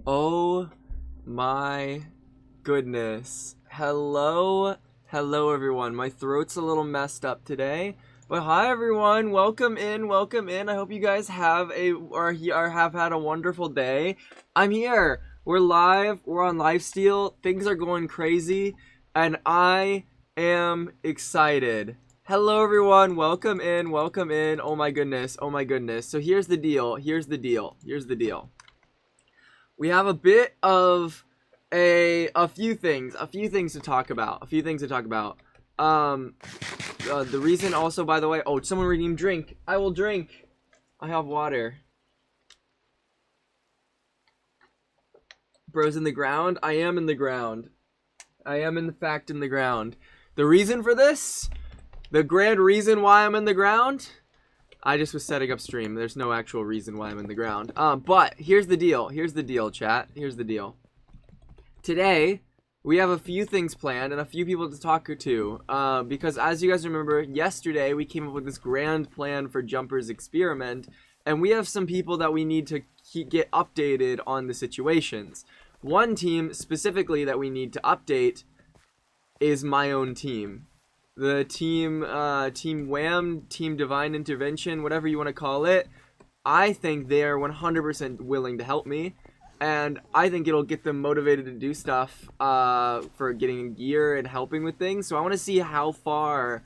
Oh my goodness. Hello everyone. My throat's a little messed up today. But hi everyone, welcome in. I hope you guys have had a wonderful day. I'm here. We're live. We're on Lifesteal. Things are going crazy and I am excited. Hello everyone. Welcome in. Oh my goodness. So here's the deal. We have a bit of a few things to talk about. The reason also, by the way, oh, someone redeemed drink. I will drink. I have water. Bro's in the ground. I am in the ground. I am in fact in the ground. The reason for this, the grand reason why I'm in the ground, I just was setting up stream. There's no actual reason why I'm in the ground. But here's the deal, chat. Here's the deal. Today, we have a few things planned and a few people to talk to. Because as you guys remember, yesterday we came up with this grand plan for Jumper's experiment. And we have some people that we need to get updated on the situations. One team specifically that we need to update is my own team. The team Wham, Team Divine Intervention, whatever you want to call it. I think they are 100% willing to help me. And I think it'll get them motivated to do stuff for getting gear and helping with things. So I want to see how far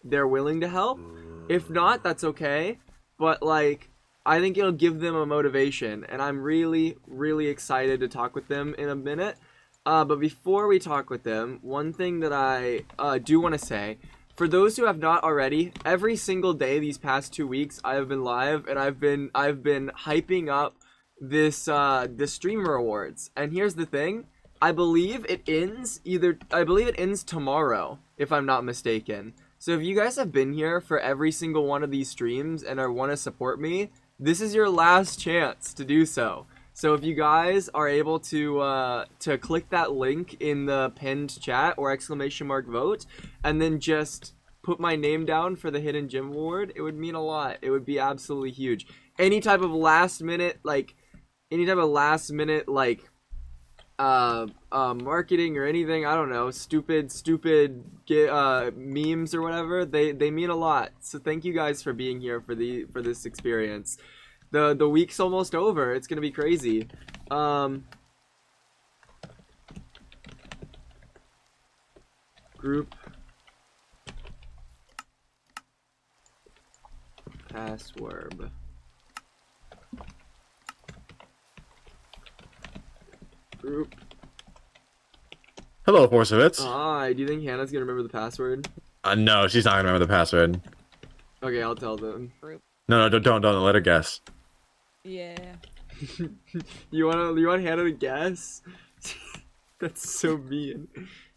they're willing to help. If not, that's okay. But, like, I think it'll give them a motivation. And I'm really, really excited to talk with them in a minute. But before we talk with them, one thing that I do want to say, for those who have not already, every single day these past 2 weeks I have been live and I've been hyping up this the streamer awards. And here's the thing, I believe it ends tomorrow, if I'm not mistaken. So if you guys have been here for every single one of these streams and want to support me, this is your last chance to do so. So if you guys are able to click that link in the pinned chat or !vote and then just put my name down for the Hidden Gem Award, it would mean a lot. It would be absolutely huge. Any type of last minute marketing or anything, I don't know, stupid memes or whatever, they mean a lot. So thank you guys for being here for this experience. The week's almost over. It's gonna be crazy. Group password. Group. Hello, Forsovitz. Hi. Do you think Hannah's gonna remember the password? No, she's not gonna remember the password. Okay, I'll tell them. Group. No, don't let her guess. Yeah. You want Hannah to guess? That's so mean.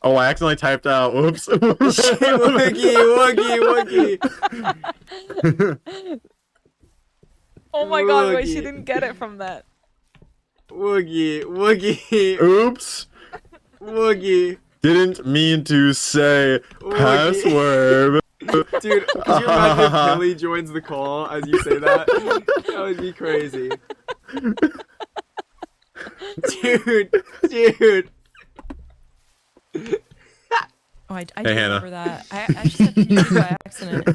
Oh, I accidentally typed out. Whoops. Woogie. Oh my god, wait, she didn't get it from that. Woogie. Oops. Woogie. Didn't mean to say password. Dude, could you imagine if Kelly joins the call as you say that? That would be crazy. Dude. Oh, I Hey, do Hannah. remember that. I just had to do it by accident.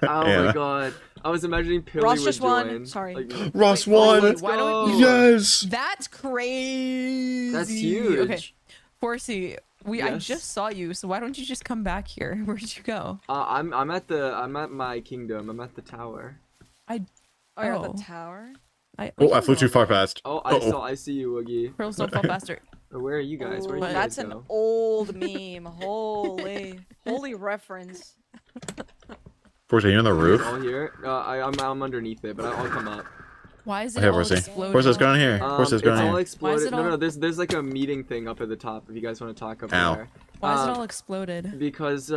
Oh Hannah. my god. I was imagining Pilly Ross would just join. won. Sorry. Like, Ross Wait, won. let's why don't go. we- Yes. That's crazy. That's huge. Okay, Forsy, I Yes. just saw you, so why don't you just come back here? Where'd you go? I'm at my kingdom. I'm at the tower. Oh, you're at the tower? I flew too far fast. Oh, I see you, Woogie. Pearls don't fall faster. Or where are you guys? Where Ooh, did you that's guys an go? old meme. Holy reference. Forsy, you on the roof? All here? I'm underneath it, but I'll come up. Why is it Okay, all Forsy. exploding? Forsy, let's go in here. It's Forsy, let's go in all here. exploded. it No, all- there's like a meeting thing up at the top if you guys want to talk up Ow. there. Why is it all exploded? Because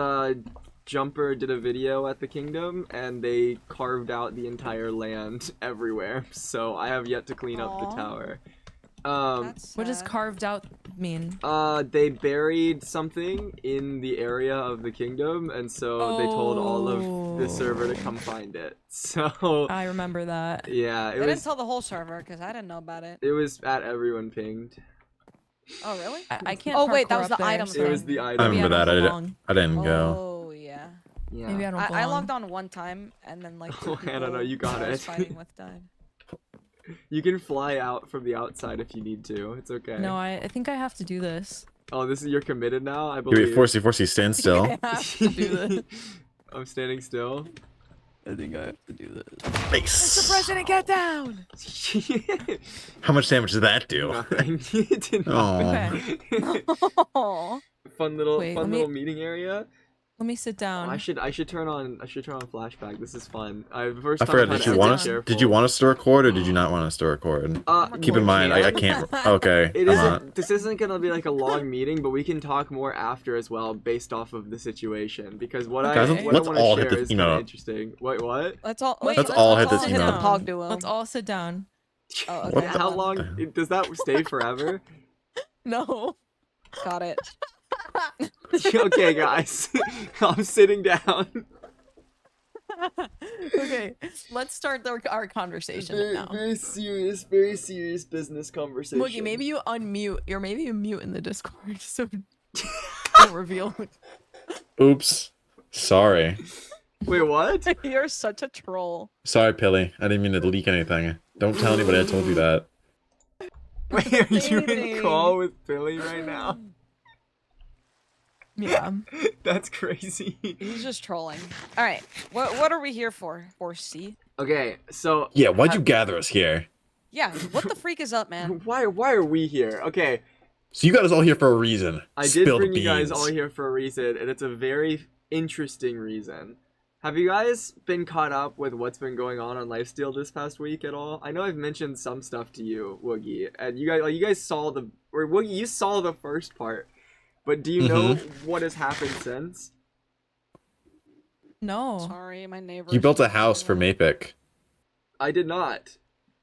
Jumper did a video at the kingdom and they carved out the entire land everywhere. So I have yet to clean up the Aw. tower. That's What does sad. carved out mean? They buried something in the area of the kingdom, and so they told all of the server to come find it. So I remember that. yeah, They didn't tell the whole server because I didn't know about it. it was at everyone pinged. Oh really? I can't. Oh, wait, that parkour was up the there, item so It was the I item. Maybe remember I that. don't I belong. didn't go. Oh yeah. Yeah. Maybe I don't belong. I logged on one time and then like two Oh, I don't know, people you got I was it. fighting with died. You can fly out from the outside if you need to. It's okay. No, I think I have to do this. Oh, this is you're committed now. I Wait, believe. Forsy, stand still. I have to do this. I'm standing still. I think I have to do this. Nice. President, get down! How much damage did that do? Nothing. It did Oh. nothing. Oh. Fun little Wait, let me- meeting area. Let me sit down. I should turn on flashback. This is fun. First I time forgot. I've Did had you want to us? Did you want us to record or did you not want us to record? Keep we in mind, I can. can't. Okay. It I'm isn't. not. This isn't gonna be like a long meeting, but we can talk more after as well, based off of the situation. Because what Okay. I Let's what I want all to hit share the is kind of email. interesting. Wait, what? Let's all Wait, Let's all hit this the email. Pog duo. Let's all sit down. Oh, okay. What the- How long does that stay forever? No. Got it. Okay, guys, I'm sitting down. Okay, let's start our conversation now. very serious business conversation. Moogie, maybe you unmute, or maybe you mute in the Discord so don't reveal. Oops. Sorry. Wait, what? You're such a troll. Sorry, Pilly. I didn't mean to leak anything. Don't tell anybody I told you that. Wait, are you in Kidding. call with Billy right now? Yeah. That's crazy. He's just trolling. All right. What are we here for? For C? Okay, so Yeah, why'd you gather us here? Yeah. What the freak is up, man? why are we here? Okay, So you got us all here for a reason. I did Spill the bring you guys beans. all here for a reason, and it's a very interesting reason. Have you guys been caught up with what's been going on Lifesteal this past week at all? I know I've mentioned some stuff to you, Woogie, and you guys saw Woogie, you saw the first part, but do you know what has happened since? No. Sorry, my neighbor. You built a house for Mapic. I did not,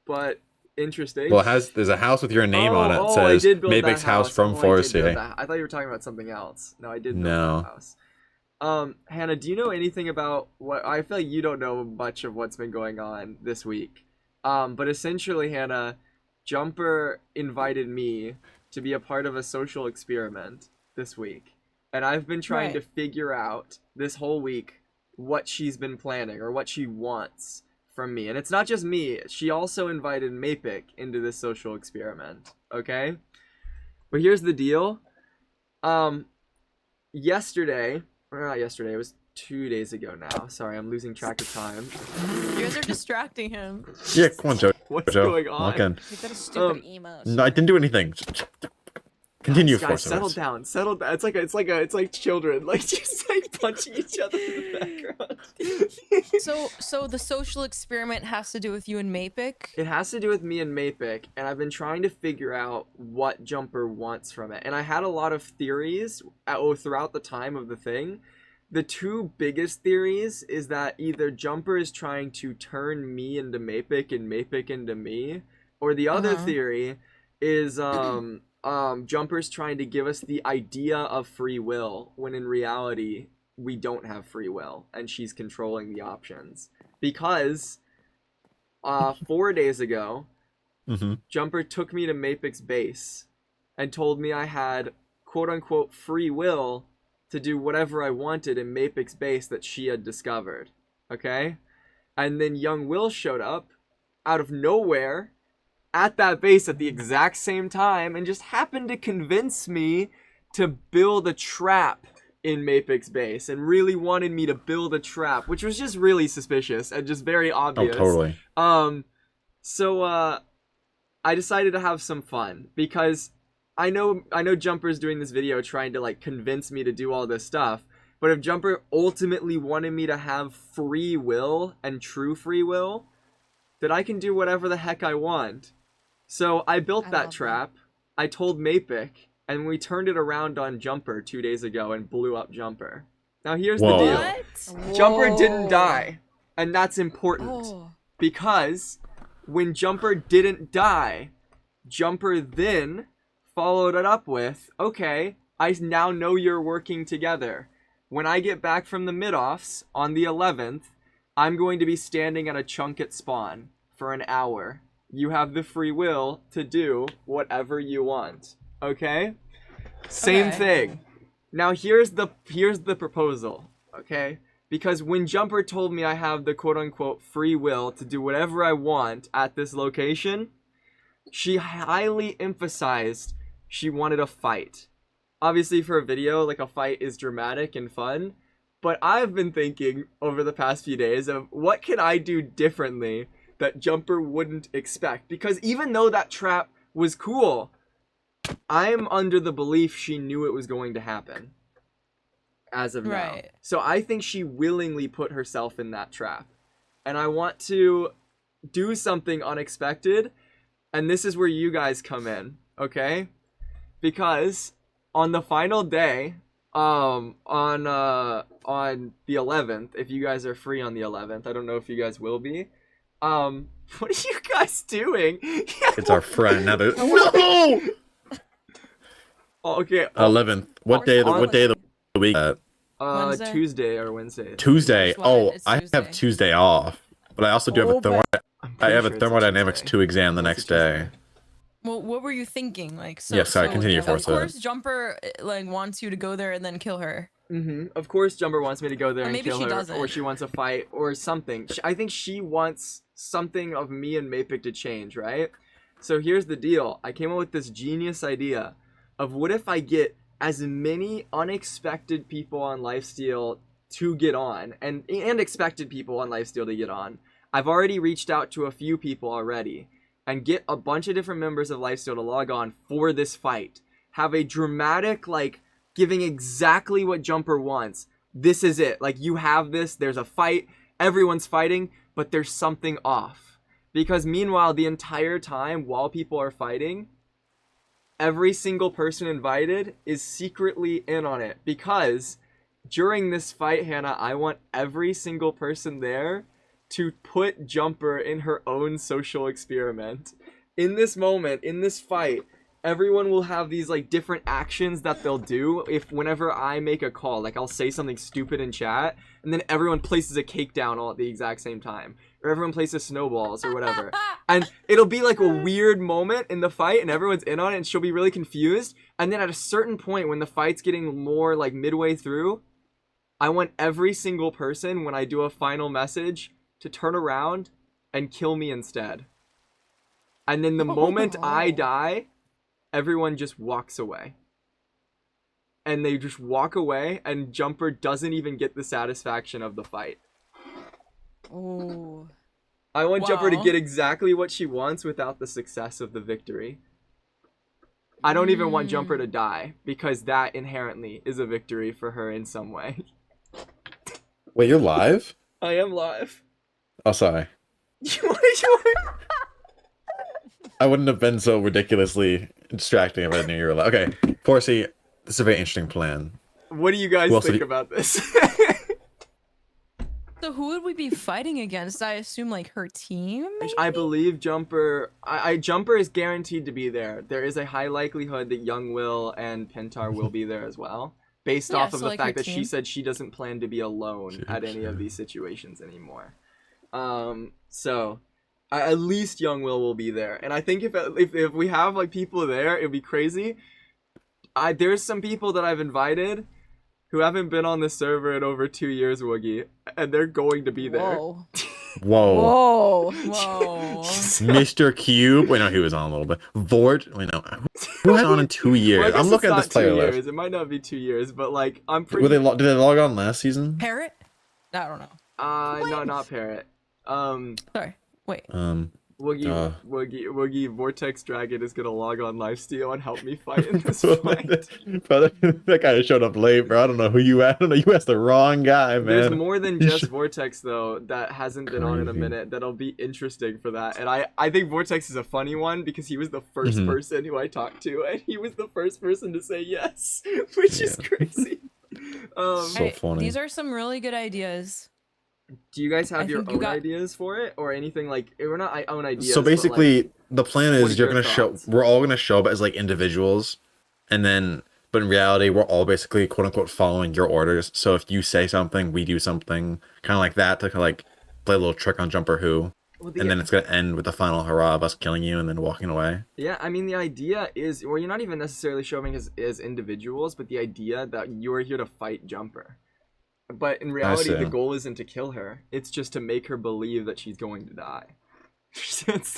but interesting. Well, there's a house with your name on it. It I says did build that Mapic's house from I did build Forestry. that. I thought you were talking about something else. No, I did build No. that house. Hannah, do you know anything about what? I feel like you don't know much of what's been going on this week. But essentially, Hannah, Jumper invited me to be a part of a social experiment this week, and I've been trying to figure out this whole week what she's been planning or what she wants from me. And it's not just me. She also invited Mapic into this social experiment. Okay? But here's the deal. Yesterday, or not yesterday, it was 2 days ago now. Sorry, I'm losing track of time. You guys are distracting him. Yeah, come on, Joe. What's Joe, going on? walk in. He did a stupid emote. No, I didn't do anything. Continue, Guys, settle down. It's like children, like just like punching each other in the background. So the social experiment has to do with you and Mapic? It has to do with me and Mapic, and I've been trying to figure out what Jumper wants from it. And I had a lot of theories throughout the time of the thing. The two biggest theories is that either Jumper is trying to turn me into Mapic and Mapic into me, or the other theory is Jumper's trying to give us the idea of free will, when in reality we don't have free will, and she's controlling the options. Because 4 days ago, Jumper took me to Mapic's base and told me I had quote-unquote free will to do whatever I wanted in Mapic's base that she had discovered. Okay? And then young Will showed up out of nowhere at that base at the exact same time and just happened to convince me to build a trap in Mapic's base and really wanted me to build a trap, which was just really suspicious and just very obvious. Oh, totally. So I decided to have some fun because I know Jumper's doing this video trying to like convince me to do all this stuff, but if Jumper ultimately wanted me to have free will and true free will, that I can do whatever the heck I want. So I built that trap. I told Mapic, and we turned it around on Jumper 2 days ago and blew up Jumper. Now here's the deal. What? Jumper didn't die, and that's important. Oh. Because when Jumper didn't die, Jumper then followed it up with, okay, I now know you're working together. When I get back from the mid-offs on the 11th, I'm going to be standing at a chunk at spawn for an hour. You have the free will to do whatever you want. Okay? Same thing. Now here's the proposal, okay? Because when Jumper told me I have the quote-unquote free will to do whatever I want at this location, she highly emphasized she wanted a fight. Obviously for a video, like, a fight is dramatic and fun, but I've been thinking over the past few days of what can I do differently that Jumper wouldn't expect? Because even though that trap was cool, I'm under the belief she knew it was going to happen as of now. So I think she willingly put herself in that trap. And I want to do something unexpected, and this is where you guys come in, okay? Because on the final day, on the 11th, if you guys are free on the 11th, I don't know if you guys will be. What are you guys doing? It's our friend. Now no! Okay. 11th. What day of the week? Wednesday? Tuesday or Wednesday. Tuesday. Oh, It's I Tuesday. have Tuesday off, but I also do have a I have a thermodynamics 2 exam the next day. Well, what were you thinking? Like, so, Yeah, sorry, continue, of Forza. course, Jumper like wants you to go there and then kill her. Of course, Jumper wants me to go there Or and maybe kill she her, doesn't. or she wants a fight, or something. I think she wants something of me and Mapik to change, right? So here's the deal. I came up with this genius idea of what if I get as many unexpected people on Lifesteal to get on, and expected people on Lifesteal to get on. I've already reached out to a few people already, and get a bunch of different members of Lifesteal to log on for this fight. Have a dramatic, like, giving exactly what Jumper wants. This is it. Like, you have this, there's a fight, everyone's fighting, but there's something off. Because meanwhile, the entire time while people are fighting, every single person invited is secretly in on it. Because during this fight, Hannah, I want every single person there to put Jumper in her own social experiment. In this moment, in this fight, everyone will have these, like, different actions that they'll do whenever I make a call. Like, I'll say something stupid in chat, and then everyone places a cake down all at the exact same time. Or everyone places snowballs or whatever. And it'll be like a weird moment in the fight, and everyone's in on it, and she'll be really confused. And then at a certain point, when the fight's getting more, like, midway through, I want every single person, when I do a final message, to turn around and kill me instead. And then the moment I die, everyone just walks away. And they just walk away, and Jumper doesn't even get the satisfaction of the fight. Ooh. I want Jumper to get exactly what she wants without the success of the victory. I don't even want Jumper to die, because that inherently is a victory for her in some way. Wait, you're live? I am live. Oh, sorry. I wouldn't have been so ridiculously distracting if I knew you were live. Okay, Forsey, this is a very interesting plan. What do you guys think about this? So who would we be fighting against? I assume, like, her team? Maybe? I believe Jumper... Jumper is guaranteed to be there. There is a high likelihood that Young Will and Pentar will be there as well. Based off of the fact that she said she doesn't plan to be alone at any of these situations anymore. So... at least Young Will be there. And I think if we have, like, people there, it'd be crazy. There's some people that I've invited who haven't been on the server in over 2 years, Woogie, and they're going to be there. Whoa. Whoa. Whoa. Mr. Cube. Wait, no, he was on a little bit. Vort. Wait, no. Who had on in 2 years? Well, I'm looking at this player 2 list. years. It might not be 2 years, but, like, I'm pretty... Did they log on last season? Parrot? I don't know. No, not Parrot. Sorry. Wait. Woogie, Vortex Dragon is gonna log on Lifesteal and help me fight in this fight. Brother, that guy showed up late, bro. I don't know who you asked. I don't know. You asked the wrong guy, man. There's more than just Vortex, though, that hasn't been on in a minute. That'll be interesting for that. And I think Vortex is a funny one because he was the first person who I talked to, and he was the first person to say yes, which is crazy. So funny. These are some really good ideas. Do you guys I have your think you own got- ideas for it or anything like? We're not own ideas. So but, like, basically, the plan what is are you're your gonna show. thoughts? We're all gonna show up as like individuals, and then, but in reality, we're all basically quote unquote following your orders. So if you say something, we do something, kind of like that to kind of like play a little trick on Jumper Who, Well, and then it's gonna end with the final hurrah of us killing you and then walking away. yeah, I mean the idea is, well, you're not even necessarily showing as individuals, but the idea that you're here to fight Jumper. But in reality, see. the goal isn't to kill her; it's just to make her believe that she's going to die.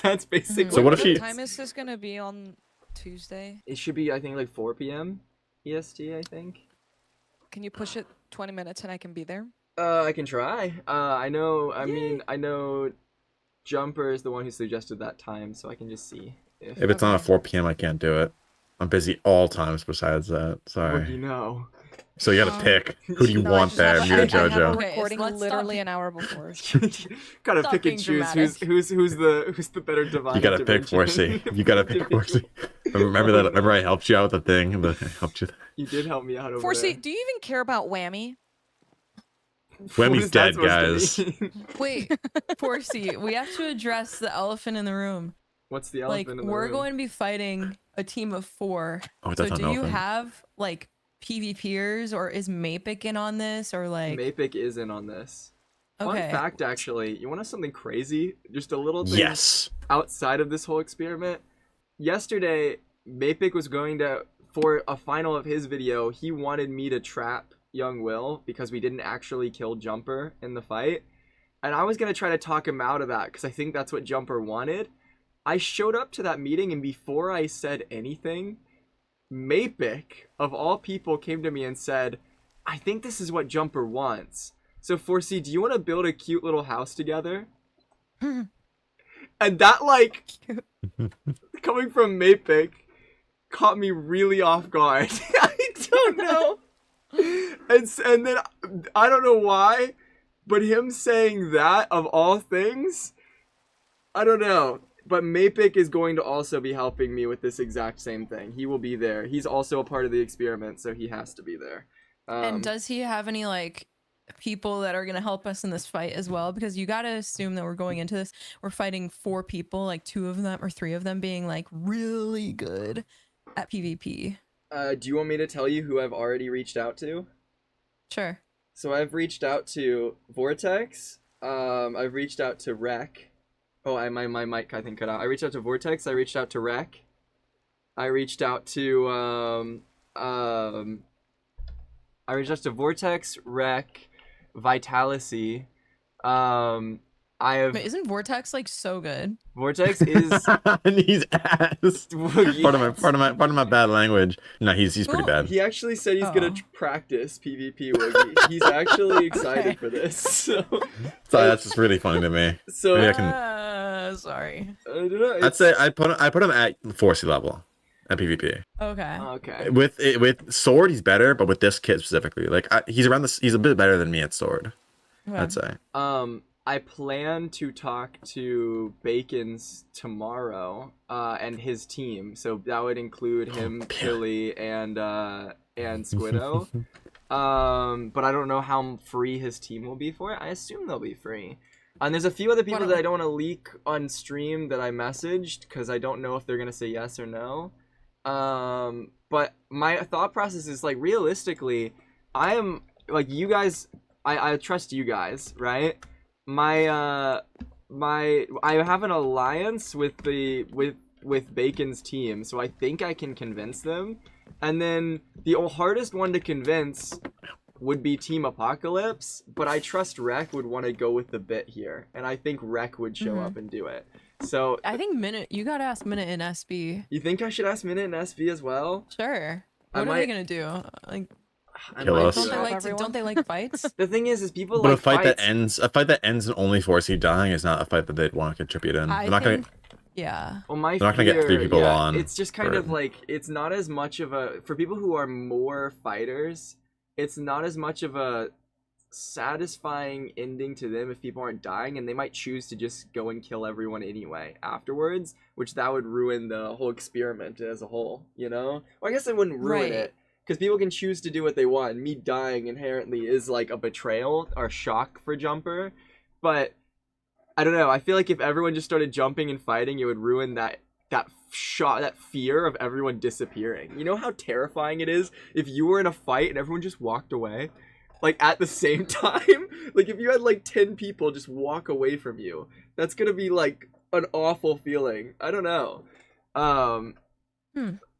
that's basically. So what if What she- time is this gonna be on Tuesday? It should be, I think, like 4 p.m. EST. I think. Can you push it 20 minutes and I can be there? I can try. I know. I mean, I know. Jumper is the one who suggested that time, so I can just see if. If it's not at Okay. 4 p.m., I can't do it. I'm busy all times besides that. What do Sorry. you know? So you gotta pick. Who do you No, I want just there, have- me or I have a JoJo? Okay, recording so let's stop literally being- an hour before. Gotta Stop pick being and choose dramatic. who's the better divine. You gotta pick intervention. Forsy. You gotta pick Forsy. Remember that? Remember I helped you out with the thing. I helped you. You did help me out over Forsy, there. do you even care about Whammy? What Whammy's is that dead, supposed to guys. mean? Wait, Forsy, we have to address the elephant in the room. What's the Like, elephant in the we're room? going to be fighting a team of 4. Oh, So that's not do you nothing. have like PvPers, or is Mapic in on this, or like? Mapic is in on this. Okay. Fun fact, actually, you want to know something crazy? Just a little thing Yes. outside of this whole experiment. Yesterday, Mapic was going to, for a final of his video, he wanted me to trap young Will because we didn't actually kill Jumper in the fight. And I was going to try to talk him out of that because I think that's what Jumper wanted. I showed up to that meeting, and before I said anything, Mapic, of all people, came to me and said, I think this is what Jumper wants. So, Forsy, do you want to build a cute little house together? And that, like, coming from Mapic, caught me really off guard. I don't know. And then, I don't know why, but him saying that, of all things, I don't know. But Mapic is going to also be helping me with this exact same thing. He will be there. He's also a part of the experiment, so he has to be there. And does he have any like people that are gonna help us in this fight as well? Because you gotta assume that we're going into this, we're fighting 4 people, like 2 of them or 3 of them being like really good at PvP. Do you want me to tell you who I've already reached out to? Sure. So I've reached out to Vortex. I've reached out to Rec. Oh, my mic I think cut out. I reached out to Vortex. I reached out to Rec. I reached out to I reached out to Vortex, Rec, Vitalicy. I have Wait, isn't Vortex like so good? Vortex is And he's ass. Pardon my bad language. No, he's pretty Cool. bad. He actually said he's gonna Oh. practice PvP Woogie. He's actually excited Okay. for this. So So that's just really funny to me. Maybe I can. Sorry. I don't know. I'd say I put him at Forsy level at PvP. Okay. Okay. With sword, he's better, but with this kit specifically, like he's around this. He's a bit better than me at sword. Okay. I'd say. I plan to talk to Bacon's tomorrow, and his team. So that would include him, Billy, and Squiddo. But I don't know how free his team will be for it. I assume they'll be free. And there's a few other people that I don't want to leak on stream that I messaged because I don't know if they're gonna say yes or no. But my thought process is like realistically, I am like you guys. I trust you guys, right? I have an alliance with Bacon's team, so I think I can convince them. And then the hardest one to convince would be Team Apocalypse, but I trust Rec would want to go with the bit here, and I think Rec would show up and do it. So I think Minute, you gotta ask Minute and SB. you think I should ask Minute and SB as well? Sure. I What are might- they gonna do? Like, I Kill might us. do don't they that. like Everyone. don't they like fights? The thing is people But like a fight that fights. ends in only Forsy dying is not a fight that they'd want to contribute in. I They're not think, yeah. Well, my They're not gonna get fear, 3 people yeah, on it's just kind for of it. like it's not as much of a for people who are more fighters. It's not as much of a satisfying ending to them if people aren't dying, and they might choose to just go and kill everyone anyway afterwards, which that would ruin the whole experiment as a whole. You know, well, I guess it wouldn't ruin Right. it. because people can choose to do what they want. Me dying inherently is like a betrayal or shock for Jumper, but I don't know. I feel like if everyone just started jumping and fighting, it would ruin that shot, that fear of everyone disappearing. You know how terrifying it is if you were in a fight and everyone just walked away, like at the same time. Like if you had like 10 people just walk away from you, that's gonna be like an awful feeling. I don't know.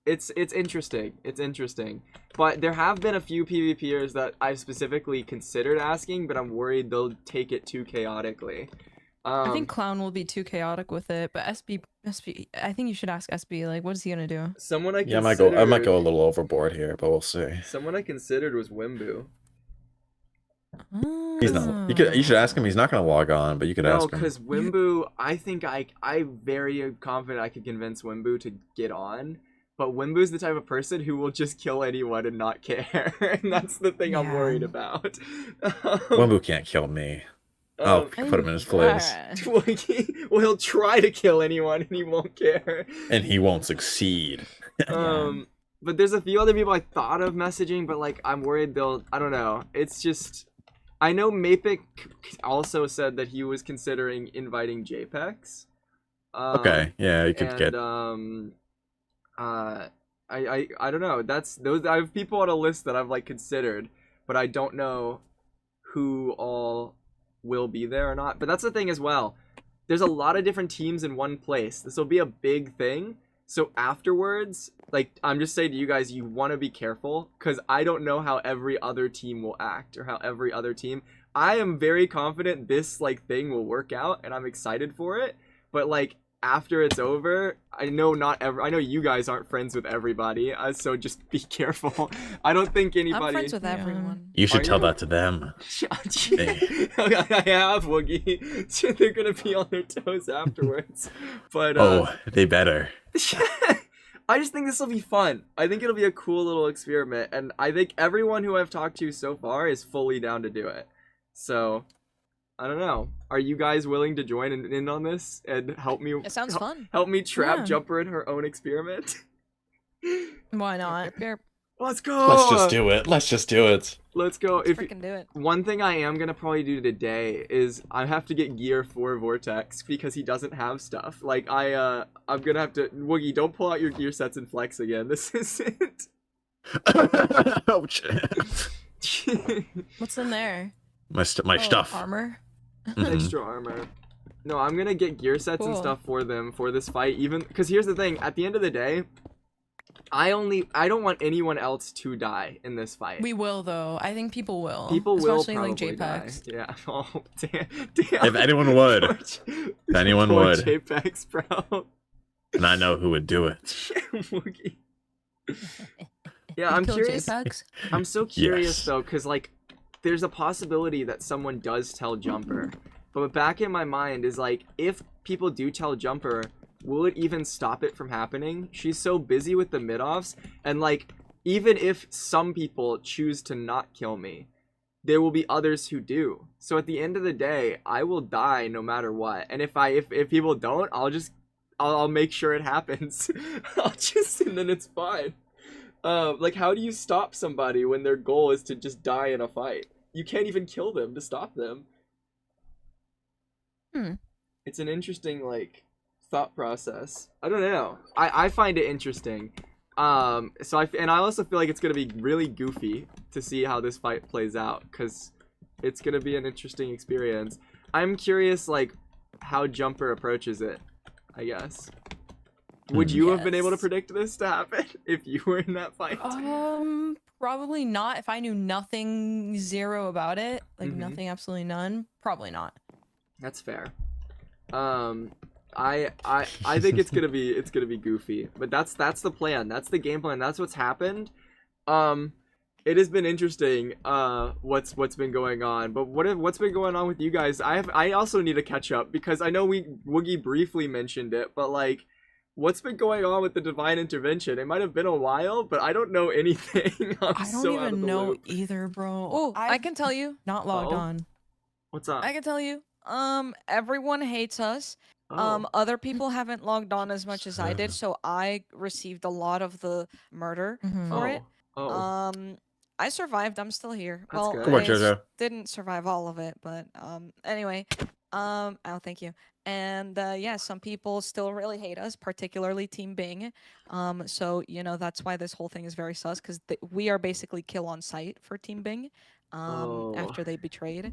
It's interesting. It's interesting. But there have been a few PvPers that I've specifically considered asking, but I'm worried they'll take it too chaotically. I think Clown will be too chaotic with it, but SB, I think you should ask SB, like, what is he gonna do? Someone I Yeah, considered, I might go a little overboard here, but we'll see. Someone I considered was Wimbu. He's not. You should ask him. He's not going to log on, but you could ask No, him. because Wimbu, I think I very confident I could convince Wimbu to get on. But Wimbu's the type of person who will just kill anyone and not care, and that's the thing I'm worried about. Wimbu can't kill me. I'll put him in his place. Well, he'll try to kill anyone and he won't care. And he won't succeed. But there's a few other people I thought of messaging, but like I'm worried they'll. I don't know. It's just. I know Mapic also said that he was considering inviting JPEX. Okay, yeah, you could get. I don't know. Those. I have people on a list that I've like considered, but I don't know who all will be there or not. But that's the thing as well. There's a lot of different teams in one place. This will be a big thing. So afterwards, like, I'm just saying to you guys, you want to be careful, because I don't know how every other team will act, or how every other team. I am very confident this, like, thing will work out, and I'm excited for it, but, like, after it's over, I know you guys aren't friends with everybody, so just be careful. I don't think anybody... I'm friends with everyone. You should tell that to them. I have, Woogie. They're gonna be on their toes afterwards. But they better. I just think this will be fun. I think it'll be a cool little experiment, and I think everyone who I've talked to so far is fully down to do it. So, I don't know. Are you guys willing to join in on this and help me? It sounds fun. Help me trap Jumper in her own experiment. Why not? Let's go. Let's just do it. Let's just do it. Let's go. Let's freaking do it. One thing I am gonna probably do today is I have to get gear for Vortex because he doesn't have stuff. Like I'm gonna have to. Woogie, don't pull out your gear sets and flex again. This isn't. Ouch. What's in there? My stuff. Armor. Extra armor. No, I'm gonna get gear sets and stuff for them for this fight. Even because here's the thing: at the end of the day, I don't want anyone else to die in this fight. We will though. I think people will. People will especially probably like JPEX. die. Yeah. Oh damn. If anyone would. If anyone would. JPEX, bro. And I know who would do it. Woogie. Yeah, I'm curious. JPEX? I'm so curious though, because like, there's a possibility that someone does tell Jumper. But back in my mind is like, if people do tell Jumper, will it even stop it from happening? She's so busy with the mid-offs, and like, even if some people choose to not kill me, there will be others who do. So at the end of the day, I will die no matter what. And if people don't, I'll make sure it happens. And then it's fine. Like, how do you stop somebody when their goal is to just die in a fight? You can't even kill them to stop them. It's an interesting, like, thought process. I don't know. I find it interesting. I also feel like it's gonna be really goofy to see how this fight plays out, because it's gonna be an interesting experience. I'm curious, like, how Jumper approaches it, I guess. Would you have been able to predict this to happen if you were in that fight? Probably not. If I knew nothing, zero about it, like nothing, absolutely none, probably not. That's fair. I think it's gonna be goofy, but that's the plan. That's the game plan. That's what's happened. It has been interesting. What's been going on, but what's been going on with you guys? I also need to catch up because I know Woogie briefly mentioned it, but like, what's been going on with the divine intervention? It might have been a while, but I don't know anything. I don't even know either, bro. Oh, I can tell you. Not logged on. What's up? I can tell you. Everyone hates us. Other people haven't logged on as much as I did, so I received a lot of the murder for it. Oh, I survived. I'm still here. That's Well, good. Good work, I Jojo. didn't survive all of it, but anyway, oh, thank you. And yeah, some people still really hate us, particularly Team Bing. So that's why this whole thing is very sus, because we are basically kill on sight for Team Bing. Oh. After they betrayed.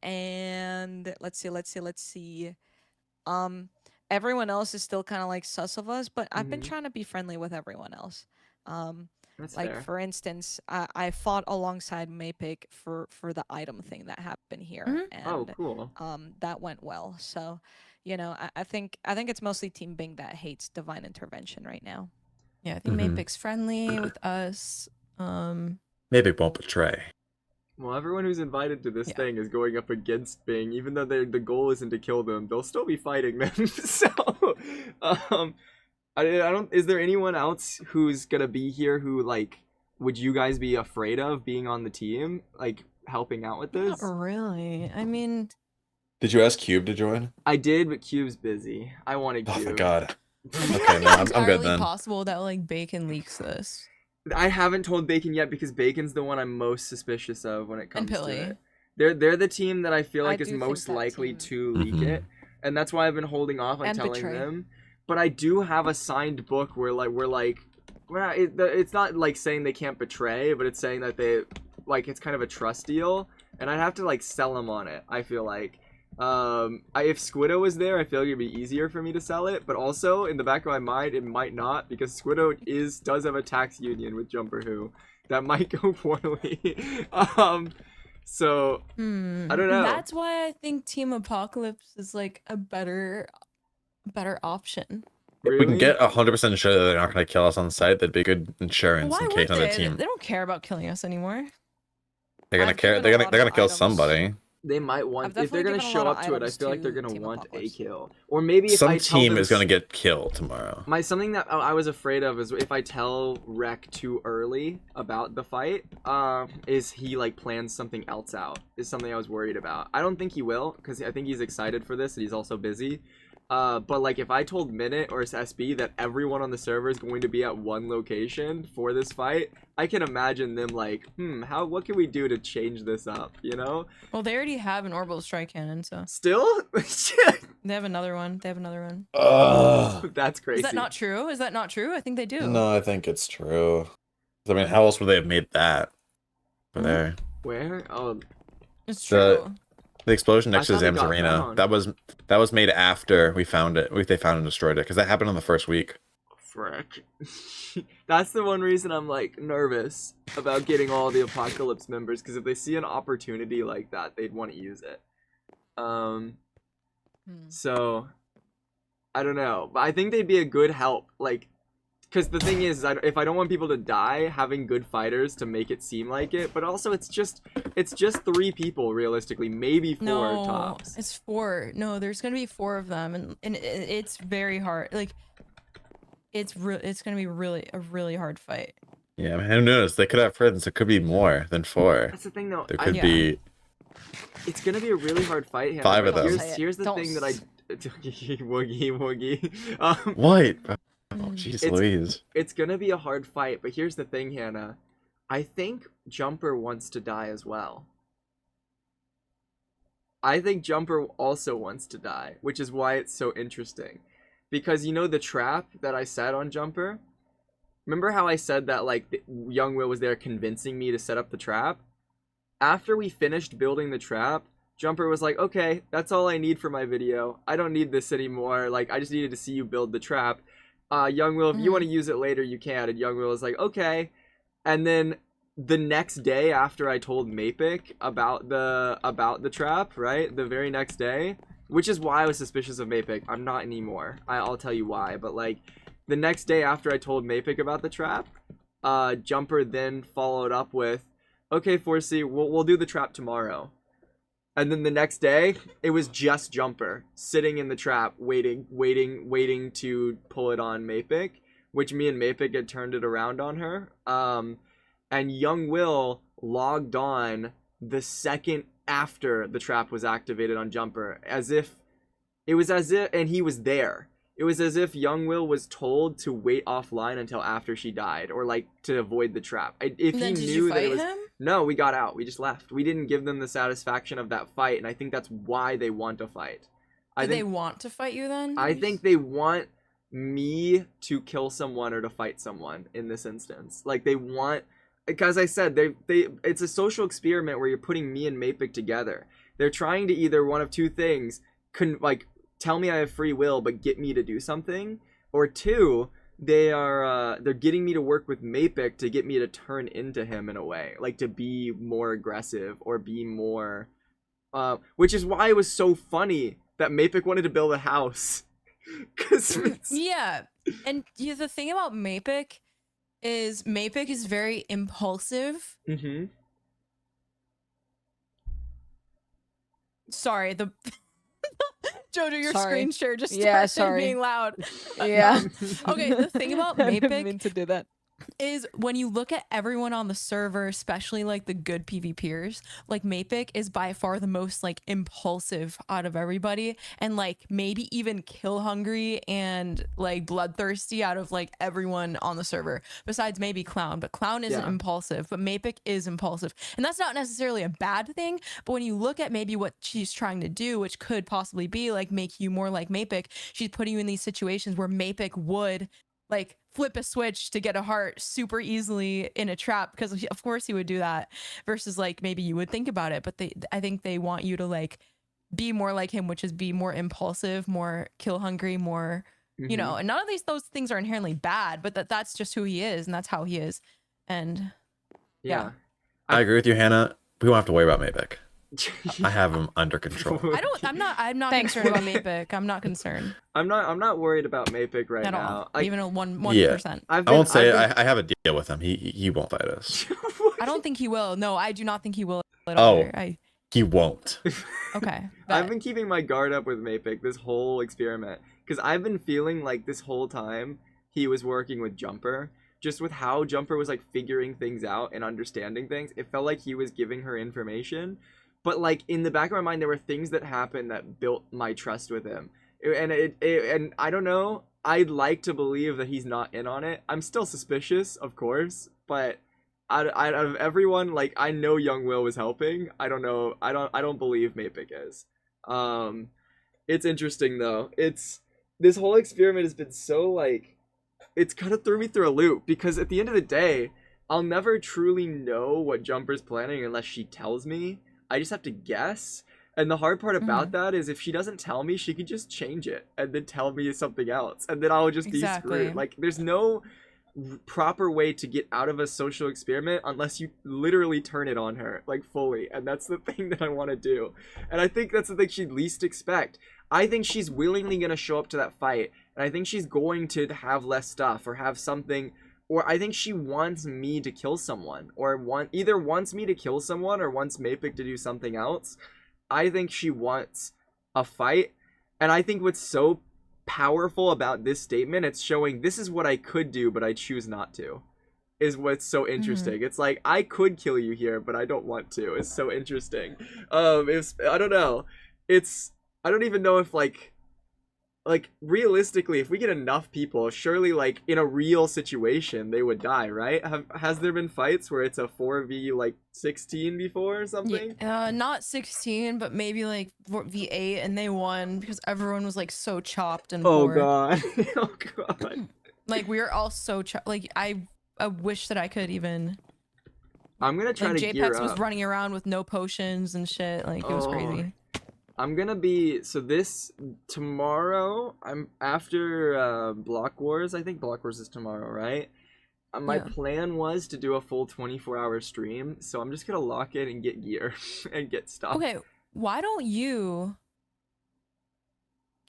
And let's see. Um, Everyone else is still kind of like sus of us, but I've been Mhm. trying to be friendly with everyone else. Um, That's like fair. for instance, I fought alongside Maypick for the item thing that happened here, Mhm. Oh, and cool. that went well. So, I think it's mostly Team Bing that hates divine intervention right now. Yeah, I think Mhm. Mapic's friendly with us. Maybe it won't betray. Well, everyone who's invited to this Yeah. thing is going up against Bing, even though the goal isn't to kill them. They'll still be fighting them. So, um, I don't. Is there anyone else who's gonna be here who like would you guys be afraid of being on the team, like helping out with Not this? really. I mean, Did you ask Cube to join? I did, but Cube's busy. I wanted Oh, Cube. thank God. I think Okay, it's no, I'm good entirely then. possible that like Bacon leaks this. I haven't told Bacon yet because Bacon's the one I'm most suspicious of when it And comes to Pilly. it. They're the team that I feel I like is do think most that likely team- to leak Mhm. it, and that's why I've been holding off on And telling betray. them. But I do have a signed book where it's not like saying they can't betray, but it's saying that they it's kind of a trust deal, and I'd have to like sell them on it. I feel like. If Squiddo was there, I feel like it'd be easier for me to sell it. But also, in the back of my mind, it might not because Squiddo does have a tax union with Jumper Who that might go poorly. So I don't know. That's why I think Team Apocalypse is like a better option. If we can Really? get 100% sure that they're not going to kill us on site, that'd be good insurance Why in would case another they? team. They don't care about killing us anymore. They're gonna I've care. given They're a gonna lot they're of gonna kill items somebody. They might want I've if they're definitely gonna given a show lot of up to it. I items feel like to they're gonna Team want a Apocalypse. kill, or maybe if Some I tell team them is gonna get killed tomorrow. something that I was afraid of is if I tell Rek too early about the fight, is he like plans something else out? Is something I was worried about. I don't think he will because I think he's excited for this and he's also busy. But like if I told Minute or SB that everyone on the server is going to be at one location for this fight, I can imagine them like, what can we do to change this up? You know? Well, they already have an orbital strike cannon, so Still? they have another one. They have another one. Ugh. That's crazy. Is that not true? Is that not true? I think they do. No, I think it's true. I mean, how else would they have made that? For Mhm. there, Where? Oh, It's The- true. the explosion next I to thought it Zam's got arena. found. That was made after we found it. They found and destroyed it because that happened on the first week. frick. That's the one reason I'm like nervous about getting all the Apocalypse members because if they see an opportunity like that, they'd want to use it. So I don't know, but I think they'd be a good help. Like, because the thing is, if I don't want people to die, having good fighters to make it seem like it. But also, it's just 3 people realistically, maybe 4 No, tops. it's 4. No, there's gonna be 4 of them, and it's very hard. Like, it's gonna be a really hard fight. Yeah, man, who knows? They could have friends. It could be more than 4. That's the thing, though. There could Yeah. be. It's gonna be a really hard fight. Hannah, 5 of but them. Here's the Don't thing that I. s- Woogie. What? Oh, Mm. jeez It's- Louise. It's gonna be a hard fight, but here's the thing, Hannah. I think Jumper wants to die as well. I think Jumper also wants to die, which is why it's so interesting. Because you know the trap that I set on Jumper? Remember how I said that like Young Will was there convincing me to set up the trap? After we finished building the trap, Jumper was like, okay, that's all I need for my video. I don't need this anymore. Like, I just needed to see you build the trap. Young Will, if you want to use it later, you can. And Young Will was like, okay. And then the next day after I told Mapic about the trap, right? The very next day, which is why I was suspicious of Mapic. I'm not anymore. I'll tell you why. But like the next day after I told Mapic about the trap, Jumper then followed up with, okay, 4C, we'll do the trap tomorrow. And then the next day, it was just Jumper sitting in the trap, waiting to pull it on Mapic, which me and Mapic had turned it around on her. And Young Will logged on the second after the trap was activated on Jumper, and he was there. It was as if Young Will was told to wait offline until after she died, or like to avoid the trap. If And then he did knew you that fight it was him? no, we got out. We just left. We didn't give them the satisfaction of that fight, and I think that's why they want to fight. Do I they think want to fight you then? I think they want me to kill someone or to fight someone in this instance. Like they want, because I said they it's a social experiment where you're putting me and Mapik together. They're trying to either one of two things, like tell me I have free will but get me to do something, or two, they're getting me to work with Mapik to get me to turn into him in a way, like to be more aggressive or be more which is why it was so funny that Mapik wanted to build a house. Yeah, and the thing about Mapik is very impulsive. Mm-hmm. Sorry, the Jojo, your Sorry. screen share just Yeah, started sorry. being loud. Yeah. Okay, the thing about I didn't Mapik mean to do that. is when you look at everyone on the server, especially like the good PvPers, like Mapik is by far the most like impulsive out of everybody, and like maybe even kill hungry and like bloodthirsty out of like everyone on the server, besides maybe Clown. But Clown isn't Yeah. impulsive, but Mapik is impulsive, and that's not necessarily a bad thing. But when you look at maybe what she's trying to do, which could possibly be like make you more like Mapik, she's putting you in these situations where Mapik would like flip a switch to get a heart super easily in a trap, because of course he would do that, versus like maybe you would think about it, but I think they want you to like be more like him, which is be more impulsive, more kill hungry, more you know, and none of those things are inherently bad, but that's just who he is and that's how he is. And Yeah. I agree with you, Hannah. We won't have to worry about Mapik. I have him under control. I'm not Thanks. concerned about Mapik. I'm not concerned I'm not worried about Mapik right at now. all. Even a 1%. Yeah. I've I won't say I've I have a deal with him. He won't fight us. I don't think he will. No, I do not think he will at all. Oh. He won't. Okay. I've bet. been keeping my guard up with Mapik this whole experiment, because I've been feeling like this whole time he was working with Jumper. Just with how Jumper was like figuring things out and understanding things, it felt like he was giving her information. But like in the back of my mind, there were things that happened that built my trust with him, and I don't know. I'd like to believe that he's not in on it. I'm still suspicious, of course, but out of everyone, like I know Young Will was helping. I don't know. I don't believe Mapik is. It's interesting though. This whole experiment has been so like, it's kind of threw me through a loop, because at the end of the day, I'll never truly know what Jumper's planning unless she tells me. I just have to guess. And the hard part about that is if she doesn't tell me, she could just change it and then tell me something else, and then I'll just be screwed. Like there's no proper way to get out of a social experiment unless you literally turn it on her like fully, and that's the thing that I want to do. And I think that's the thing she'd least expect. I think she's willingly going to show up to that fight, and I think she's going to have less stuff or have something, or I think she wants me to kill someone, or either wants me to kill someone or wants Mapik to do something else. I think she wants a fight, and I think what's so powerful about this statement, it's showing this is what I could do but I choose not to, is what's so interesting. It's like I could kill you here but I don't want to. It's so interesting. I don't know, I don't even know if like realistically, if we get enough people, surely like in a real situation they would die, right? Has there been fights where it's a 4v like 16 before or something? Yeah, not 16, but maybe like V8, and they won because everyone was like so chopped and Oh poor. god. Oh god. Like we were all so like I wish that I could even. I'm gonna try Like to gear JPEX up. was running around with no potions and shit. Like it was crazy. I'm gonna be, so this tomorrow, I'm after Block Wars. I think Block Wars is tomorrow, right? My Yeah. plan was to do a full 24-hour stream, so I'm just gonna lock in and get gear and get stuff. Okay, why don't you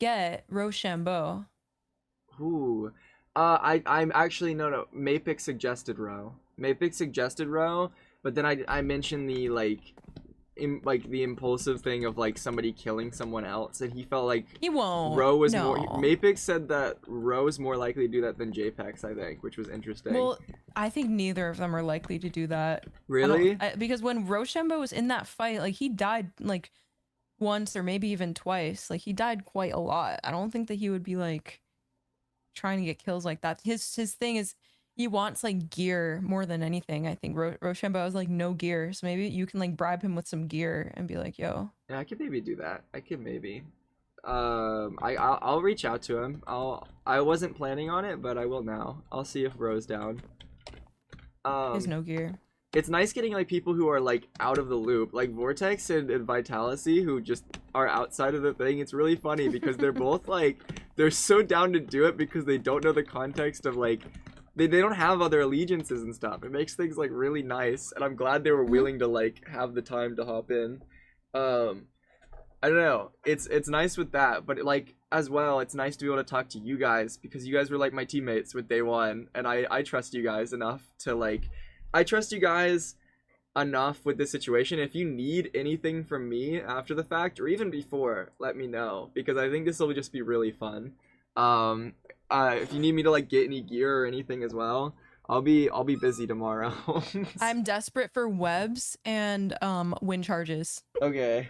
get Rochambeau? Ooh. I'm actually, no. Mapik suggested Ro. But then I mentioned the like the impulsive thing of like somebody killing someone else, and he felt like He won't. Ro was no. more. Mapik said that Ro is more likely to do that than JPEX, I think, which was interesting. Well, I think neither of them are likely to do that. Really? Because when Rochambeau was in that fight, like he died like once or maybe even twice. Like he died quite a lot. I don't think that he would be like trying to get kills like that. His thing is he wants like gear more than anything. I think Rochambeau has like no gear, so maybe you can like bribe him with some gear and be like, "Yo, Yeah, I could maybe do that. I could maybe. I'll reach out to him. I wasn't planning on it, but I will now. I'll see if Ro's down. he has no gear." It's nice getting like people who are like out of the loop, like Vortex and Vitalacy, who just are outside of the thing. It's really funny because they're both like they're so down to do it because they don't know the context of like they don't have other allegiances and stuff. It makes things like really nice, and I'm glad they were willing to like have the time to hop in. I don't know. It's nice with that, but like as well, it's nice to be able to talk to you guys because you guys were like my teammates with day one, and I trust you guys enough to like. I trust you guys enough with this situation. If you need anything from me after the fact or even before, let me know because I think this will just be really fun. If you need me to like get any gear or anything as well, I'll be busy tomorrow. I'm desperate for webs and wind charges. Okay.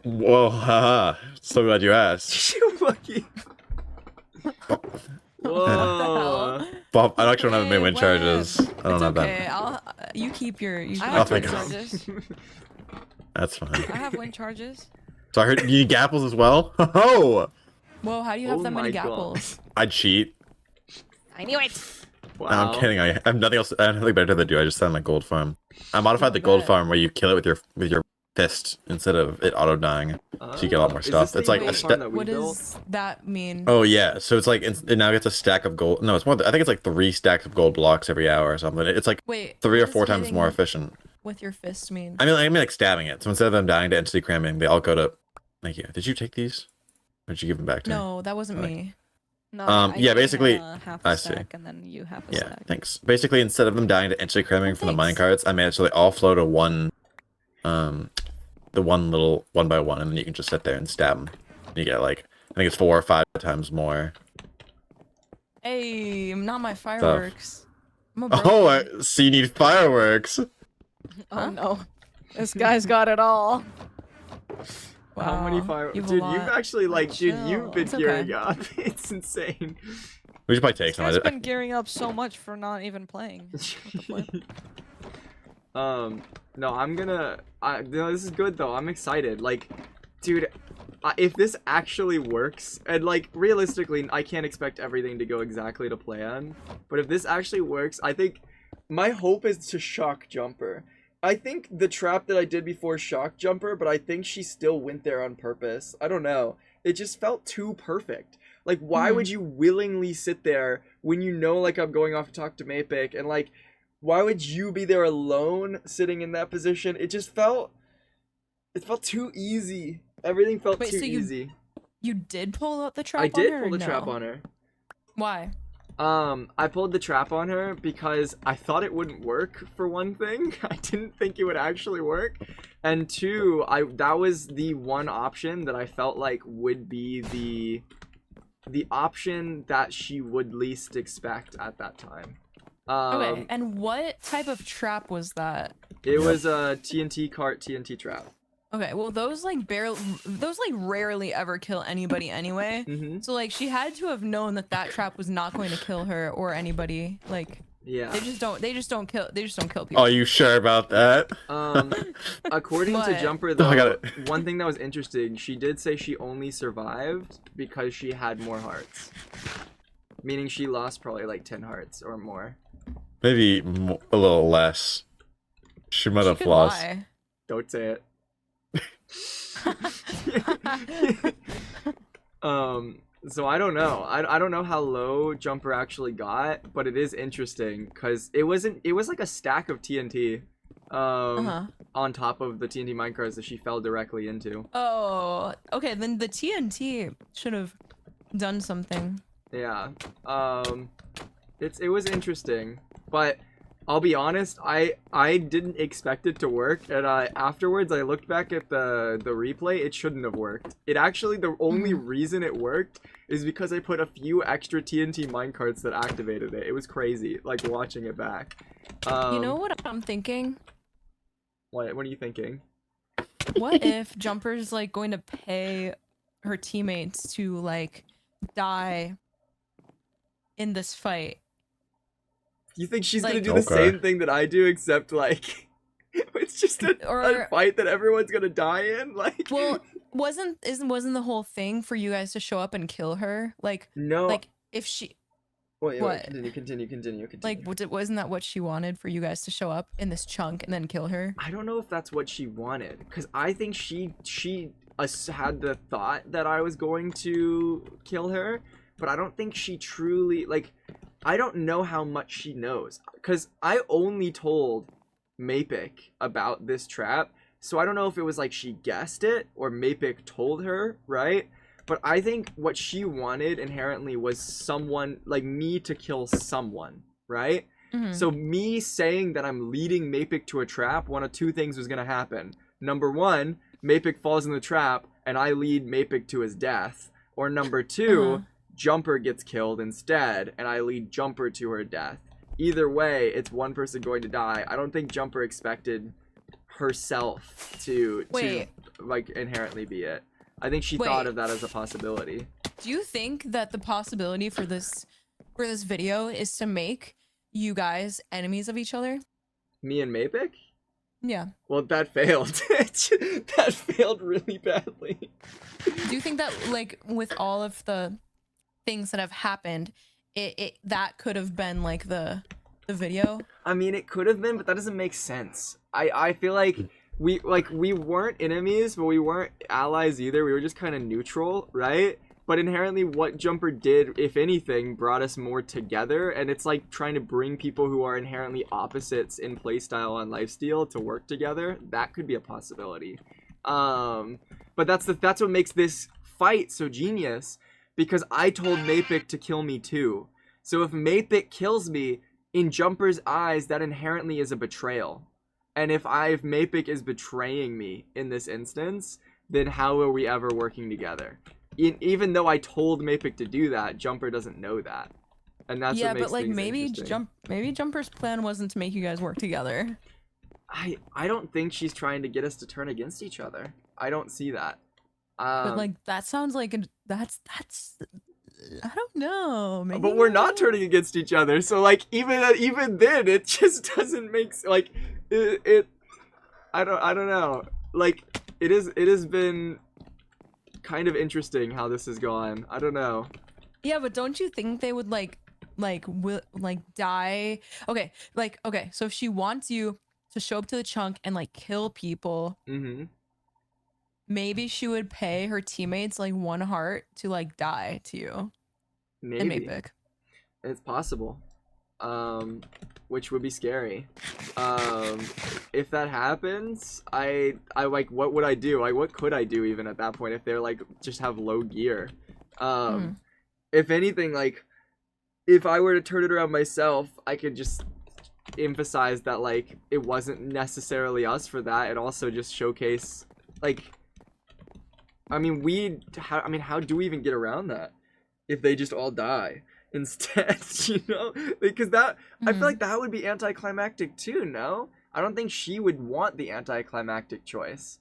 Whoa, haha. So glad you asked. You fucking. Whoa. Bob, I actually don't have many wind Wait, charges. I don't It's have okay. that. I'll you keep your. You I keep have think wind yours. it's- charges. That's fine. I have wind charges. So I heard you need gapples as well? Oh! Whoa, how do you have Oh that many my God. gapples? I'd cheat. I knew it. No, Wow. I'm kidding. I have nothing else. I have nothing better to do. I just found my gold farm. I modified the gold bet. farm where you kill it with your fist instead of it auto dying. So you get a lot more Is stuff. this It's the like gold a farm that we What built? does that mean? Oh yeah, so it's like it now gets a stack of gold. No, it's more. I think it's like 3 stacks of gold blocks every hour or something. It's like Wait, 3 or what 4 does times hitting more efficient. with your fist mean? I mean like stabbing it. So instead of them dying to entity cramming, they all go to. Thank you. Did you take these? Or did you give them back to me? No, that wasn't Okay. me. No, Yeah, gave him, basically- half I a see. stack, and then you have a Yeah, stack. thanks. Basically, instead of them dying to entity cramming Oh, from the thanks. minecarts, I made it so they all flow to one, the one little 1 by 1, and then you can just sit there and stab them. You get like I think it's 4 or 5 times more. Hey, not my fireworks. I'm a Oh, broken. so you need fireworks. Huh? Oh no, this guy's got it all. How many Wow, fire? you have a Dude, lot. you've actually like, dude, Chill. you've been It's okay. gearing up. It's insane. We should probably take This some. guy's been gearing up so much for not even playing. No, I'm gonna. No, this is good though. I'm excited. Like, dude, if this actually works, and like realistically, I can't expect everything to go exactly to plan. But if this actually works, I think my hope is to shock Jumper. I think the trap that I did before shocked Jumper, but I think she still went there on purpose. I don't know. It just felt too perfect. Like, why would you willingly sit there when you know, like, I'm going off to talk to Mapic, and like, why would you be there alone, sitting in that position? It just felt, it felt too easy. Everything felt Wait, too so you easy. You did pull out the trap I on did her, pull or the trap no? on her. Why? I pulled the trap on her because I thought it wouldn't work, for one thing. I didn't think it would actually work. And two, that was the one option that I felt like would be the option that she would least expect at that time. Okay, and what type of trap was that? It was a TNT cart TNT trap. Okay, well those like rarely ever kill anybody anyway. Mm-hmm. So like she had to have known that that trap was not going to kill her or anybody. Like Yeah. they just don't kill people. Are you sure about that? According to What? Jumper, Oh, I though, got it. one thing that was interesting, she did say she only survived because she had more hearts. Meaning she lost probably like 10 hearts or more. Maybe a little less. She might She have could lost. lie. Don't say it. So I don't know. I don't know how low Jumper actually got, but it is interesting because it was like a stack of TNT on top of the TNT minecarts that she fell directly into. Oh, okay. Then the TNT should have done something. Yeah. It was interesting, but I'll be honest, I didn't expect it to work, and afterwards I looked back at the replay. It shouldn't have worked. It actually, the only reason it worked is because I put a few extra TNT minecarts that activated it. It was crazy, like watching it back. You know what I'm thinking? What are you thinking? What if Jumper's like going to pay her teammates to like die in this fight. You think she's gonna Like- do the Okay. same thing that I do, except like it's just a Or- fight that everyone's gonna die in? Like, Well, wasn't the whole thing for you guys to show up and kill her? Like no. like if she Wait, what? Continue. like wasn't that what she wanted, for you guys to show up in this chunk and then kill her? I don't know if that's what she wanted, because I think she had the thought that I was going to kill her, but I don't think she truly, like, I don't know how much she knows, because I only told Mapik about this trap, so I don't know if it was like she guessed it or Mapik told her, right? But I think what she wanted inherently was someone, like me, to kill someone, right? Mhm. So me saying that I'm leading Mapik to a trap, one of two things was gonna happen. Number one, Mapik falls in the trap and I lead Mapik to his death. Or number two, Uh-huh. Jumper gets killed instead and I lead Jumper to her death. Either way, it's one person going to die. I don't think Jumper expected herself to Wait. like inherently be it. I think she Wait. thought of that as a possibility. Do you think that the possibility for this video is to make you guys enemies of each other? Me and Mapik? Yeah. Well, that failed. That failed really badly. Do you think that, like, with all of the things that have happened, it that could have been like the video? I mean, it could have been, but that doesn't make sense. I feel like we weren't enemies, but we weren't allies either. We were just kind of neutral, right? But inherently, what Jumper did, if anything, brought us more together. And it's like trying to bring people who are inherently opposites in playstyle and lifesteal to work together. That could be a possibility. But that's what makes this fight so genius, because I told Mapik to kill me too. So if Mapik kills me, in Jumper's eyes, that inherently is a betrayal. And if Mapik is betraying me in this instance, then how are we ever working together? Even though I told Mapik to do that, Jumper doesn't know that. And that's Yeah, what makes but like things maybe interesting. Jumper's plan wasn't to make you guys work together. I don't think she's trying to get us to turn against each other. I don't see that. But like that sounds like that's I don't know. Maybe But we're not turning against each other, so like even then, it just doesn't make like it. I don't know. Like it has been kind of interesting how this has gone. I don't know. Yeah, but don't you think they would die? Okay, so if she wants you to show up to the chunk and like kill people, Mm-hmm. maybe she would pay her teammates like 1 heart to like die to you and Maybe Mapik. it's possible. Which would be scary. If that happens, I like, what would I do? Like, what could I do even at that point if they're like just have low gear? If anything, like, if I were to turn it around myself, I could just emphasize that like it wasn't necessarily us for that, and also just showcase like, I mean, how do we even get around that if they just all die instead? You know, because that I feel like that would be anticlimactic too. No, I don't think she would want the anticlimactic choice,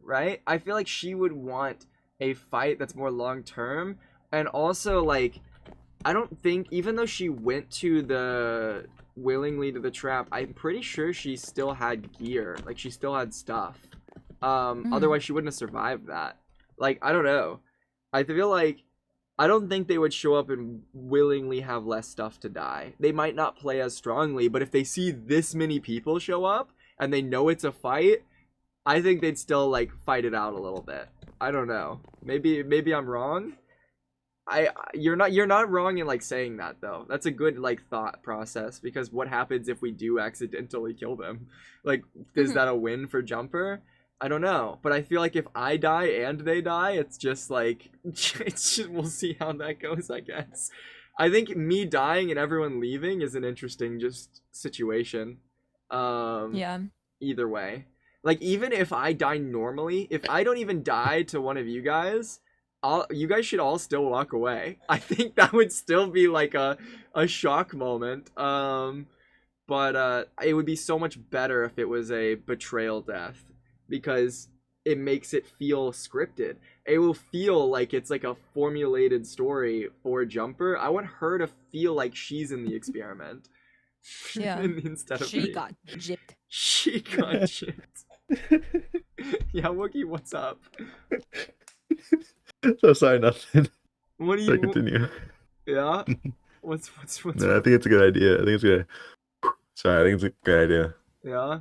right? I feel like she would want a fight that's more long term, and also like, I don't think, even though she went to willingly to the trap, I'm pretty sure she still had gear, like she still had stuff. Otherwise she wouldn't have survived that. Like, I don't know. I feel like, I don't think they would show up and willingly have less stuff to die. They might not play as strongly, but if they see this many people show up and they know it's a fight, I think they'd still like fight it out a little bit. I don't know. Maybe I'm wrong. You're not wrong in like saying that though. That's a good like thought process, because what happens if we do accidentally kill them? Like, is that a win for Jumper? I don't know, but I feel like if I die and they die, it's just like we'll see how that goes, I guess. I think me dying and everyone leaving is an interesting just situation. Yeah. Either way, like, even if I die normally, if I don't even die to one of you guys, you guys should all still walk away. I think that would still be like a shock moment. But it would be so much better if it was a betrayal death, because it makes it feel scripted. It will feel like it's like a formulated story for Jumper. I want her to feel like she's in the experiment. Yeah. Instead of She me. got gypped. She got gypped. Yeah, Wookie, what's up? So sorry, nothing. What do So you? continue. Yeah. What's? No, I think it's a good idea. I think it's good. Sorry, I think it's a good idea. Yeah.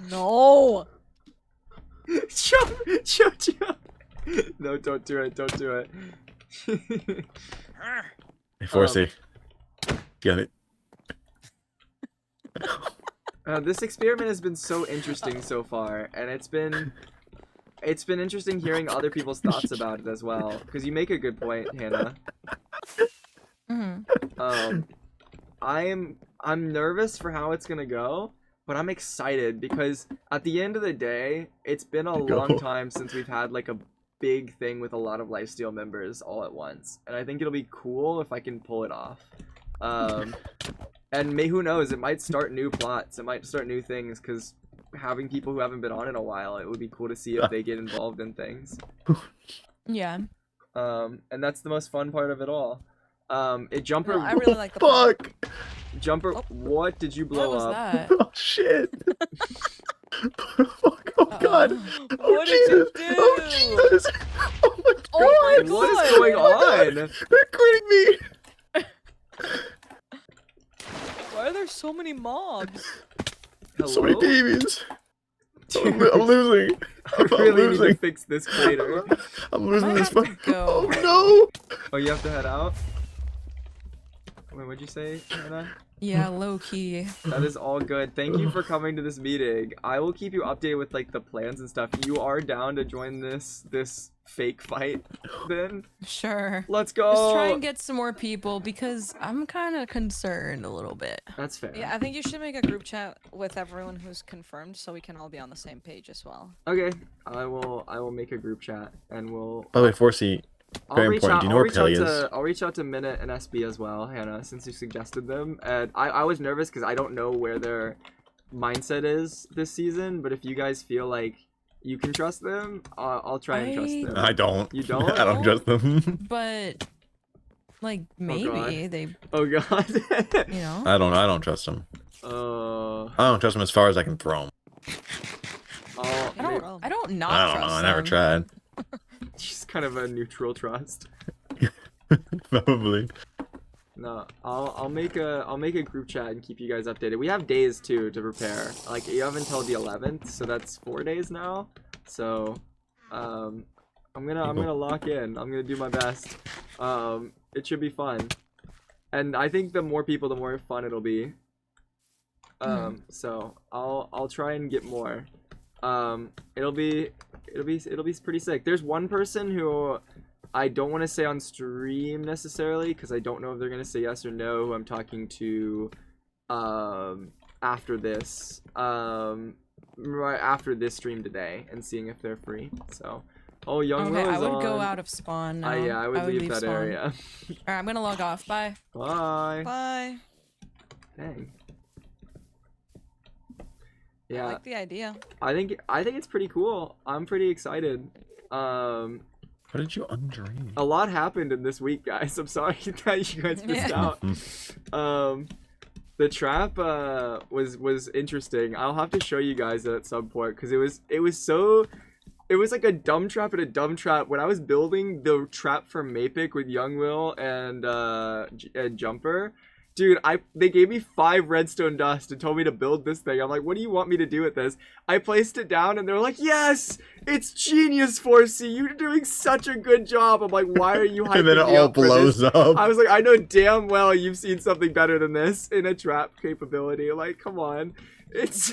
No. Jojo. No, don't do it. Don't do it. Hey, Forsey. Get it. This experiment has been so interesting so far, and it's been interesting hearing other people's thoughts about it as well. Because you make a good point, Hannah. Mm-hmm. I'm nervous for how it's gonna go, but I'm excited because at the end of the day, it's been a long time since we've had like a big thing with a lot of Lifesteal members all at once, and I think it'll be cool if I can pull it off. And who knows, it might start new plots, it might start new things, because having people who haven't been on in a while, it would be cool to see if they get involved in things. Yeah. And that's the most fun part of it all. Jumper. No, I really like the Fuck! Jumper, Oh. what did you What blow was up? that? Oh shit! Fuck! Oh god! Oh What did you Jesus! Oh do? Jesus! Oh my god! Oh my What is God. going on? They're quitting me! Why are there so many mobs? So many Hello? babies! I'm losing! I really need to losing! fix this crater. I'm losing might this have to fuck. go. Oh Oh, you have to head out? Wait, what'd you say, Hannah? Yeah, low key. That is all good. Thank you for coming to this meeting. I will keep you updated with like the plans and stuff. You are down to join this fake fight then? Sure. Let's go. Just try and get some more people because I'm kind of concerned a little bit. That's fair. Yeah, I think you should make a group chat with everyone who's confirmed so we can all be on the same page as well. Okay. I will make a group chat and we'll By the way, Forsey, very important. Do you know where Pelly is? I'll reach out to Minute and SB as well, Hannah, since you suggested them. And I was nervous because I don't know where their mindset is this season, but if you guys feel like you can trust them, I'll try and trust them. I don't. You don't? I don't trust them. But like maybe they, Oh god. you know. I don't trust them. I I don't trust them as far as I can throw them. I don't not I don't know. trust I never them. tried. She's kind of a neutral trust. Probably. No, I'll make a group chat and keep you guys updated. We have days too to prepare. Like you have until the 11th, so that's 4 days now. So, I'm gonna lock in. I'm gonna do my best. It should be fun, and I think the more people, the more fun it'll be. So I'll try and get more. It'll be pretty sick. There's one person who I don't want to say on stream necessarily because I don't know if they're gonna say yes or no. Who I'm talking to after this right after this stream today and seeing if they're free. So Young Okay, Will is I would go on. out of spawn now. Yeah, I would leave leave that spawn. area. Alright, I'm gonna log off. Bye. Bye. Bye. Dang. I Yeah, like the idea. I think it's pretty cool. I'm pretty excited. What did you undrain? A lot happened in this week, guys. I'm sorry that you guys missed out. The trap was interesting. I'll have to show you guys at some point because it was like a dumb trap and a dumb trap. When I was building the trap for Mapic with Young Will and Jumper, dude, they gave me 5 redstone dust and told me to build this thing. I'm like, what do you want me to do with this? I placed it down and they're like, yes, it's genius, Forsey. You're doing such a good job. I'm like, why are you hyping And then it me all up for this? blows up. I was like, I know damn well you've seen something better than this in a trap capability. Like, come on. It's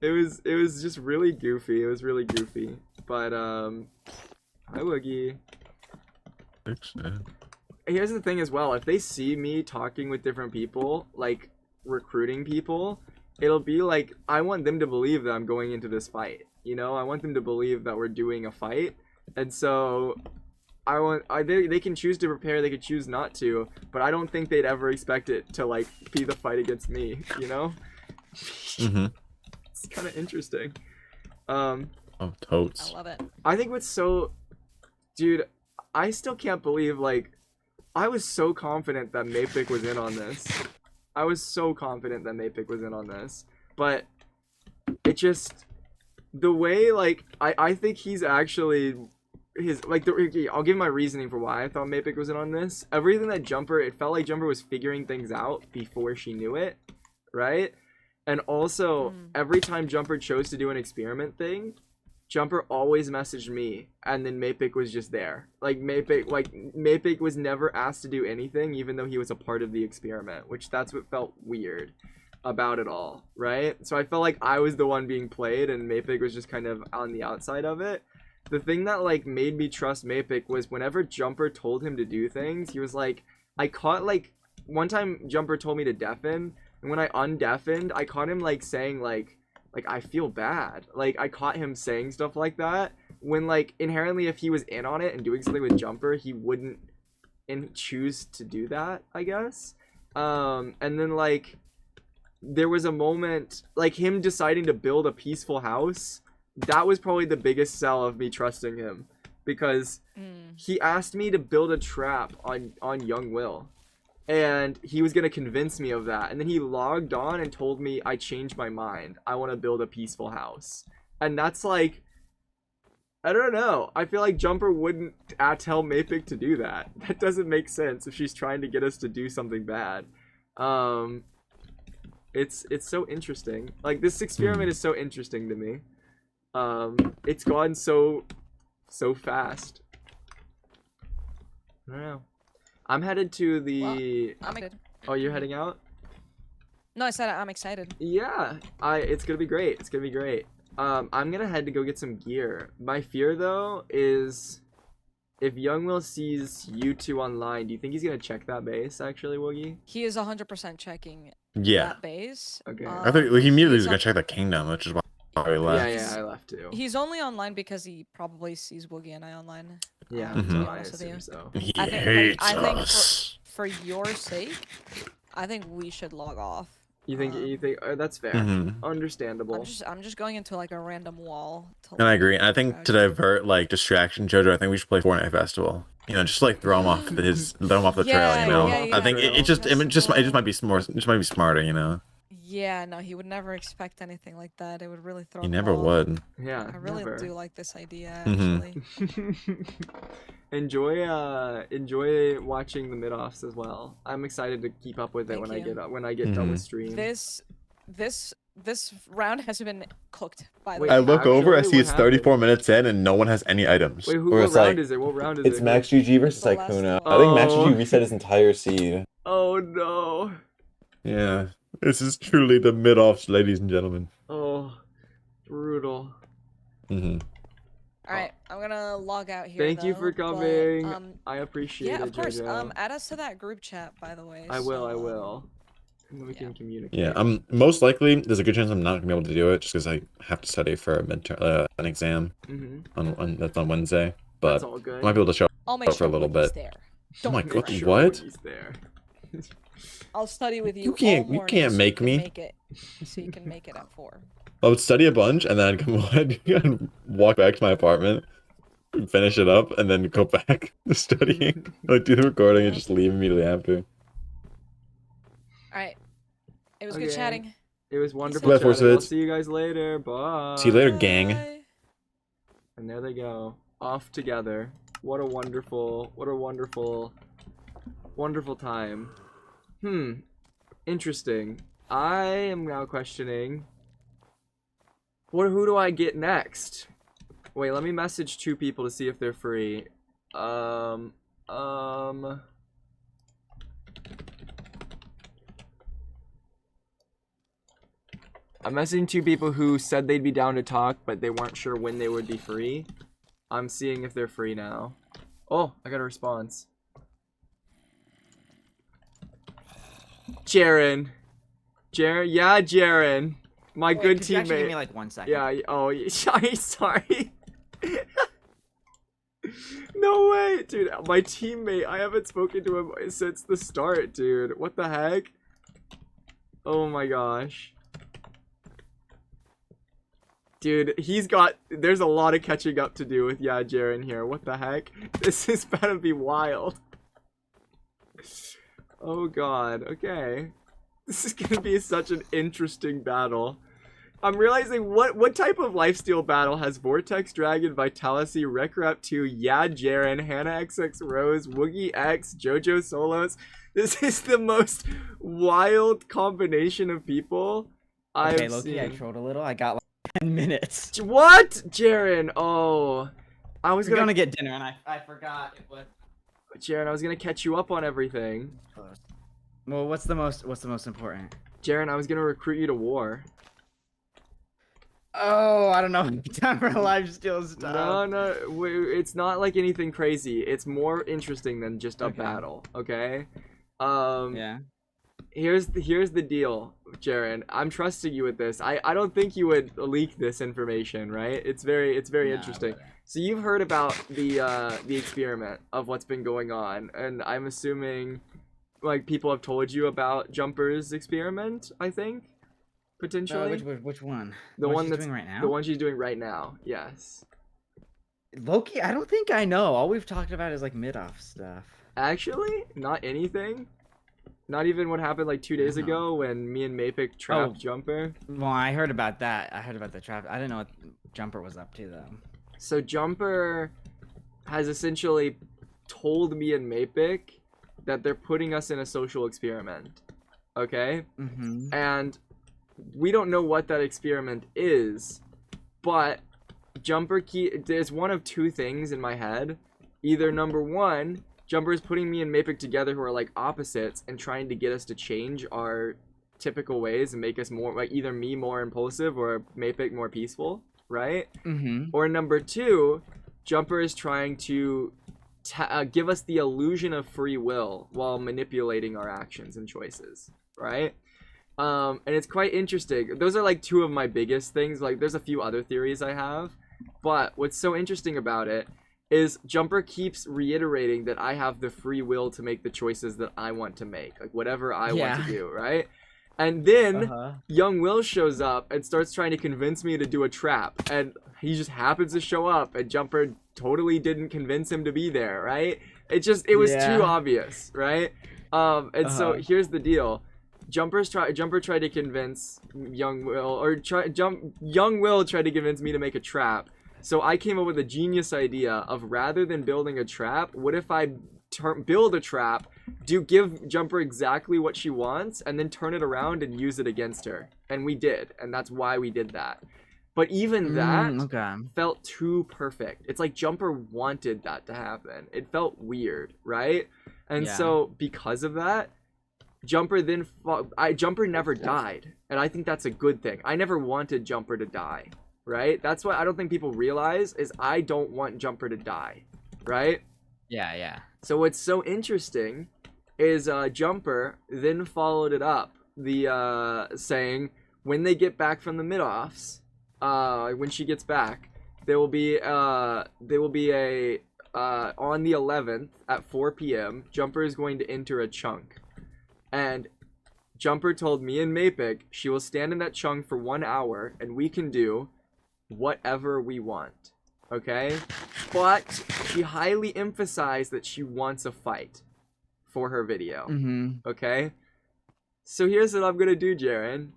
it was just really goofy. It was really goofy. But hi Woogie. Here's the thing as well, if they see me talking with different people, like recruiting people, it'll be like I want them to believe that I'm going into this fight. You know, I want them to believe that we're doing a fight. And so they can choose to prepare, they could choose not to, but I don't think they'd ever expect it to like be the fight against me, you know? Mm-hmm. It's kind of interesting. Oh, I totes. love it. I think what's so, dude, I still can't believe, like, I was so confident that Mapik was in on this. I was so confident that Mapik was in on this. But it just, the way, like, I think he's actually, I'll give my reasoning for why I thought Mapik was in on this. Everything that Jumper, it felt like Jumper was figuring things out before she knew it, right? And also, every time Jumper chose to do an experiment thing, Jumper always messaged me, and then Mapik was just there. Mapik was never asked to do anything, even though he was a part of the experiment, which that's what felt weird about it all, right? So I felt like I was the one being played, and Mapik was just kind of on the outside of it. The thing that, like, made me trust Mapik was whenever Jumper told him to do things, he was like, I caught, like, one time Jumper told me to deafen, and when I undeafened, I caught him, like, saying, like, I feel bad. Like, I caught him saying stuff like that when, like, inherently if he was in on it and doing something with Jumper, he wouldn't choose to do that, I guess. And then, like, there was a moment, like, him deciding to build a peaceful house. That was probably the biggest sell of me trusting him. Because he asked me to build a trap on Young Will. And he was going to convince me of that. And then he logged on and told me, I changed my mind. I want to build a peaceful house. And that's like, I don't know. I feel like Jumper wouldn't tell Mapik to do that. That doesn't make sense if she's trying to get us to do something bad. It's so interesting. Like, this experiment is so interesting to me. It's gone so fast. I don't know. I'm headed to the... Well, I'm excited. Oh, you're heading out? No, I said I'm excited. Yeah, it's gonna be great. It's gonna be great. I'm gonna head to go get some gear. My fear, though, is if Young Will sees you two online, do you think he's gonna check that base, actually, Woogie? He is 100% checking Yeah. that base. Okay. I think he immediately was he's gonna check the kingdom, which is why he left. Yeah, I left too. He's only online because he probably sees Woogie and I online. Yeah, to be so I honest with you. assume so. He I think, hates I think us. for your sake, I think we should log off. You think that's fair. Understandable. I'm just going into like a random wall. To, And I agree. And I think to divert like distraction, Jojo, I think we should play Fortnite Festival. You know, just like throw him off throw him off the trail. You know, yeah, I think it just might be smarter. You know. Yeah, no, he would never expect anything like that. It would really throw He him never off. would. Yeah, I really never. do like this idea, actually. enjoy watching the mid-offs as well. I'm excited to keep up with it when I get done with stream. This round has been cooked, by the Wait, way. I look over, I actually, see what it's 34 minutes in, and no one has any items. Wait, Or what it's round like, is it? What round is it's it? Max GG versus The last Sykuna. one. I think Max Oh. GG reset his entire seed. Oh no. Yeah, this is truly the mid-offs, ladies and gentlemen. Oh, brutal. Mm-hmm. Alright, I'm gonna log out here. Thank you though, for but, coming. I appreciate yeah, it, of course. Jojo. Add us to that group chat, by the way. I will. so, And then we can communicate. Yeah, most likely there's a good chance I'm not gonna be able to do it just because I have to study for a midterm, an exam on that's on Wednesday. But That's all good. I might be able to show I'll make up for a sure little Wookiee's bit. there. Oh my Don't god, worry. Sure, what? Wookiee's there. I'll study with you. You can't- all you morning can't so make can me. Make it, so you can make it at 4. I would study a bunch and then I'd come and walk back to my apartment, finish it up, and then go back to studying. Like do the recording and just leave immediately after. Alright. It was good Okay. chatting. It was wonderful Bye, chatting. I'll Force see you guys later. Bye. See you later, gang. Bye. And there they go. Off together. What a wonderful time. Interesting. I am now questioning who do I get next? Wait, let me message 2 people to see if they're free. I'm messaging 2 people who said they'd be down to talk, but they weren't sure when they would be free. I'm seeing if they're free now. Oh, I got a response. Jaren. Yeah, Jaren. My Wait, good could you actually teammate. give me like 1 second? Yeah, sorry. No way, dude. My teammate, I haven't spoken to him since the start, dude. What the heck? Oh my gosh. Dude, there's a lot of catching up to do with Jaren here. What the heck? This is about to be wild. Oh god, okay. This is gonna be such an interesting battle. I'm realizing what type of lifesteal battle has Vortex Dragon, Vitality, Rekrap 2, Jaren, Hannah XX Rose, Woogie X, JoJo Solos. This is the most wild combination of people I've Loki, I seen. trolled a little. I got like 10 minutes. What? Jaren, oh. I was We're gonna gonna get dinner and I forgot it was Jaren, I was gonna catch you up on everything. close. Well, what's the most important? Jaren, I was gonna recruit you to war. Oh, I don't know. Time for lifesteal stuff. No, it's not like anything crazy. It's more interesting than just a Okay. battle, okay? Yeah. Here's the deal, Jaren. I'm trusting you with this. I don't think you would leak this information, right? It's very Nah, interesting. whatever. So you've heard about the experiment of what's been going on, and I'm assuming like people have told you about Jumper's experiment, I think, potentially. Which one? The one she's that's doing right now. the one she's doing right now. Yes. Loki, I don't think I know. All we've talked about is like mid-off stuff. Actually, not anything. Not even what happened like 2 days No. ago when me and Mapik trapped Oh. Jumper. Well, I heard about that. I heard about the trap. I didn't know what Jumper was up to though. So Jumper has essentially told me and Mapik that they're putting us in a social experiment. Okay? Mm-hmm. And we don't know what that experiment is, but there's one of two things in my head. Either number one, Jumper is putting me and Mapik together who are like opposites and trying to get us to change our typical ways and make us more like either me more impulsive or Mapik more peaceful, right? Mm-hmm. Or number two, Jumper is trying to give us the illusion of free will while manipulating our actions and choices, right? And it's quite interesting. Those are like two of my biggest things. Like there's a few other theories I have, but what's so interesting about it is Jumper keeps reiterating that I have the free will to make the choices that I want to make, like whatever I want to do, right? And then Young Will shows up and starts trying to convince me to do a trap, and he just happens to show up, and Jumper totally didn't convince him to be there, right? It was too obvious, right? And so here's the deal. Jumper tried to convince Young Will tried to convince me to make a trap. So I came up with a genius idea of rather than building a trap, what if I build a trap, give Jumper exactly what she wants, and then turn it around and use it against her. And we did, and that's why we did that. But even that felt too perfect. It's like Jumper wanted that to happen. It felt weird, right? And so because of that, Jumper never died, and I think that's a good thing. I never wanted Jumper to die, right? That's what I don't think people realize is I don't want Jumper to die, right? Yeah. So what's so interesting is Jumper then followed it up, saying when they get back from the mid-offs, when she gets back, there will be a on the 11th at 4 p.m. Jumper is going to enter a chunk. And Jumper told me and Mapik she will stand in that chunk for 1 hour and we can do whatever we want. Okay? But she highly emphasized that she wants a fight for her video. Okay? So here's what I'm gonna do, Jaren.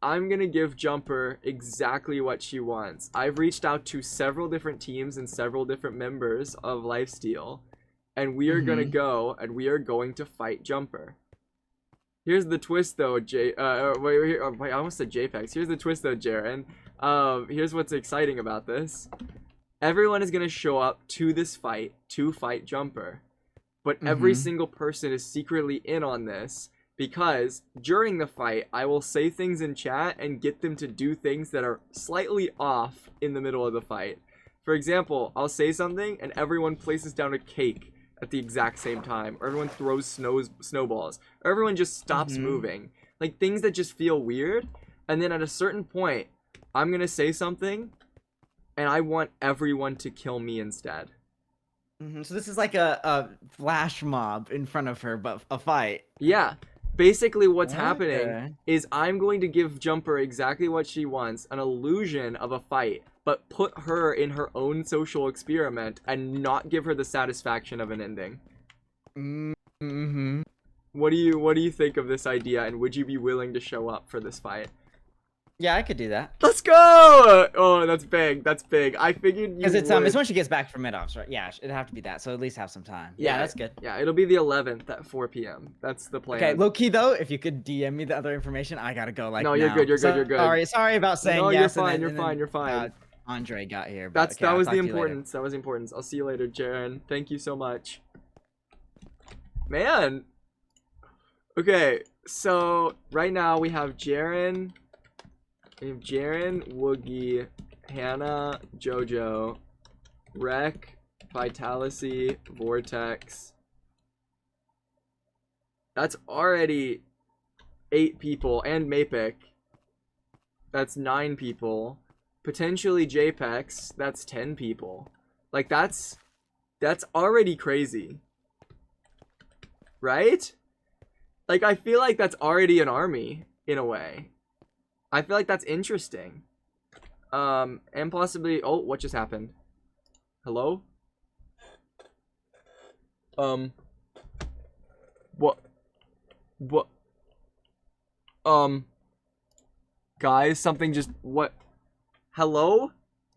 I'm gonna give Jumper exactly what she wants. I've reached out to several different teams and several different members of Lifesteal, and we are gonna go and we are going to fight Jumper. Here's the twist, though, I almost said JPEGs. Here's the twist, though, Jaren. Here's what's exciting about this. Everyone is going to show up to this fight to fight Jumper. But every single person is secretly in on this because during the fight, I will say things in chat and get them to do things that are slightly off in the middle of the fight. For example, I'll say something and everyone places down a cake at the exact same time, or everyone throws snowballs, or everyone just stops moving. Like things that just feel weird. And then at a certain point, I'm gonna say something, and I want everyone to kill me instead. So this is like a flash mob in front of her, but a fight. Yeah. Basically, what's happening Okay. is I'm going to give Jumper exactly what she wants, an illusion of a fight, but put her in her own social experiment and not give her the satisfaction of an ending. Mm-hmm. What do you think of this idea, and would you be willing to show up for this fight? Yeah, I could do that. Let's go! Oh, that's big. That's big. I figured you Because it's would. it's when she gets back from mid-offs, right? Yeah, it'd have to be that. So at least have some time. Yeah, that's good. Yeah, it'll be the 11th at 4 p.m. That's the plan. Okay, low key though, if you could DM me the other information, I gotta go. Like, No, you're now. good, you're good, you're good. Sorry about saying No, yes. you're and fine, then- you're and then, fine, you're fine. Andre got here. But That's okay, that I'll was talk the to you later. importance. That was the importance. I'll see you later, Jaren. Thank you so much. Man. Okay, so right now we have Jaren, Woogie, Hannah, Jojo, Rek, Vitality, Vortex. That's already 8 people, and Mapic. That's 9 people. Potentially JPEX, that's 10 people. Like, that's already crazy. Right? Like, I feel like that's already an army, in a way. I feel like that's interesting. And possibly... Oh, what just happened? Hello? What? Guys, something just... What? Hello?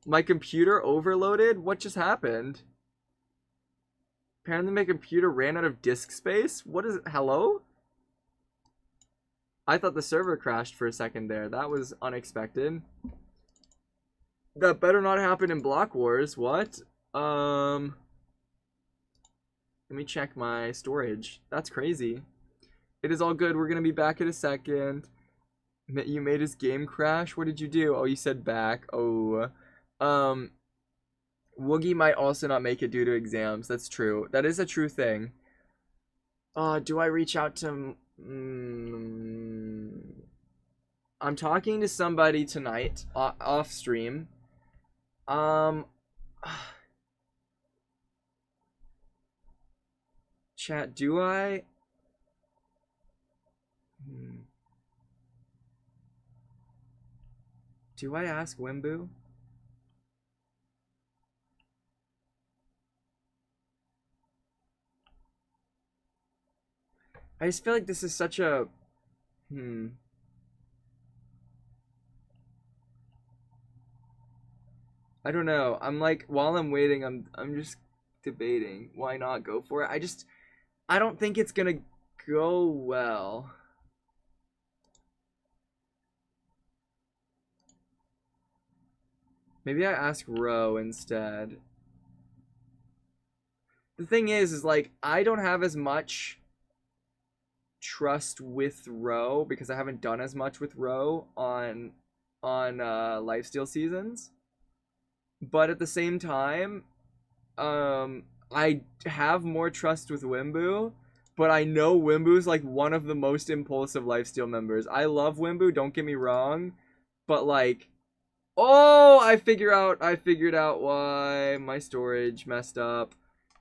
My computer overloaded? What just happened? Apparently my computer ran out of disk space? What is it? Hello? I thought the server crashed for a second there. That was unexpected. That better not happen in Block Wars. What? Let me check my storage. That's crazy. It is all good. We're gonna be back in a second. You made his game crash? What did you do? Oh, you said back. Oh. Woogie might also not make it due to exams. That's true. That is a true thing. Do I reach out to... I'm talking to somebody tonight, off stream. Chat, do I... Do I ask Wimbu? I just feel like this is such a... I don't know. I'm like, while I'm waiting, I'm just debating. Why not go for it? I don't think it's gonna go well. Maybe I ask Ro instead. The thing is like, I don't have as much trust with Ro because I haven't done as much with Ro on Lifesteal seasons. But at the same time, I have more trust with Wimbu, but I know Wimbu's like one of the most impulsive Lifesteal members. I love Wimbu, don't get me wrong, but like, oh, I figured out why my storage messed up.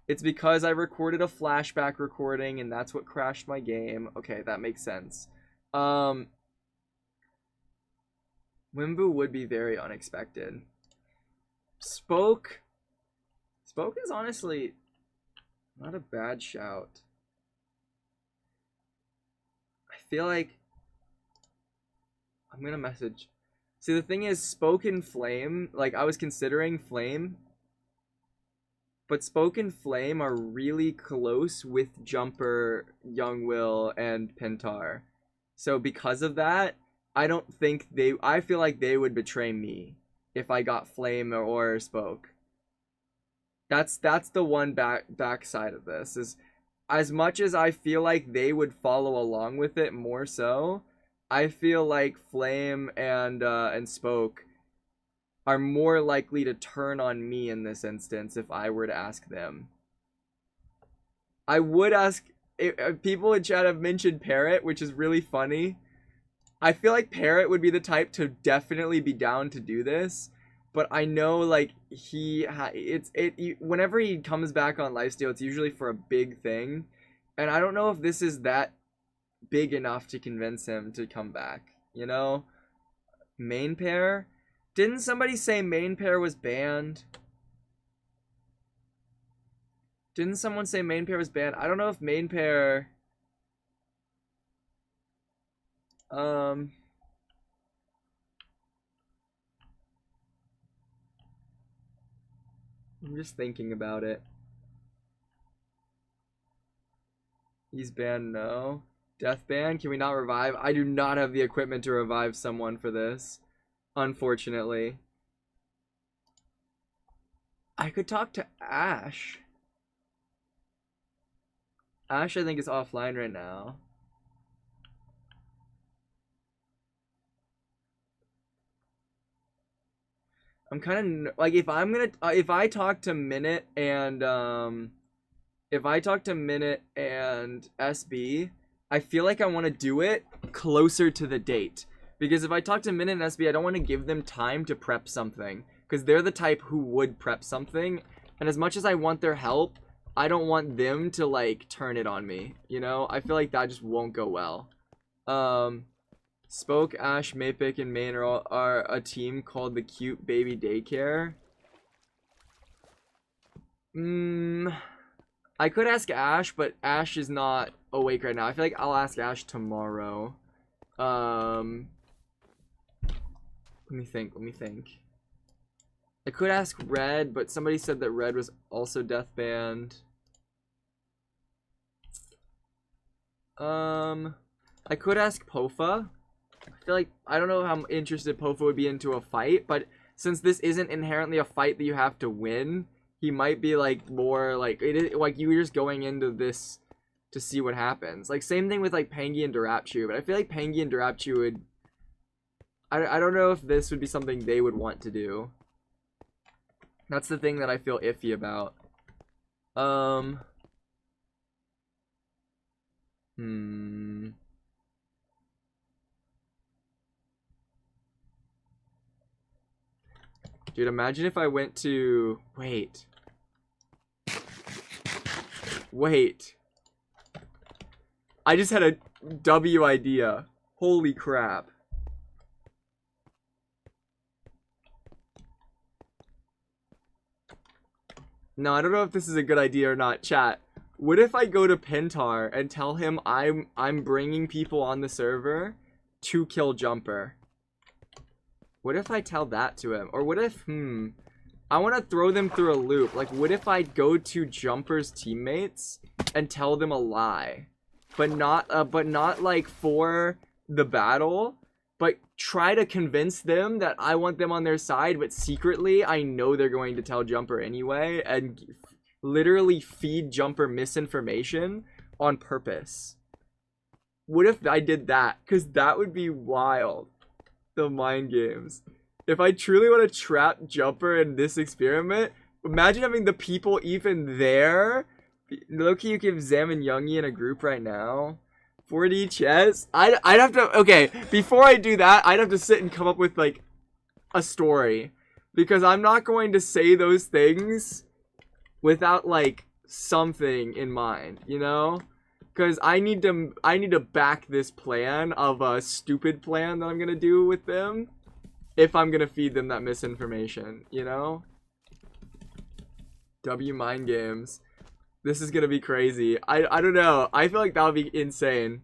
It's because I recorded a flashback recording and that's what crashed my game. Okay, that makes sense. Wimbu would be very unexpected. Spoke is honestly not a bad shout. I feel like I'm gonna message. See, the thing is, Spoke and Flame, like, I was considering Flame, but Spoke and Flame are really close with Jumper, Young Will, and Pentar. So because of that, I feel like they would betray me if I got Flame or Spoke. That's the one backside of this, is as much as I feel like they would follow along with it more so, I feel like Flame and Spoke are more likely to turn on me in this instance if I were to ask them. I would ask... people in chat have mentioned Parrot, which is really funny. I feel like Parrot would be the type to definitely be down to do this, but I know like whenever he comes back on Lifesteal, it's usually for a big thing, and I don't know if this is that big enough to convince him to come back, you know? Main pair? Didn't somebody say main pair was banned? Didn't someone say main pair was banned? I don't know if main pair... I'm just thinking about it. He's banned, no. Death ban, can we not revive? I do not have the equipment to revive someone for this, unfortunately. I could talk to Ash. Ash, I think, is offline right now. I'm kind of like, if I talk to Minute and SB, I feel like I want to do it closer to the date, because if I talk to Minute and SB, I don't want to give them time to prep something, because they're the type who would prep something, and as much as I want their help, I don't want them to like turn it on me, you know? I feel like that just won't go well. Spoke, Ash, Mapik, and Main are a team called the Cute Baby Daycare. I could ask Ash, but Ash is not awake right now. I feel like I'll ask Ash tomorrow. Let me think. I could ask Red, but somebody said that Red was also death banned. I could ask Pofa. I feel like, I don't know how interested Pofa would be into a fight, but since this isn't inherently a fight that you have to win, he might be like more like, it is like you're just going into this to see what happens. Like same thing with like Pangy and Durapchu, but I feel like Pangy and Durapchu would, I don't know if this would be something they would want to do. That's the thing that I feel iffy about. Dude, imagine if I went to... Wait. I just had a W idea. Holy crap. No, I don't know if this is a good idea or not, chat. What if I go to Pintar and tell him I'm bringing people on the server to kill Jumper? What if I tell that to him? Or what if, I want to throw them through a loop. Like, what if I go to Jumper's teammates and tell them a lie? But not like for the battle, but try to convince them that I want them on their side, but secretly I know they're going to tell Jumper anyway, and literally feed Jumper misinformation on purpose. What if I did that? Because that would be wild. The mind games. If I truly want to trap Jumper in this experiment, imagine having the people even there. Loki, you give Zam and Youngie in a group right now. 4D chess. I'd have to, okay, before I do that, I'd have to sit and come up with like a story, because I'm not going to say those things without like something in mind, you know? Because I need to back this plan of a stupid plan that I'm gonna do with them if I'm gonna feed them that misinformation, you know? W mind games. This is gonna be crazy. I don't know. I feel like that would be insane.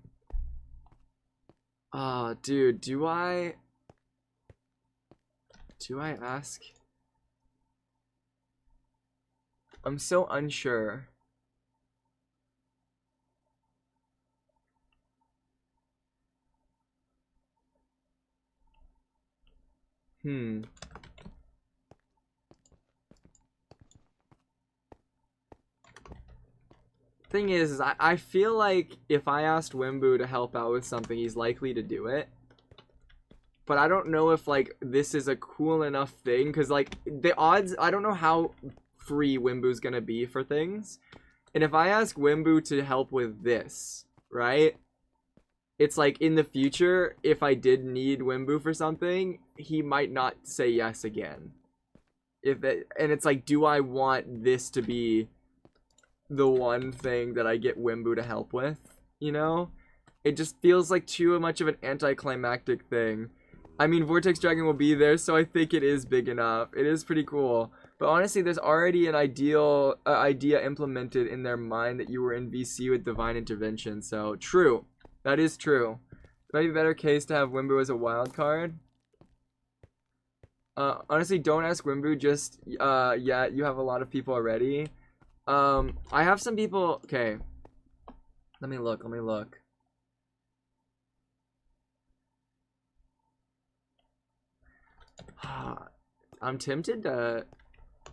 Dude, do I ask? I'm so unsure. Thing is I feel like if I asked Wimbu to help out with something, he's likely to do it. But I don't know if like this is a cool enough thing, because like the odds, I don't know how free Wimbu's gonna be for things. And if I ask Wimbu to help with this, right? It's like in the future, if I did need Wimbu for something, he might not say yes again. And it's like, do I want this to be the one thing that I get Wimbu to help with? You know? It just feels like too much of an anticlimactic thing. I mean, Vortex Dragon will be there, so I think it is big enough. It is pretty cool. But honestly, there's already an idea implemented in their mind that you were in VC with Divine Intervention. So, true. That is true. Might be a better case to have Wimbu as a wild card. Honestly, don't ask Wimbu, just, yeah, you have a lot of people already. I have some people, okay. Let me look. I'm tempted to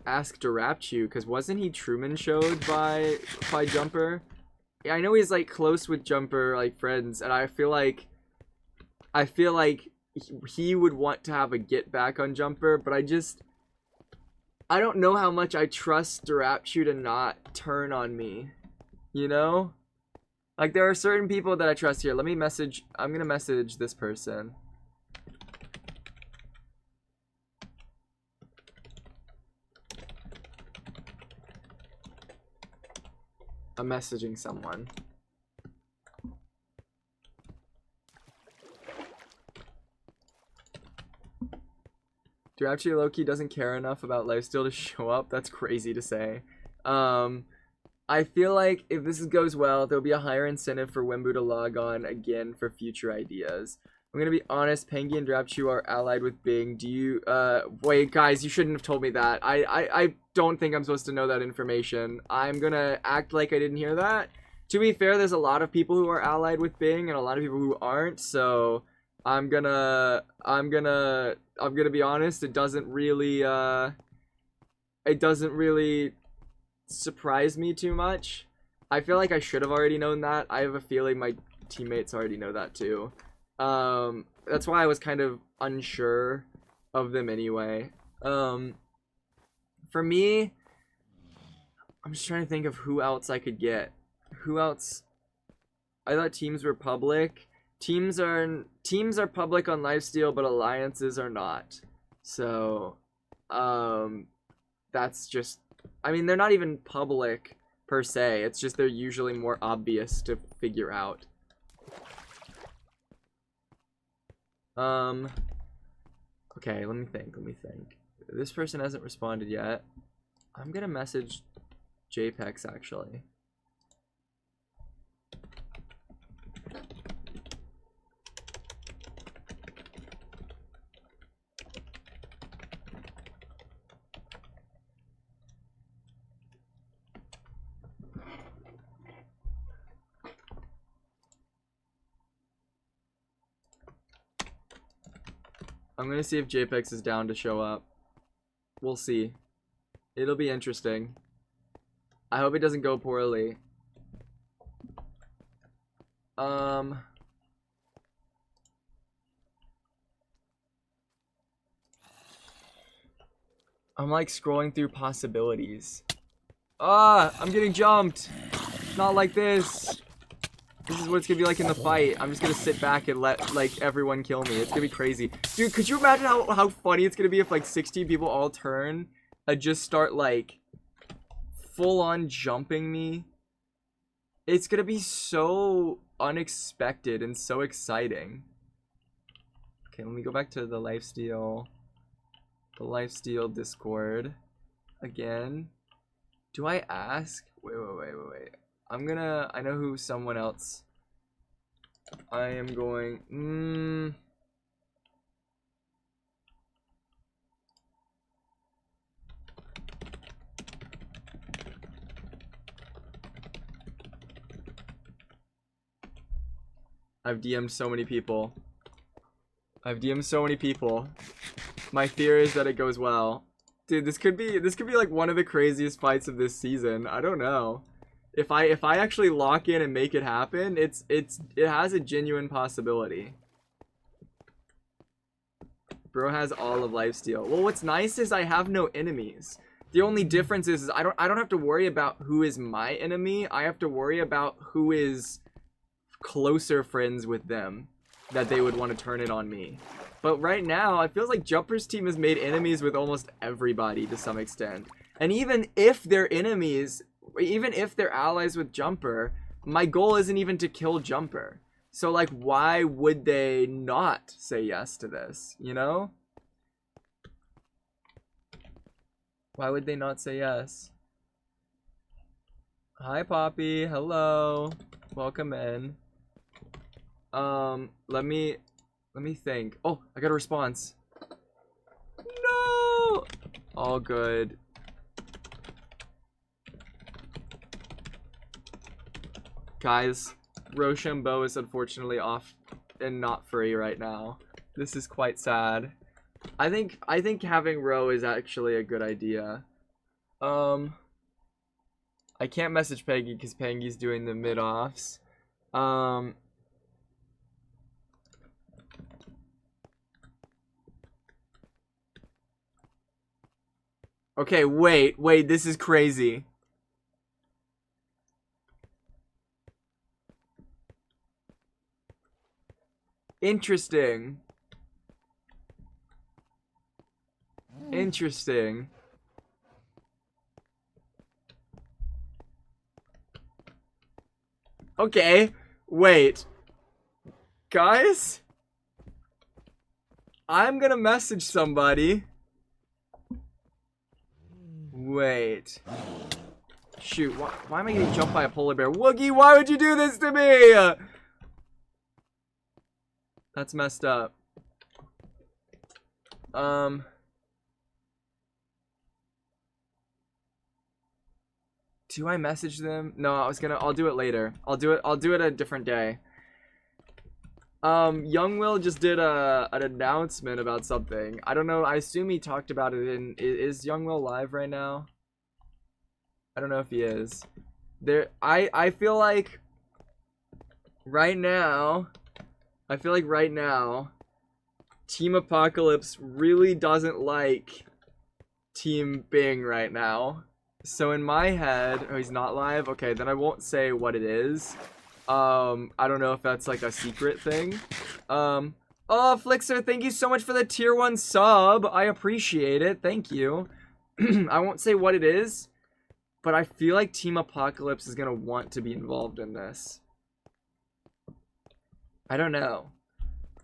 ask Durapchu, because wasn't he Truman showed by Jumper? Yeah, I know he's like close with Jumper, like friends, and I feel like he would want to have a get back on Jumper, but I don't know how much I trust Durapchu to not turn on me, you know? Like, there are certain people that I trust here. I'm gonna message this person. I'm messaging someone. Durapchu Loki doesn't care enough about lifesteal to show up. That's crazy to say. I feel like if this goes well, there'll be a higher incentive for Wimbu to log on again for future ideas. I'm gonna be honest, Pengi and Durapchu are allied with Bing. Do you, wait, guys, you shouldn't have told me that. I don't think I'm supposed to know that information. I'm gonna act like I didn't hear that. To be fair, there's a lot of people who are allied with Bing and a lot of people who aren't, so I'm gonna be honest, it doesn't really surprise me too much. I feel like I should have already known that. I have a feeling my teammates already know that too. That's why I was kind of unsure of them anyway. For me, I'm just trying to think of who else I could get. Who else? I thought teams were public. Teams are public on lifesteal, but alliances are not. So, that's just, I mean, they're not even public per se. It's just they're usually more obvious to figure out. Okay, let me think. This person hasn't responded yet. I'm gonna message JPEX actually. I'm gonna see if JPEX is down to show up. We'll see. It'll be interesting. I hope it doesn't go poorly. I'm like scrolling through possibilities. I'm getting jumped. Not like this. This is what it's gonna be like in the fight. I'm just gonna sit back and let, like, everyone kill me. It's gonna be crazy. Dude, could you imagine how funny it's gonna be if, like, 16 people all turn and just start, like, full-on jumping me? It's gonna be so unexpected and so exciting. Okay, let me go back to the lifesteal Discord again. Do I ask? Wait. I know who someone else. I am going, I've DM'd so many people. My fear is that it goes well. Dude, this could be like one of the craziest fights of this season. I don't know. If I actually lock in and make it happen, it has a genuine possibility. Bro has all of lifesteal. Well, what's nice is I have no enemies. The only difference is I don't have to worry about who is my enemy. I have to worry about who is closer friends with them that they would want to turn it on me. But right now, it feels like Jumper's team has made enemies with almost everybody to some extent. And even if they're enemies, even if they're allies with Jumper, my goal isn't even to kill Jumper. So, like, why would they not say yes to this, you know? Why would they not say yes? Hi, Poppy. Hello. Welcome in. Let me think. Oh, I got a response. No! All good. Guys, Rochambeau is unfortunately off and not free right now. This is quite sad. I think having Ro is actually a good idea. I can't message Peggy because Peggy's doing the mid-offs. Okay, wait, this is crazy. Interesting. Interesting. Okay, wait. Guys? I'm gonna message somebody. Wait. Shoot, why am I getting jumped by a polar bear? Woogie, why would you do this to me? That's messed up. Do I message them? No, I'll do it later. I'll do it a different day. Young Will just did an announcement about something. I don't know, I assume he talked about it in, is Young Will live right now? I don't know if he is. I feel like right now, Team Apocalypse really doesn't like Team Bing right now. So in my head, oh, he's not live? Okay, then I won't say what it is. I don't know if that's like a secret thing. Oh, Flixer, thank you so much for the tier 1 sub. I appreciate it. Thank you. I won't say what it is, but I feel like Team Apocalypse is gonna want to be involved in this. I don't know.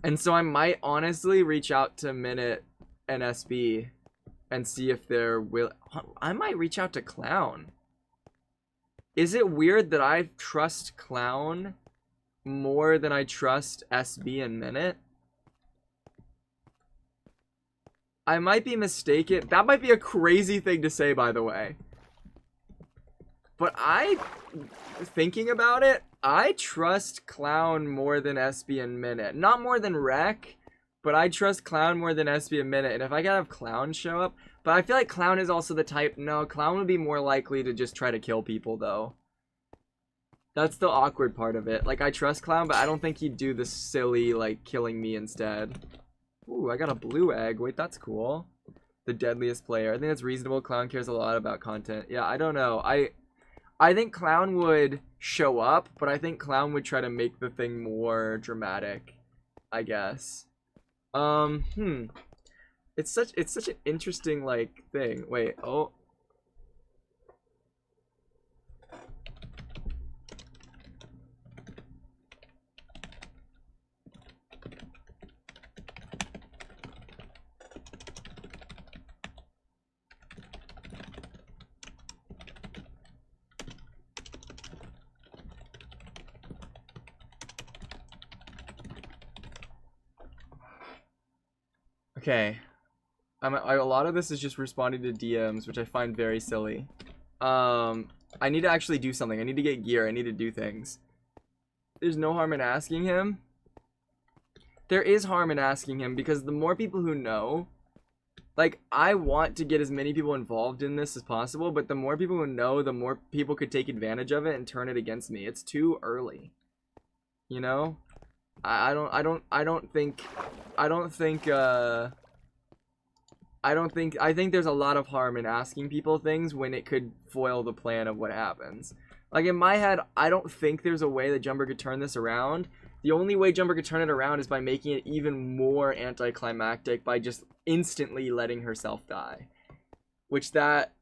And so I might honestly reach out to Minute and SB and see if they're I might reach out to Clown. Is it weird that I trust Clown more than I trust SB and Minute? I might be mistaken. That might be a crazy thing to say, by the way. But thinking about it, I trust Clown more than SB and Minute. Not more than Rec, but I trust Clown more than SB and Minute. And if I gotta have Clown show up, but I feel like Clown is also the type, no, Clown would be more likely to just try to kill people, though. That's the awkward part of it. Like, I trust Clown, but I don't think he'd do the silly, like, killing me instead. Ooh, I got a blue egg. Wait, that's cool. The deadliest player. I think that's reasonable. Clown cares a lot about content. Yeah, I don't know. I think Clown would show up, but I think Clown would try to make the thing more dramatic, I guess. It's such an interesting, like, thing. Wait, oh. Okay. A lot of this is just responding to DMs, which I find very silly. I need to actually do something. I need to get gear. I need to do things. There's no harm in asking him. There is harm in asking him because the more people who know, like, I want to get as many people involved in this as possible, but the more people who know, the more people could take advantage of it and turn it against me. It's too early. You know? I think there's a lot of harm in asking people things when it could foil the plan of what happens. Like, in my head, I don't think there's a way that Jumper could turn this around. The only way Jumper could turn it around is by making it even more anticlimactic by just instantly letting herself die. Which that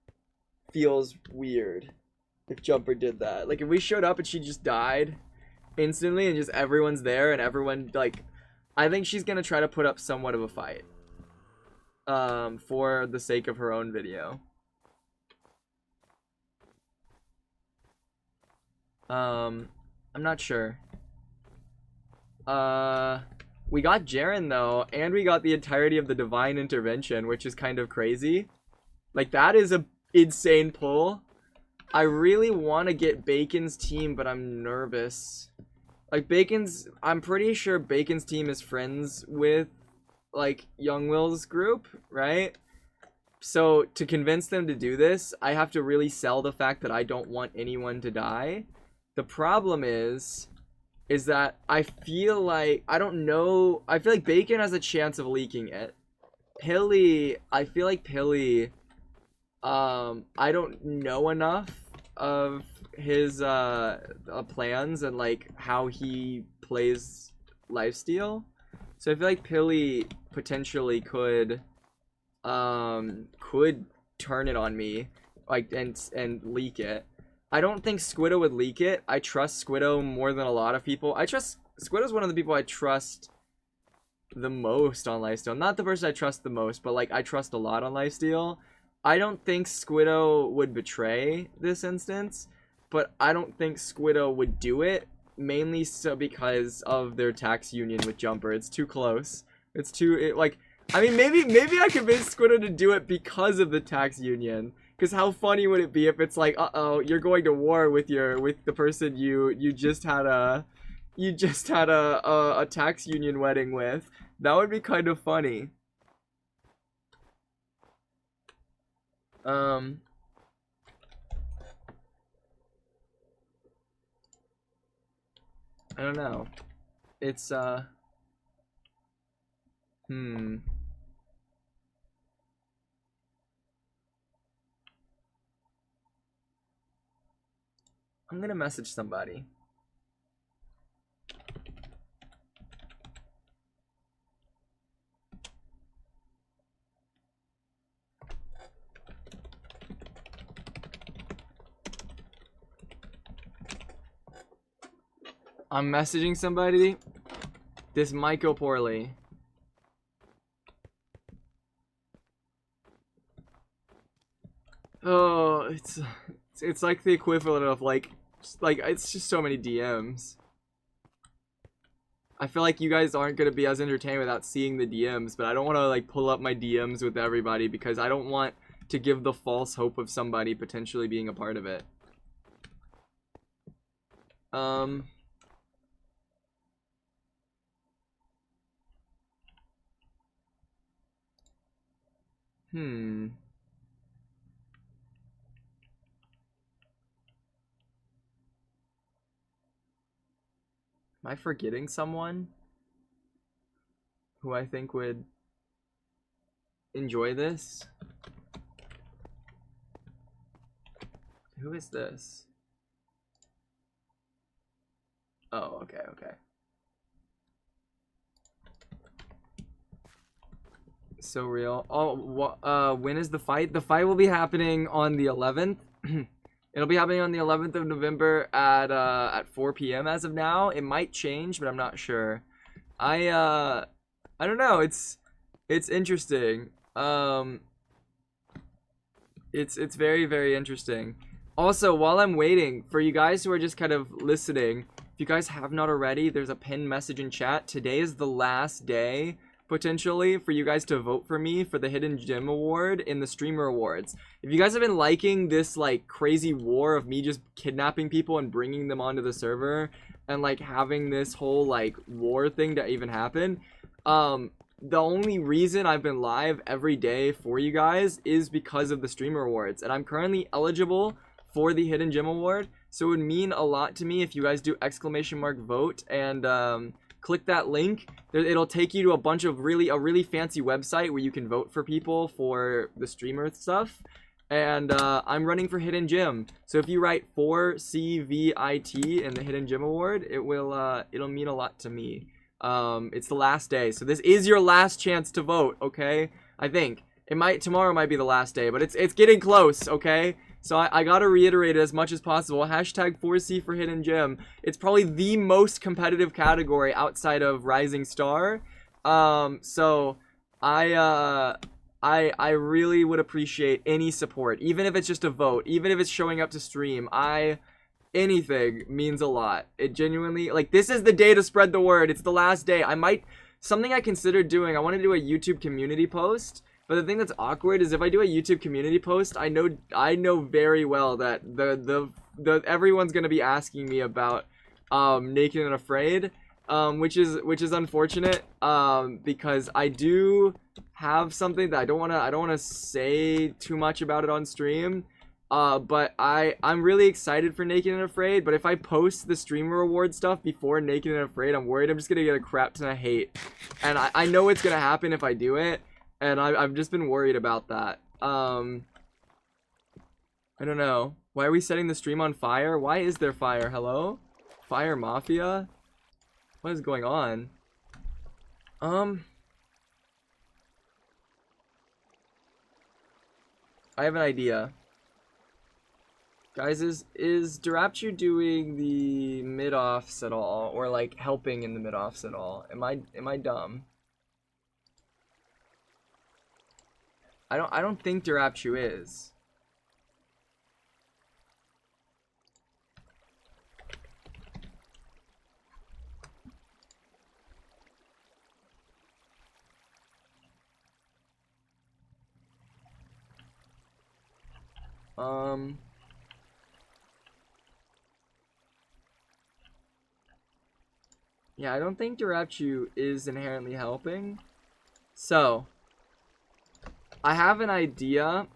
feels weird if Jumper did that. Like, if we showed up and she just died, instantly and just everyone's there and everyone, like, I think she's gonna try to put up somewhat of a fight. For the sake of her own video. I'm not sure. We got Jaren though, and we got the entirety of the Divine Intervention, which is kind of crazy. Like, that is a insane pull. I really want to get Bacon's team, but I'm nervous. Like, I'm pretty sure Bacon's team is friends with, like, Young Will's group, right? So, to convince them to do this, I have to really sell the fact that I don't want anyone to die. The problem is that I feel like, I don't know, I feel like Bacon has a chance of leaking it. Pilly, I feel like Pilly, I don't know enough of his plans and like how he plays lifesteal. So I feel like Pilly potentially could turn it on me, like, and leak it. I don't think Squiddo would leak it. I trust Squiddo more than a lot of people. Squiddo's one of the people I trust the most on lifesteal. Not the person I trust the most, but like I trust a lot on lifesteal. I don't think Squiddo would betray this instance, but I don't think Squiddo would do it, mainly so because of their tax union with Jumper. It's too close. It's too, I mean, maybe I convinced Squiddo to do it because of the tax union. Because how funny would it be if it's like, uh-oh, you're going to war with the person you just had a tax union wedding with. That would be kind of funny. I don't know. It's I'm gonna message somebody. I'm messaging somebody. This might go poorly. Oh, it's like the equivalent of like it's just so many DMs. I feel like you guys aren't gonna be as entertained without seeing the DMs, but I don't want to like pull up my DMs with everybody because I don't want to give the false hope of somebody potentially being a part of it. Am I forgetting someone who I think would enjoy this? Who is this? Oh, okay. So real. Oh, when is the fight? The fight will be happening on the 11th. It'll be happening on the 11th of November at 4 p.m. as of now. It might change, but I'm not sure. I don't know. It's interesting. It's very, very interesting. Also, while I'm waiting, for you guys who are just kind of listening, if you guys have not already, there's a pinned message in chat. Today is the last day, potentially, for you guys to vote for me for the Hidden Gem Award in the Streamer Awards. If you guys have been liking this, like, crazy war of me just kidnapping people and bringing them onto the server, and, like, having this whole, like, war thing to even happen, the only reason I've been live every day for you guys is because of the Streamer Awards, and I'm currently eligible for the Hidden Gem Award, so it would mean a lot to me if you guys do !vote and click that link. It'll take you to a bunch of a really fancy website where you can vote for people for the streamer stuff. And I'm running for Hidden Gem, so if you write 4CVIT in the Hidden Gem Award, it'll mean a lot to me. It's the last day, so this is your last chance to vote. Okay, I think tomorrow might be the last day, but it's getting close. Okay, So I gotta reiterate it as much as possible. Hashtag 4C for Hidden Gem. It's probably the most competitive category outside of Rising Star. So I really would appreciate any support, even if it's just a vote, even if it's showing up to stream. Anything means a lot. It genuinely, like, this is the day to spread the word. It's the last day. Something I considered doing, I want to do a YouTube community post, but the thing that's awkward is if I do a YouTube community post, I know very well that everyone's gonna be asking me about Naked and Afraid, which is unfortunate, because I do have something that I don't wanna say too much about it on stream. But I'm really excited for Naked and Afraid, but if I post the streamer reward stuff before Naked and Afraid, I'm worried I'm just gonna get a crap ton of hate. And I know it's gonna happen if I do it, and I've just been worried about that. I don't know. Why are we setting the stream on fire? Why is there fire? Hello? Fire Mafia? What is going on? I have an idea. Guys, is Durapchu doing the mid-offs at all, or like helping in the mid-offs at all? Am I dumb? I don't think Durapchu is. Yeah, I don't think Durapchu is inherently helping. So, I have an idea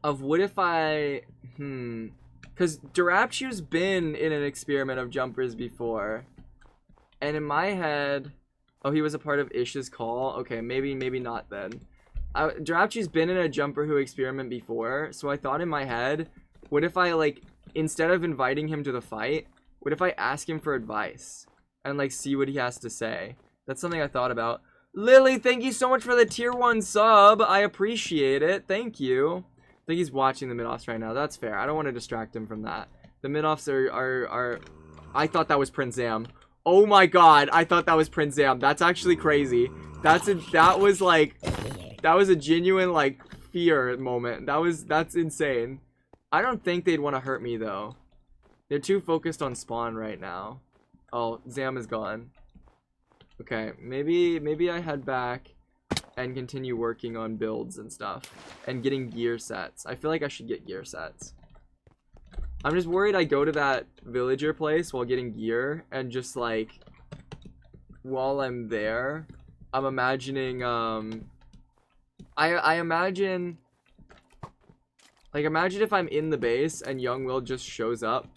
of what if I... Because Durapchu's been in an experiment of jumpers before. And in my head... Oh, he was a part of Ish's call? Okay, maybe not then. Durapchu's been in a Jumper Who experiment before, so I thought in my head, what if I, like, instead of inviting him to the fight, what if I ask him for advice and, like, see what he has to say? That's something I thought about. Lily, thank you so much for the tier 1 sub. I appreciate it. Thank you. I think he's watching the mid-offs right now. That's fair. I don't want to distract him from that. The mid-offs are... I thought that was Prince Zam. Oh my god, I thought that was Prince Zam. That's actually crazy. That was a genuine, like, fear moment. That's insane. I don't think they'd want to hurt me, though. They're too focused on spawn right now. Oh, Zam is gone. Okay, maybe I head back and continue working on builds and stuff. And getting gear sets. I feel like I should get gear sets. I'm just worried I go to that villager place while getting gear and just, like, while I'm there, I'm imagining, I imagine, like, imagine if I'm in the base and Young Will just shows up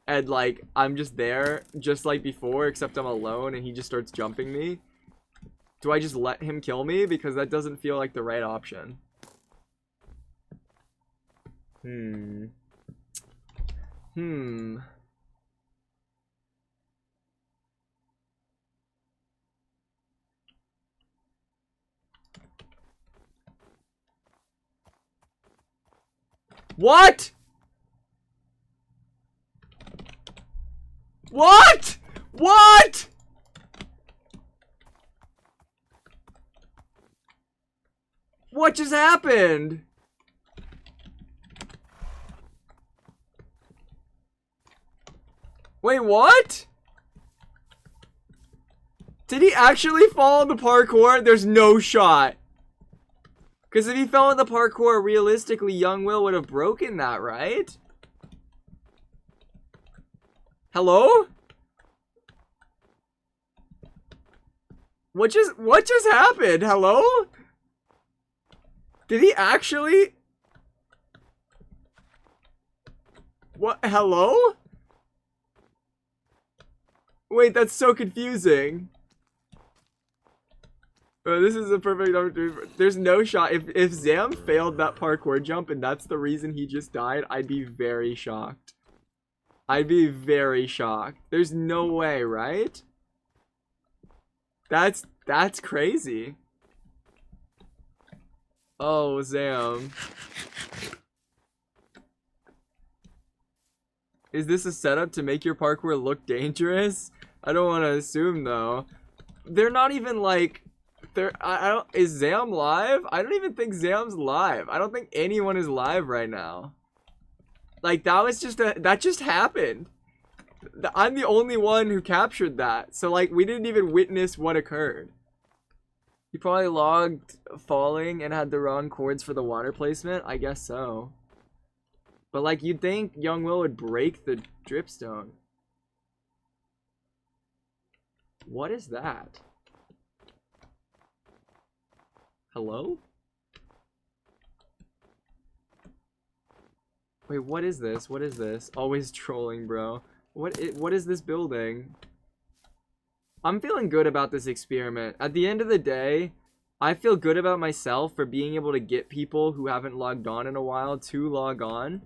and, like, I'm just there just like before, except I'm alone and he just starts jumping me. Do I just let him kill me? Because that doesn't feel like the right option. What? What? What? What just happened? Wait, what? Did he actually fall in the parkour? There's no shot. Because if he fell in the parkour, realistically, Young Will would have broken that, right? Hello? What just happened? Hello? Did he actually? What? Hello? Wait, that's so confusing. This is a perfect opportunity. There's no shot. If Zam failed that parkour jump and that's the reason he just died, I'd be very shocked. I'd be very shocked. There's no way, right? That's crazy. Oh, Zam. Is this a setup to make your parkour look dangerous? I don't want to assume though. They're not even like, I don't. Is Zam live? I don't even think Zam's live. I don't think anyone is live right now. Like that was just that just happened. I'm the only one who captured that. So like we didn't even witness what occurred. He probably logged falling and had the wrong chords for the water placement. I guess so. But like you'd think Young Will would break the dripstone. What is that? Hello? Wait, what is this? What is this? Always trolling, bro. What is this building? I'm feeling good about this experiment. At the end of the day, I feel good about myself for being able to get people who haven't logged on in a while to log on.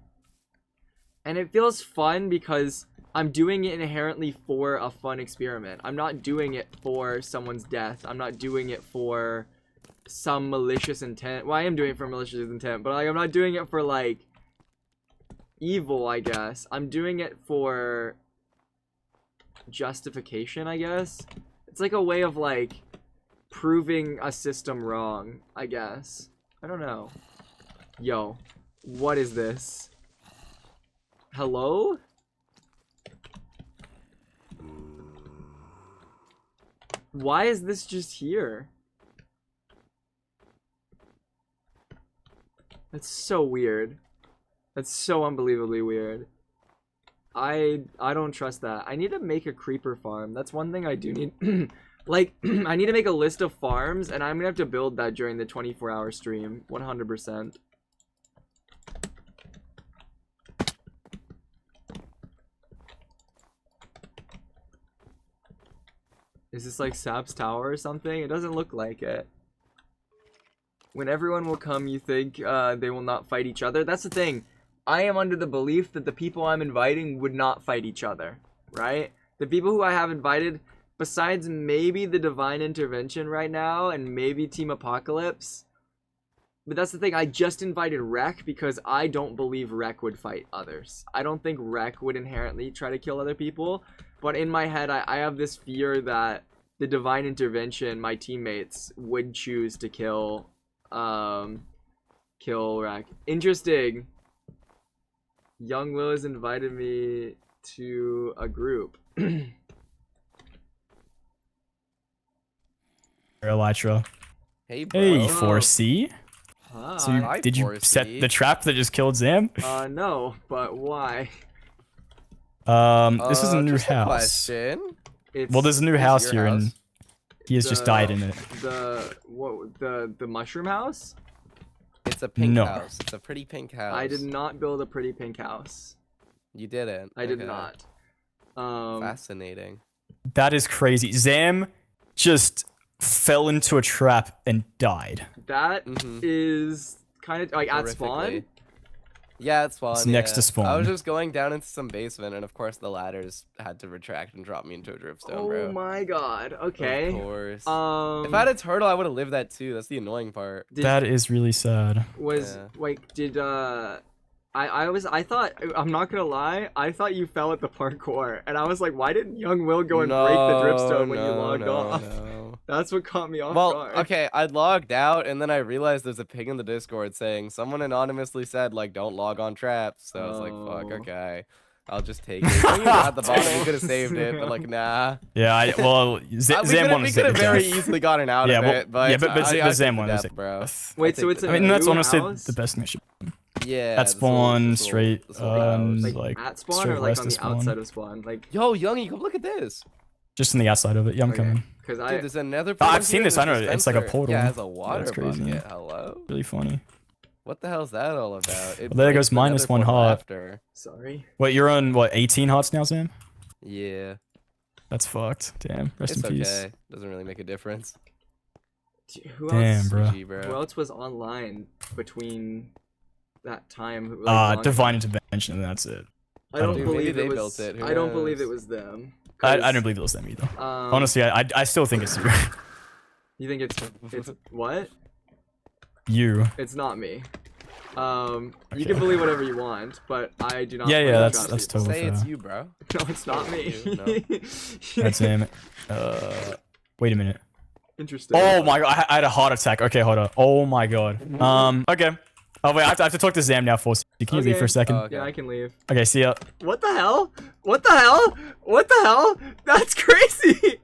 And it feels fun because I'm doing it inherently for a fun experiment. I'm not doing it for someone's death. I'm not doing it for some malicious intent. Well, I am doing it for malicious intent, but like I'm not doing it for like evil, I guess. I'm doing it for justification, I guess. It's like a way of like proving a system wrong, I guess. I don't know. Yo, what is this? Hello? Why is this just here? That's so weird. That's so unbelievably weird. I don't trust that. I need to make a creeper farm. That's one thing I do need. Like, I need to make a list of farms, and I'm gonna have to build that during the 24-hour stream. 100%. Is this like Sap's Tower or something? It doesn't look like it. When everyone will come, you think they will not fight each other? That's the thing. I am under the belief that the people I'm inviting would not fight each other, right? The people who I have invited, besides maybe the Divine Intervention right now and maybe Team Apocalypse, but that's the thing, I just invited Rek because I don't believe Rek would fight others. I don't think Rek would inherently try to kill other people, but in my head, I have this fear that the Divine Intervention, my teammates, would choose to kill Rek. Interesting. Young Will has invited me to a group. Elytra. Hey, bro. Hey, 4C. Hi. So Hi, did you 4C. set the trap that just killed Zam? No, but why? This is a new Just a house. question. It's Well, there's a new Is house your here, and house? he has just died in it. The mushroom house? It's a pink No. house. It's a pretty pink house. I did not build a pretty pink house. You didn't. I did Okay. not. Fascinating. That is crazy. Zam just fell into a trap and died. That Mhm. is kind of like at spawn. Horrifically. Yeah, it's spawn. It's next to I spawn. was just going down into some basement, and of course the ladders had to retract and drop me into a dripstone, Oh bro. my god. Okay. Of course. If Um I had a turtle, I would have lived that too. That's the annoying part. That is really sad. was Yeah. like did I thought, I'm not gonna lie, I thought you fell at the parkour, and I was like, why didn't Young Will go and break the dripstone when you logged off? No. That's what caught me off Well, guard. okay, I logged out, and then I realized there's a ping in the Discord saying someone anonymously said like don't log on traps. So I was like, fuck, Oh. okay, I'll just take it. Young Will at the bottom, we could have saved it, but like nah. Yeah, well, Zam wanted we to could have take very death. easily gotten out Yeah, of well, it, but yeah, but Zam wanted to death, take bro. death. Wait, so take it's the a I mean, death. that's new honestly house? the best thing. Yeah. At this little- spawn, this little- straight, this little house. Like at spawn straight or like west on of the spawn. outside of spawn? Like, Yo, Youngie, come look at this. Just on the outside of it. Yeah, I'm Okay. coming. because Dude, I there's another. Oh, I've portal seen here this, and I a know, it's like a dispenser. portal. Yeah, it has a water That's crazy. bucket. Hello. Really funny. What the hell's that all about? It Well, there breaks goes the minus nether one portal heart. after. sorry. Wait, you're on what 18 hearts now, Zam? Yeah, That's fucked. Damn. Rest it's in peace. okay. Doesn't really make a difference. Who Damn, else? bro. GG, bro. Who else was online between that time? Like, long Divine time? Intervention, and that's it. I don't Dude, maybe believe they it was. built it, who I don't believe it knows? was them. I 'Cause, don't believe it was them either. Um, Honestly, I still think it's you. you think it's what? you. It's not me. You can believe whatever you want, but I do not. Yeah, play yeah, with that's trap people. totally Say fair. it's you, bro. No, it's not me. You, no. That's him. Wait a minute. Interesting. Oh my god, I had a heart attack. Okay, hold on. Oh my god. Okay. Oh wait, I have to talk to Zam now for. Can you leave for a second? Okay. Yeah, I can leave. Okay, see ya. What the hell? What the hell? What the hell? That's crazy.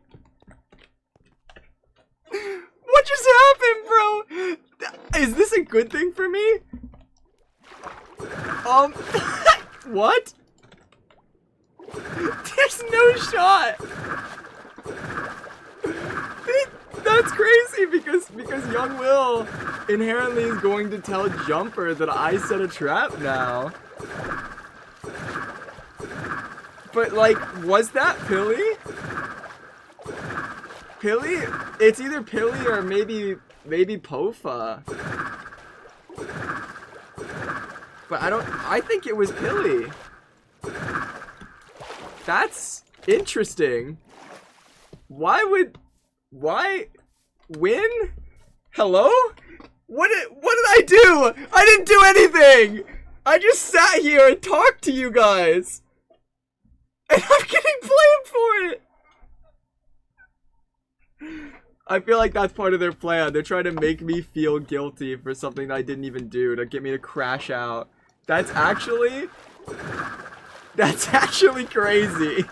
What just happened, bro? Is this a good thing for me? What? There's no shot. That's crazy because Young Will inherently is going to tell Jumper that I set a trap now. But like, was that Pilly? Pilly? It's either Pilly or maybe Pofa. But I think it was Pilly. That's interesting. Why win? Hello? What did I do? I didn't do anything! I just sat here and talked to you guys. And I'm getting blamed for it. I feel like that's part of their plan. They're trying to make me feel guilty for something that I didn't even do to get me to crash out. That's actually crazy.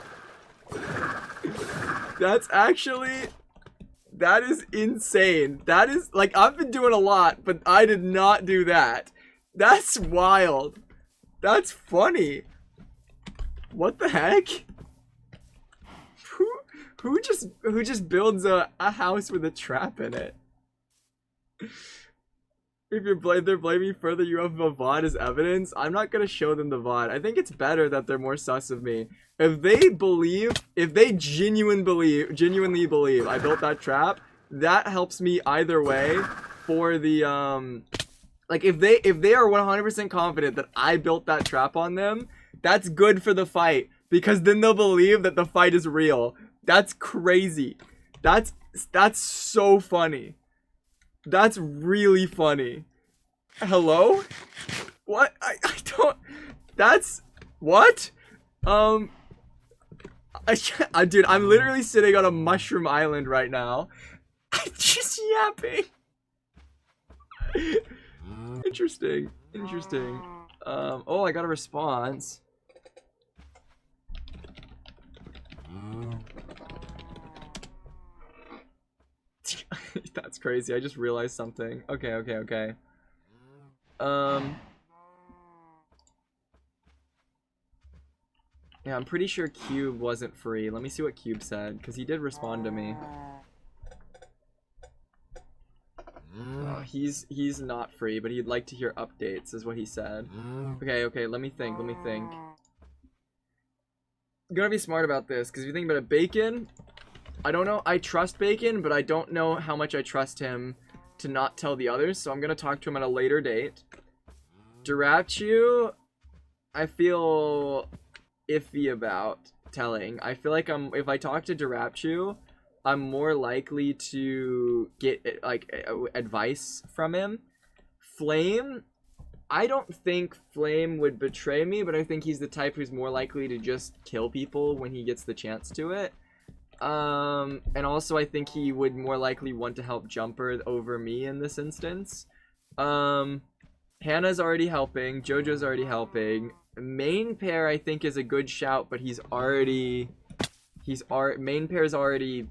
That is insane. That is, like, I've been doing a lot, but I did not do that. That's wild. That's funny. What the heck? Who just builds a house with a trap in it? If they're blaming further, you have a VOD as evidence. I'm not gonna show them the VOD. I think it's better that they're more sus of me. If they genuinely believe I built that trap, that helps me either way for the like if they are 100% confident that I built that trap on them, that's good for the fight because then they'll believe that the fight is real. That's crazy. That's so funny. That's really funny. Hello? What? I don't... That's... What? Dude, I'm literally sitting on a mushroom island right now. I'm just yapping. Interesting. Oh, I got a response. That's crazy. I just realized something. Okay. Yeah, I'm pretty sure Cube wasn't free. Let me see what Cube said, because he did respond to me. Oh, he's not free, but he'd like to hear updates, is what he said. Okay, let me think. I'm gonna be smart about this, because if you think about it, Bacon, I don't know, I trust Bacon, but I don't know how much I trust him to not tell the others, so I'm gonna talk to him at a later date. Dirachu, I feel iffy about telling. I feel like if I talk to Dirachu, I'm more likely to get like advice from him. Flame, I don't think Flame would betray me, but I think he's the type who's more likely to just kill people when he gets the chance to it. And also I think he would more likely want to help Jumper over me in this instance. Hannah's already helping, Jojo's already helping. Main pair I think is a good shout, but main pair's already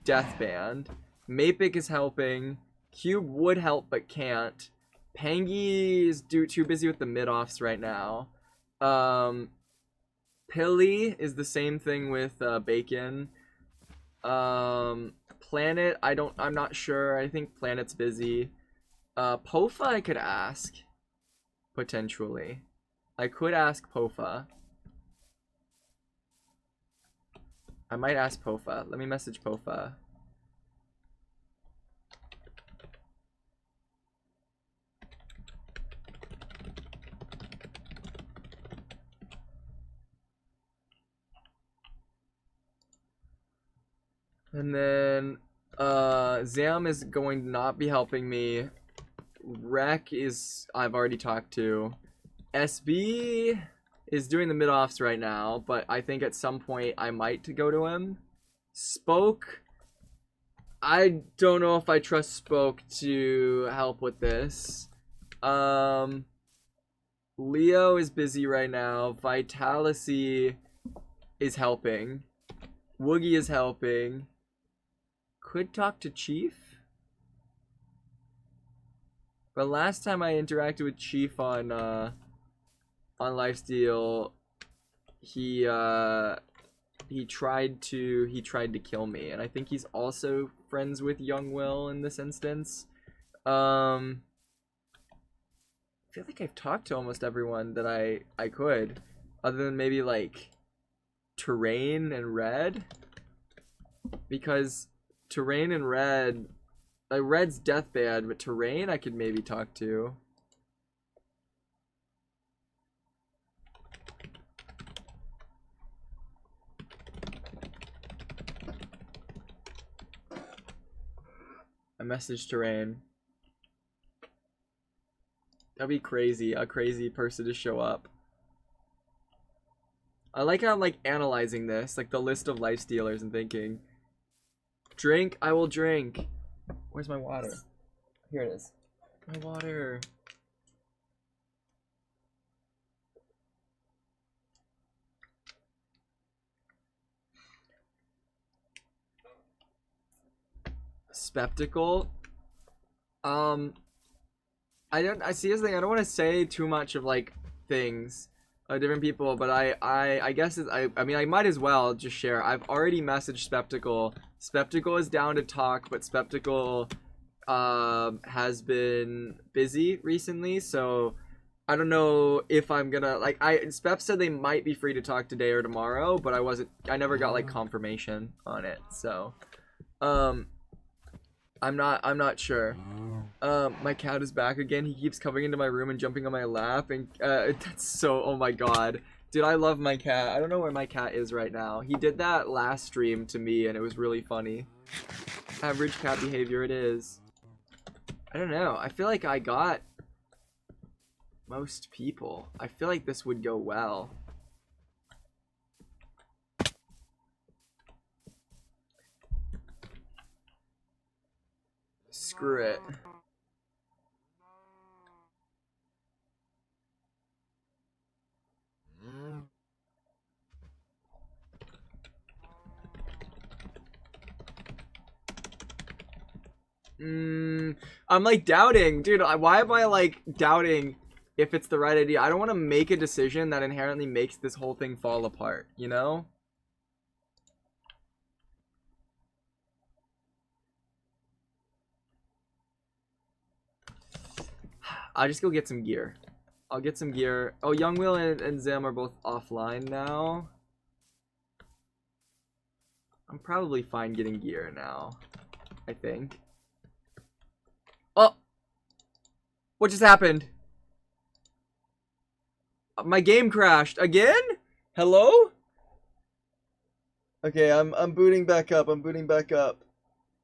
death banned. Mapik is helping. Cube would help but can't. Pangy is too busy with the mid-offs right now. Pilly is the same thing with Bacon. Planet, I'm not sure. I think Planet's busy. Pofa I could ask. Potentially. I could ask Pofa. I might ask Pofa. Let me message Pofa. And then Zam is going to not be helping me. Rec is I've already talked to. SB is doing the mid-offs right now, but I think at some point I might go to him. Spoke, I don't know if I trust Spoke to help with this. Leo is busy right now. Vitality is helping. Woogie is helping. Could talk to Chief. But last time I interacted with Chief on Lifesteal, he tried to kill me, and I think he's also friends with Young Will in this instance. I feel like I've talked to almost everyone that I could, other than maybe like Terrain and Red, because Terrain and Red, like Red's death bad, but Terrain I could maybe talk to. I messaged Terrain. That'd be crazy, a crazy person to show up. I like how I'm like analyzing this, like the list of life stealers and thinking, drink, I will drink. Where's my water? Here it is. My water. Spectacle. I see this thing. I don't want to say too much of like things of different people, but I guess I mean I might as well just share. I've already messaged Spectacle. Spectacle is down to talk, but Spectacle has been busy recently, so I don't know if I'm gonna like Spep said they might be free to talk today or tomorrow, but I never got like confirmation on it, so I'm not sure. My cat is back again. He keeps coming into my room and jumping on my lap, and that's so, oh my god. Dude, I love my cat. I don't know where my cat is right now. He did that last stream to me, and it was really funny. Average cat behavior it is. I don't know. I feel like I got most people. I feel like this would go well. Screw it. I'm like doubting, dude. Why am I like doubting if it's the right idea? I don't want to make a decision that inherently makes this whole thing fall apart, you know? I'll just go get some gear. I'll get some gear. Oh, Young Will and Zim are both offline now. I'm probably fine getting gear now, I think. Oh! What just happened? My game crashed again? Hello? Okay, I'm booting back up. I'm booting back up.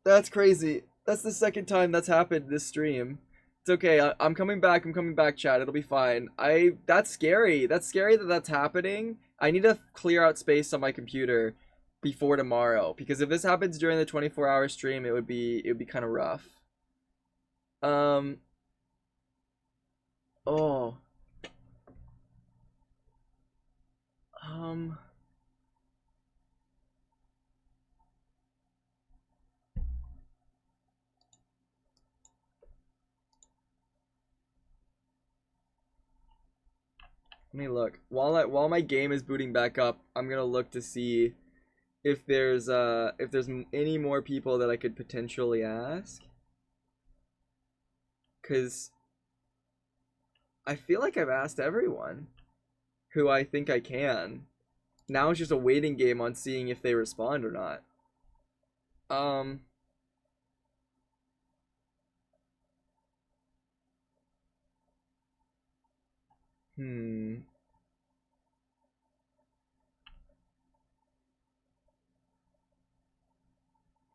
That's crazy. That's the second time that's happened this stream. It's okay. I'm coming back. I'm coming back, chat. It'll be fine. That's scary. That's scary that that's happening. I need to clear out space on my computer before tomorrow, because if this happens during the 24-hour stream, it would be kind of rough. Oh. Let me look. While my game is booting back up, I'm gonna look to see if there's any more people that I could potentially ask. 'Cause I feel like I've asked everyone who I think I can. Now it's just a waiting game on seeing if they respond or not.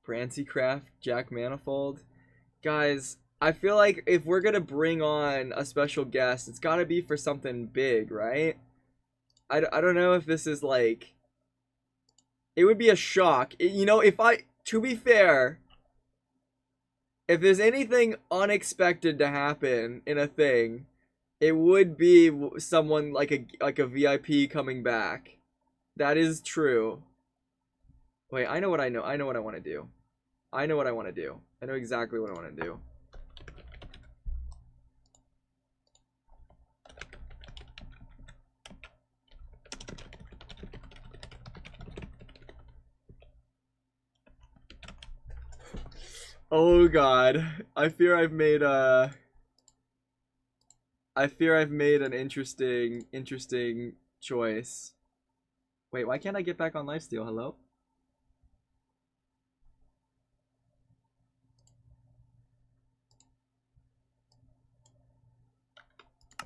Brancy Craft, Jack Manifold. Guys, I feel like if we're gonna bring on a special guest, it's gotta be for something big, right? I don't know if this is like... It would be a shock. You know, to be fair, if there's anything unexpected to happen in a thing, it would be someone like a VIP coming back. That is true. Wait, I know what I know. I know what I want to do. I know what I want to do. I know exactly what I want to do. Oh god. I fear I've made an interesting choice. Wait, why can't I get back on lifesteal? Hello?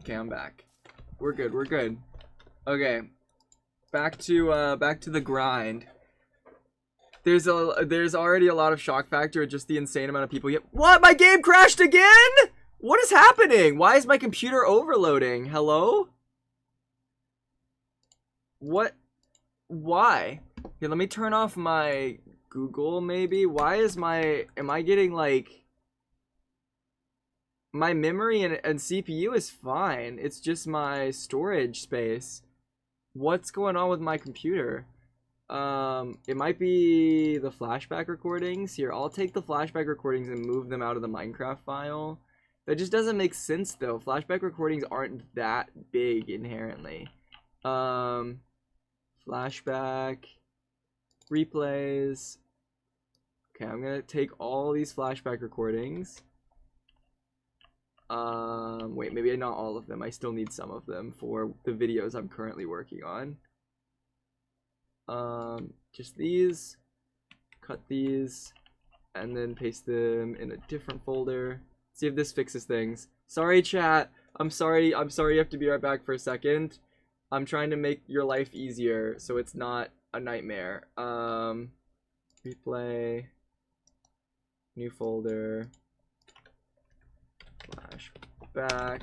Okay, I'm back. We're good, we're good. Okay. Back to the grind. There's already a lot of shock factor, just the insane amount of people get. What? My game crashed again? What is happening? Why is my computer overloading? Hello? What? Why? Here, let me turn off my Google maybe. Why is am I getting like my memory and CPU is fine. It's just my storage space. What's going on with my computer? It might be the flashback recordings. Here, I'll take the flashback recordings and move them out of the Minecraft file. That just doesn't make sense though. Flashback recordings aren't that big inherently. Flashback replays. Okay, I'm gonna take all these flashback recordings. Wait, maybe not all of them. I still need some of them for the videos I'm currently working on. Just these, cut these, and then paste them in a different folder. See if this fixes things. Sorry, chat. I'm sorry you have to be right back for a second. I'm trying to make your life easier so it's not a nightmare. Replay, new folder, flashback.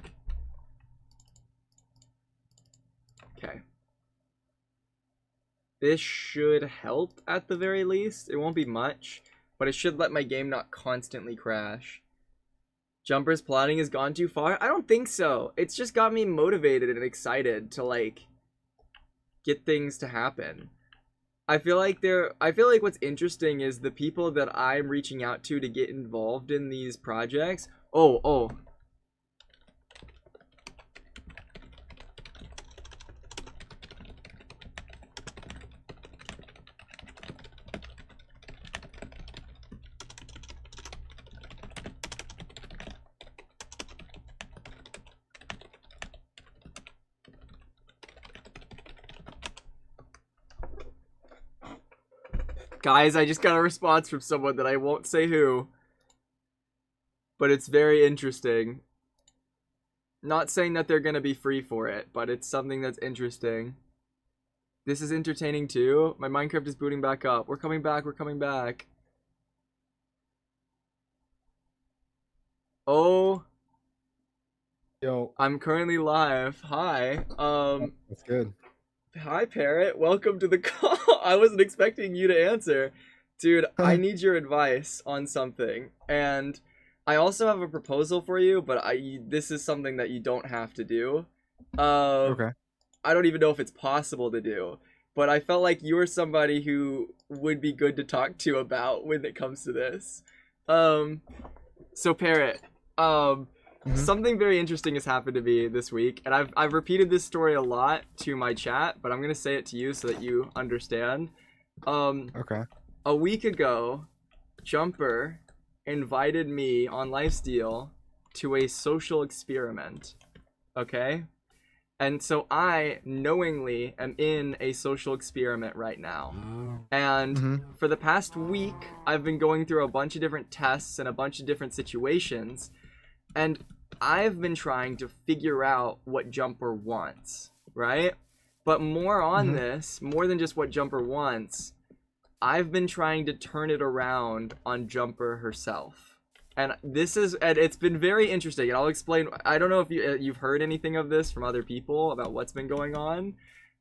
Okay. This should help at the very least. It won't be much, but it should let my game not constantly crash. Jumper's plotting has gone too far? I don't think so. It's just got me motivated and excited to like get things to happen. I feel like what's interesting is the people that I'm reaching out to get involved in these projects. Oh. Guys, I just got a response from someone that I won't say who. But it's very interesting. Not saying that they're gonna be free for it, but it's something that's interesting. This is entertaining too. My Minecraft is booting back up. We're coming back, we're coming back. Oh. Yo. I'm currently live. Hi. That's good. Hi, Parrot. Welcome to the call. I wasn't expecting you to answer. Dude, I need your advice on something. And I also have a proposal for you, but this is something that you don't have to do. Okay. I don't even know if it's possible to do. But I felt like you were somebody who would be good to talk to about when it comes to this. So Parrot, something very interesting has happened to me this week, and I've repeated this story a lot to my chat, but I'm gonna say it to you so that you understand. Okay. A week ago, Jumper invited me on Lifesteal to a social experiment. Okay? And so I knowingly am in a social experiment right now. And for the past week, I've been going through a bunch of different tests and a bunch of different situations. And I've been trying to figure out what Jumper wants, right? But more on this, more than just what Jumper wants, I've been trying to turn it around on Jumper herself. And it's been very interesting, and I'll explain. I don't know if you've heard anything of this from other people about what's been going on,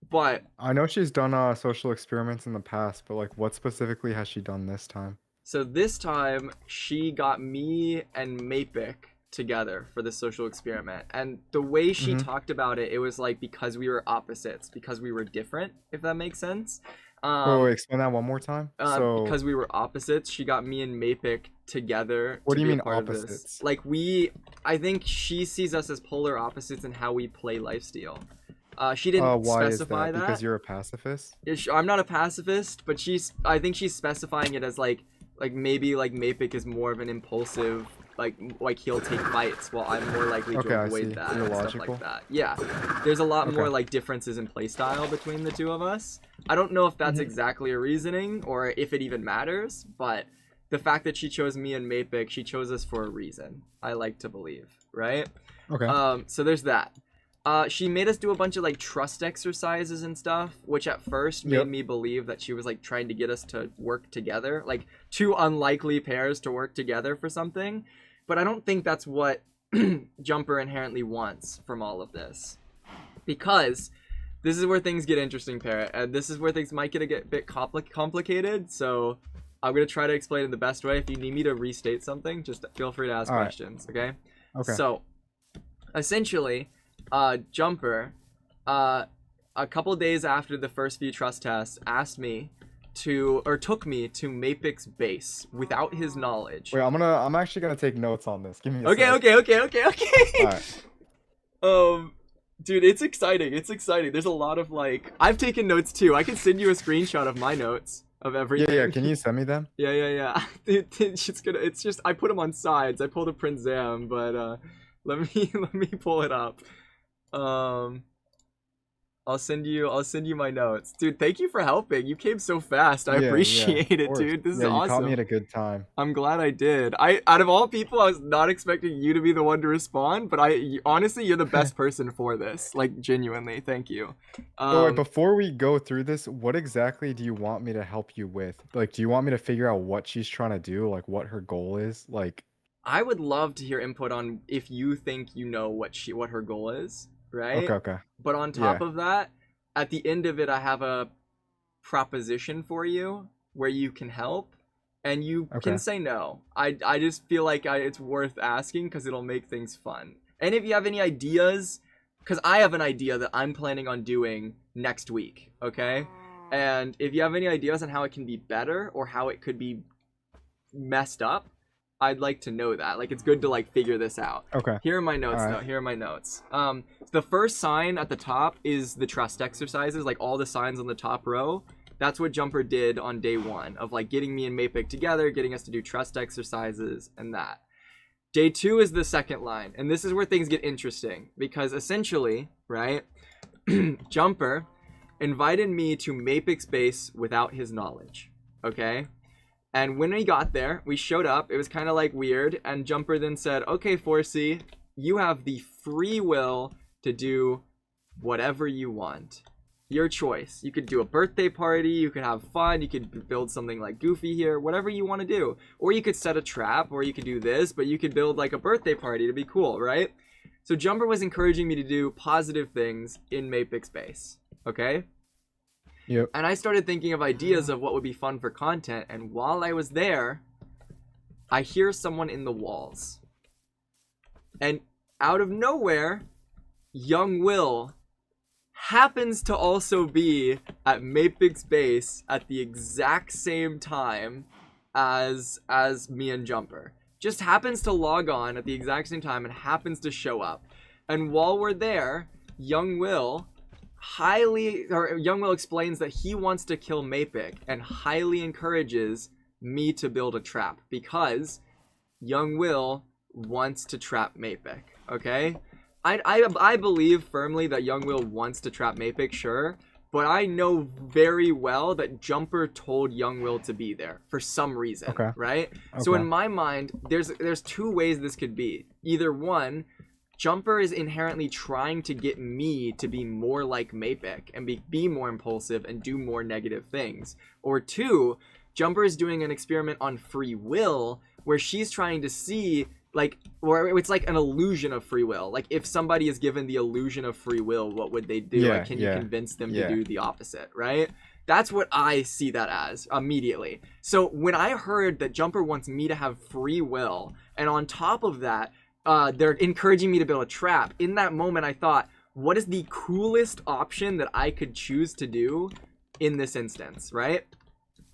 but I know she's done social experiments in the past, but like, what specifically has she done this time? so this time she got me and Mapik together for the social experiment, and the way she talked about it, it was like because we were opposites, because we were different, if that makes sense. Wait, explain that one more time. So because we were opposites, she got me and Mapik together. What to do you be a mean part of this. opposites? Like I think she sees us as polar opposites in how we play lifesteal. She didn't why is specify that? Because you're a pacifist? I'm not a pacifist, but I think she's specifying it as like maybe like Mapik is more of an impulsive, like he'll take fights while I'm more likely Okay, to I avoid see. that You're and stuff logical. like that. Yeah, there's a lot more Okay. like differences in playstyle between the two of us. I don't know if that's exactly a reasoning or if it even matters, but the fact that she chose me and Mapik, she chose us for a reason. I like to believe, right? Okay. So there's that. She made us do a bunch of like trust exercises and stuff, which at first made Yep. me believe that she was like trying to get us to work together, like two unlikely pairs to work together for something. But I don't think that's what Jumper inherently wants from all of this, because this is where things get interesting, Parrot, and this is where things might get a bit complicated. So I'm gonna try to explain it the best way. If you need me to restate something, just feel free to ask All right. questions. Okay. Okay. So essentially, Jumper, a couple days after the first few trust tests, took me to Mapik's base without his knowledge. Wait, I'm actually gonna take notes on this. Give me a Okay, sec. All right. Dude, it's exciting. It's exciting. There's a lot of like, I've taken notes too. I can send you a screenshot of my notes of everything. Yeah. Can you send me them? Yeah. It's just I put them on sides. I pulled a Prince Zam, but let me pull it up. I'll send you my notes. Dude, thank you for helping. You came so fast. I Yeah, appreciate of it, course. dude. This is You caught awesome. me at a good time. I'm glad I did. Out of all people, I was not expecting you to be the one to respond, but honestly, you're the best person for this. Like, genuinely, thank you. Wait, before we go through this, what exactly do you want me to help you with? Like, do you want me to figure out what she's trying to do? Like, what her goal is? Like, I would love to hear input on if you think you know what her goal is, right? okay. But on top of that, at the end of it, I have a proposition for you where you can help, and you can say no. I just feel like it's worth asking because it'll make things fun. And if you have any ideas, because I have an idea that I'm planning on doing next week, okay? And if you have any ideas on how it can be better or how it could be messed up, I'd like to know that. Like, it's good to like figure this out. Okay. Here are my notes, All right. though. Here are my notes. The first sign at the top is the trust exercises, like all the signs on the top row. That's what Jumper did on day 1 of like getting me and Mapik together, getting us to do trust exercises and that. Day 2 is the second line, and this is where things get interesting because essentially, right, Jumper invited me to Mapik's base without his knowledge, okay? And when we got there, we showed up. It was kind of like weird. And Jumper then said, okay, 4C, you have the free will to do whatever you want. Your choice. You could do a birthday party. You could have fun. You could build something like Goofy here. Whatever you want to do. Or you could set a trap. Or you could do this. But you could build like a birthday party to be cool, right? So Jumper was encouraging me to do positive things in Mapik's base. Okay? Yep. And I started thinking of ideas of what would be fun for content, and while I was there, I hear someone in the walls. And out of nowhere, young Will happens to also be at Mapik's base at the exact same time as me and Jumper. Just happens to log on at the exact same time and happens to show up. And while we're there, young Will explains that he wants to kill Mapik and highly encourages me to build a trap because young Will wants to trap Mapik, okay? I believe firmly that young Will wants to trap Mapik, sure, but I know very well that Jumper told young Will to be there for some reason, right? So in my mind, there's two ways this could be. Either one, Jumper is inherently trying to get me to be more like Mapik and be more impulsive and do more negative things. Or two, Jumper is doing an experiment on free will where she's trying to see, like, or it's like an illusion of free will. Like, if somebody is given the illusion of free will, what would they do? Yeah, Like, can you yeah, convince them yeah. to do the opposite, right? That's what I see that as immediately. So when I heard that Jumper wants me to have free will, and on top of that, they're encouraging me to build a trap, in that moment I thought, what is the coolest option that I could choose to do in this instance, right?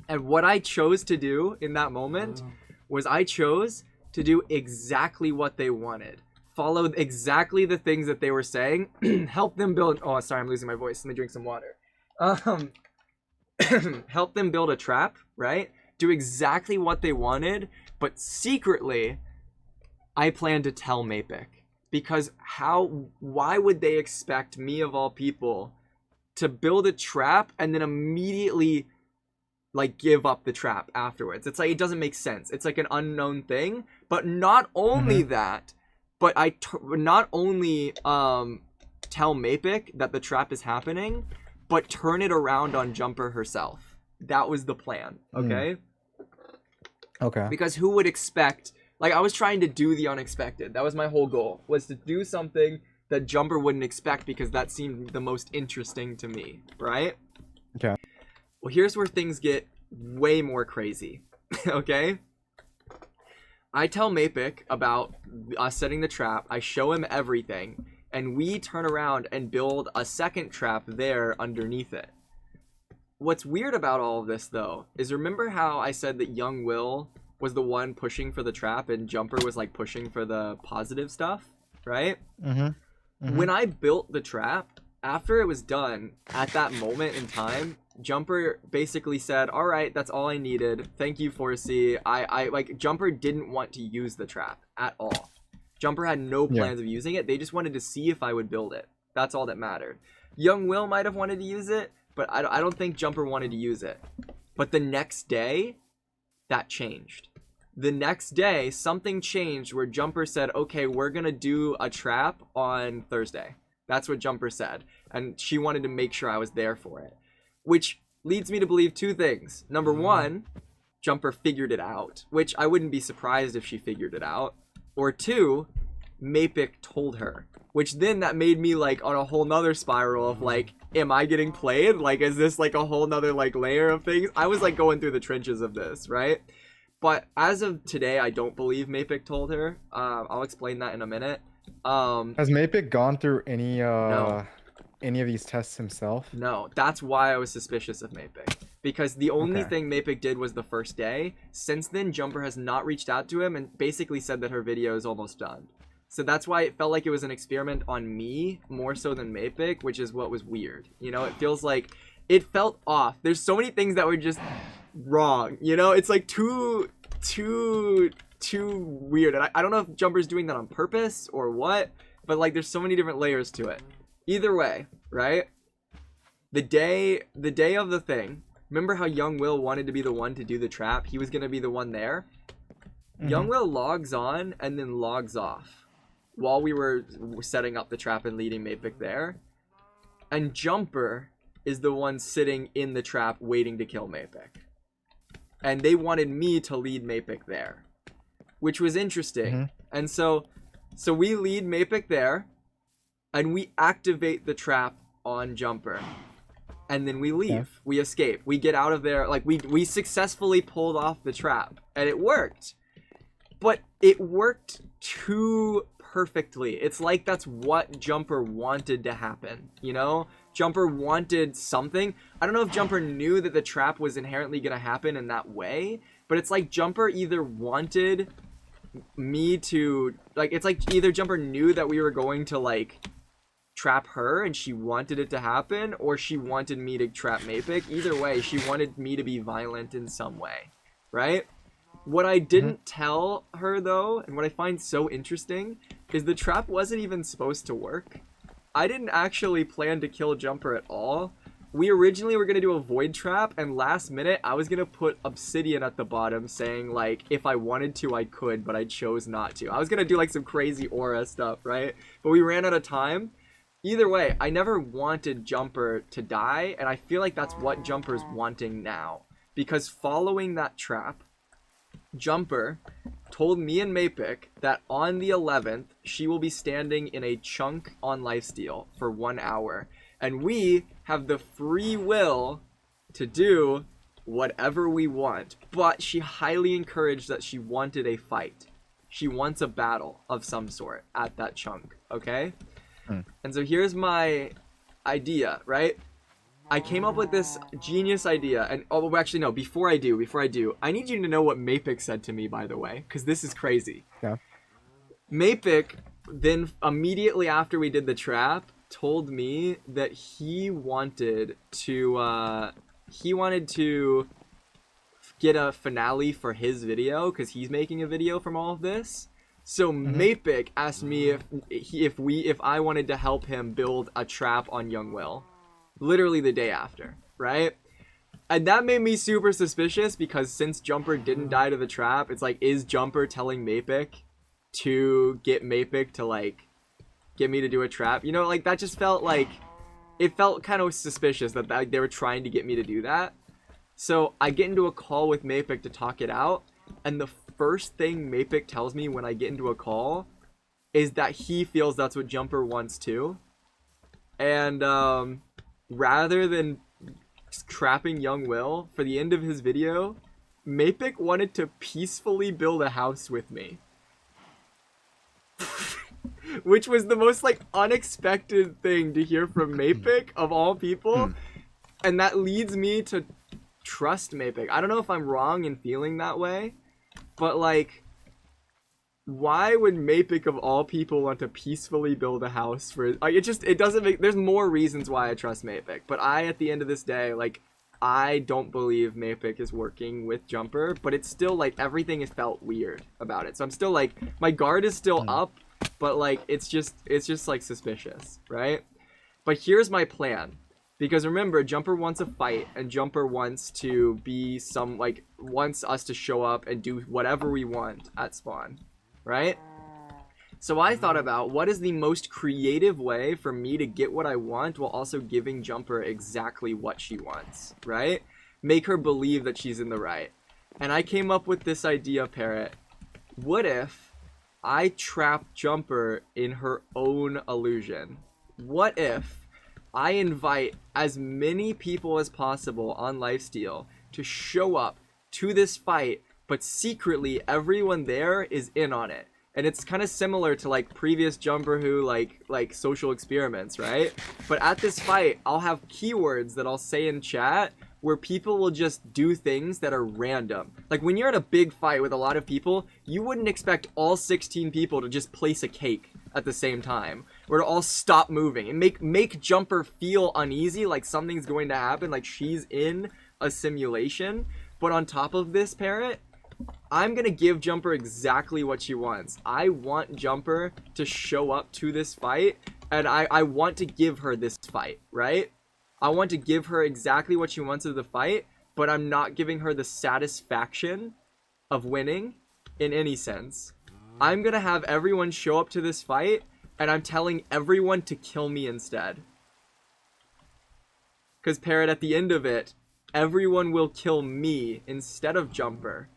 And what I chose to do in that moment was I chose to do exactly what they wanted. Followed exactly the things that they were saying. Help them build... Oh, sorry, I'm losing my voice. Let me drink some water. Help them build a trap, right? Do exactly what they wanted, but secretly, I plan to tell Mapik. Because why would they expect me, of all people, to build a trap and then immediately, like, give up the trap afterwards? It's like, it doesn't make sense. It's like an unknown thing. But not only that, but not only tell Mapik that the trap is happening, but turn it around on Jumper herself. That was the plan, okay? Okay. Because who would expect... Like, I was trying to do the unexpected. That was my whole goal, was to do something that Jumper wouldn't expect, because that seemed the most interesting to me, right? Okay. Well, here's where things get way more crazy, okay? I tell Mapik about us setting the trap, I show him everything, and we turn around and build a second trap there underneath it. What's weird about all of this, though, is remember how I said that Young Will was the one pushing for the trap and Jumper was like pushing for the positive stuff, right? When I built the trap, after it was done, at that moment in time, Jumper basically said, all right, that's all I needed. Thank you, Forsey. I like, Jumper didn't want to use the trap at all. Jumper had no plans of using it. They just wanted to see if I would build it. That's all that mattered. Young Will might have wanted to use it, but I don't think Jumper wanted to use it. But the next day, that changed. The next day, something changed where Jumper said, okay, we're going to do a trap on Thursday. That's what Jumper said. And she wanted to make sure I was there for it. Which leads me to believe two things. Number one, Jumper figured it out, which I wouldn't be surprised if she figured it out. Or two, Mapik told her. Which then that made me like on a whole nother spiral of like, am I getting played? Like, is this like a whole nother like layer of things? I was like going through the trenches of this, right? But as of today, I don't believe Mapik told her. I'll explain that in a minute. Has Mapik gone through any No. any of these tests himself? No, that's why I was suspicious of Mapik. Because the only Okay. thing Mapik did was the first day. Since then, Jumper has not reached out to him and basically said that her video is almost done. So that's why it felt like it was an experiment on me more so than Mapik, which is what was weird. You know, it feels like it felt off. There's so many things that were just wrong. You know, it's like too weird. And I don't know if Jumper's doing that on purpose or what, but like there's so many different layers to it. Either way, right? The day of the thing, remember how Young Will wanted to be the one to do the trap? He was going to be the one there. Young Will logs on and then logs off while we were setting up the trap and leading Mapik there. And Jumper is the one sitting in the trap waiting to kill Mapik. And they wanted me to lead Mapik there, which was interesting. And so we lead Mapik there, and we activate the trap on Jumper. And then we leave. We escape. We get out of there. Like, we successfully pulled off the trap. And it worked. But it worked too perfectly. It's like that's what Jumper wanted to happen, you know? Jumper wanted something. I don't know if Jumper knew that the trap was inherently going to happen in that way, but it's like Jumper either wanted me to, like, it's like either Jumper knew that we were going to, like, trap her and she wanted it to happen, or she wanted me to trap Mapik. Either way, she wanted me to be violent in some way, right? What I didn't tell her, though, and what I find so interesting, is the trap wasn't even supposed to work. I didn't actually plan to kill Jumper at all. We originally were going to do a void trap, and last minute, I was going to put obsidian at the bottom saying, like, if I wanted to, I could, but I chose not to. I was going to do, like, some crazy aura stuff, right? But we ran out of time. Either way, I never wanted Jumper to die, and I feel like that's what Jumper's wanting now. Because following that trap, Jumper told me and Mapik that on the 11th, she will be standing in a chunk on Lifesteal for 1 hour. And we have the free will to do whatever we want. But she highly encouraged that she wanted a fight. She wants a battle of some sort at that chunk, okay? And so here's my idea, right? I came up with this genius idea, and oh, actually no, before I do, I need you to know what Mapik said to me, by the way, because this is crazy. Yeah. Mapik then, immediately after we did the trap, told me that he wanted to get a finale for his video, because he's making a video from all of this. So Mapik asked me if I wanted to help him build a trap on Young Will. Literally the day after, right? And that made me super suspicious because since Jumper didn't die to the trap, it's like, is Jumper telling Mapik to get Mapik to like get me to do a trap? You know, like that just felt like, it felt kind of suspicious that they were trying to get me to do that. So I get into a call with Mapik to talk it out, and the first thing Mapik tells me when I get into a call is that he feels that's what Jumper wants too. And rather than trapping Young Will for the end of his video, Mapik wanted to peacefully build a house with me. Which was the most like unexpected thing to hear from Mapik of all people. And that leads me to trust Mapik. I don't know if I'm wrong in feeling that way, but like, why would Mapik of all people want to peacefully build a house for like, it doesn't make, there's more reasons why I trust Mapik, but at the end of this day, like, I don't believe Mapik is working with Jumper, but it's still like, everything has felt weird about it. So I'm still like, my guard is still up, but like, it's just like suspicious, right? But here's my plan. Because remember, Jumper wants a fight, and Jumper wants to be wants us to show up and do whatever we want at spawn. Right? So I thought about what is the most creative way for me to get what I want while also giving Jumper exactly what she wants, right? Make her believe that she's in the right. And I came up with this idea, Parrot. What if I trap Jumper in her own illusion? What if I invite as many people as possible on Lifesteal to show up to this fight, but secretly everyone there is in on it? And it's kind of similar to like previous Jumper Who like social experiments, right? But at this fight, I'll have keywords that I'll say in chat where people will just do things that are random. Like when you're in a big fight with a lot of people, you wouldn't expect all 16 people to just place a cake at the same time, or to all stop moving and make Jumper feel uneasy, like something's going to happen, like she's in a simulation. But on top of this, Parrot, I'm gonna give Jumper exactly what she wants. I want Jumper to show up to this fight, and I want to give her this fight, right? I want to give her exactly what she wants of the fight, but I'm not giving her the satisfaction of winning in any sense. I'm gonna have everyone show up to this fight, and I'm telling everyone to kill me instead. Because, Parrot, at the end of it, everyone will kill me instead of Jumper,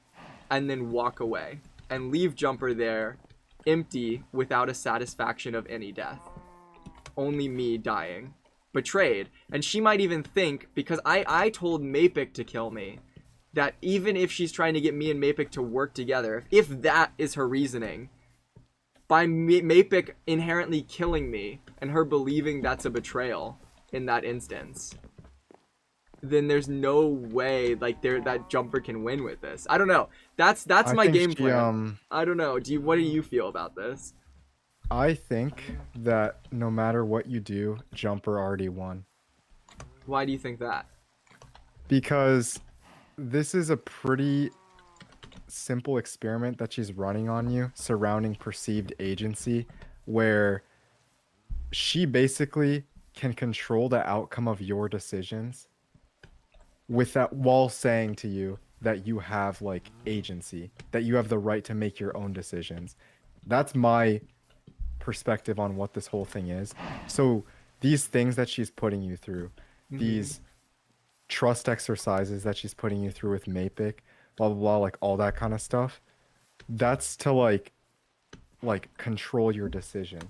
and then walk away, and leave Jumper there, empty, without a satisfaction of any death. Only me dying. Betrayed. And she might even think, because I told Mapik to kill me, that even if she's trying to get me and Mapik to work together, if that is her reasoning, by Mapik inherently killing me, and her believing that's a betrayal in that instance, then there's no way like that Jumper can win with this. I don't know. That's my game plan. I don't know. What do you feel about this? I think that no matter what you do, Jumper already won. Why do you think that? Because this is a pretty simple experiment that she's running on you surrounding perceived agency, where she basically can control the outcome of your decisions while saying to you that you have like agency, that you have the right to make your own decisions. That's my perspective on what this whole thing is. So these things that she's putting you through, these trust exercises that she's putting you through with Mapik, blah blah blah, like all that kind of stuff, that's to like control your decision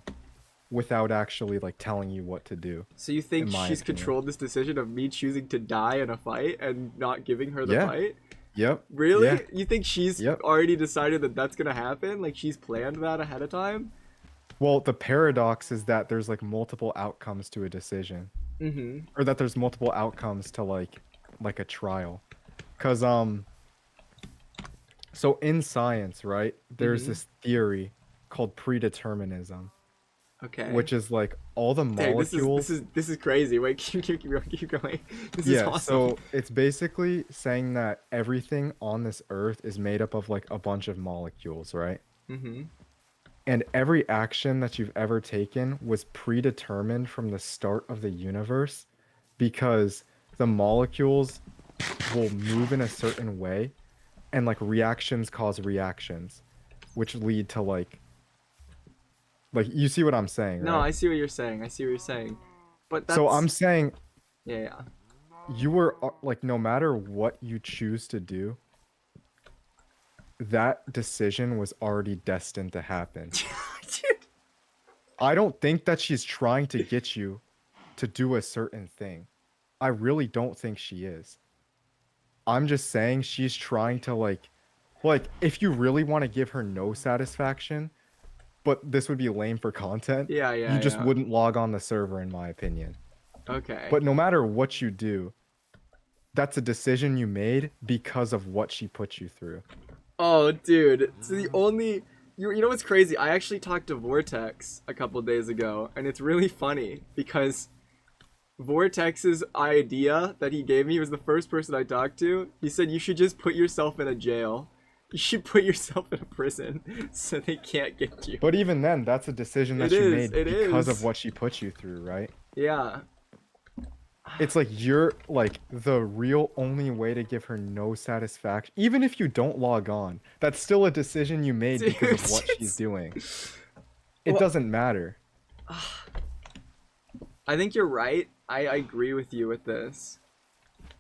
without actually like telling you what to do. So you think in my she's opinion. controlled this decision of me choosing to die in a fight and not giving her the Yeah. fight? Yep. Really? Yeah. You think she's Yep. already decided that that's gonna happen? Like she's planned that ahead of time? Well, the paradox is that there's like multiple outcomes to a decision, Mm-hmm. or that there's multiple outcomes to like a trial. Cause so in science, right, there's Mhm. this theory called predeterminism, Okay. which is like all the Dang, molecules. this is crazy. Wait, keep going. This is Yeah, awesome. so it's basically saying that everything on this earth is made up of like a bunch of molecules, right? Mm-hmm. And every action that you've ever taken was predetermined from the start of the universe because the molecules will move in a certain way and like reactions cause reactions, which lead to like you see what I'm saying, No, right? I see what you're saying. But that's So I'm saying yeah. you were like, no matter what you choose to do, that decision was already destined to happen. Dude. I don't think that she's trying to get you to do a certain thing. I really don't think she is. I'm just saying she's trying to like if you really want to give her no satisfaction, but this would be lame for content, Yeah, yeah, you just yeah. wouldn't log on the server in my opinion. Okay. But no matter what you do, that's a decision you made because of what she put you through. Oh, dude. So the only you know what's crazy? I actually talked to Vortex a couple days ago, and it's really funny because Vortex's idea that he gave me was the first person I talked to. He said you should just put yourself in a jail. You should put yourself in a prison so they can't get you. But even then, that's a decision that It you is, made it because is. of what she put you through, right? Yeah. It's like you're like the real only way to give her no satisfaction. Even if you don't log on, that's still a decision you made because of Dude, what it's- she's doing. It Well- doesn't matter. I think you're right. I agree with you with this.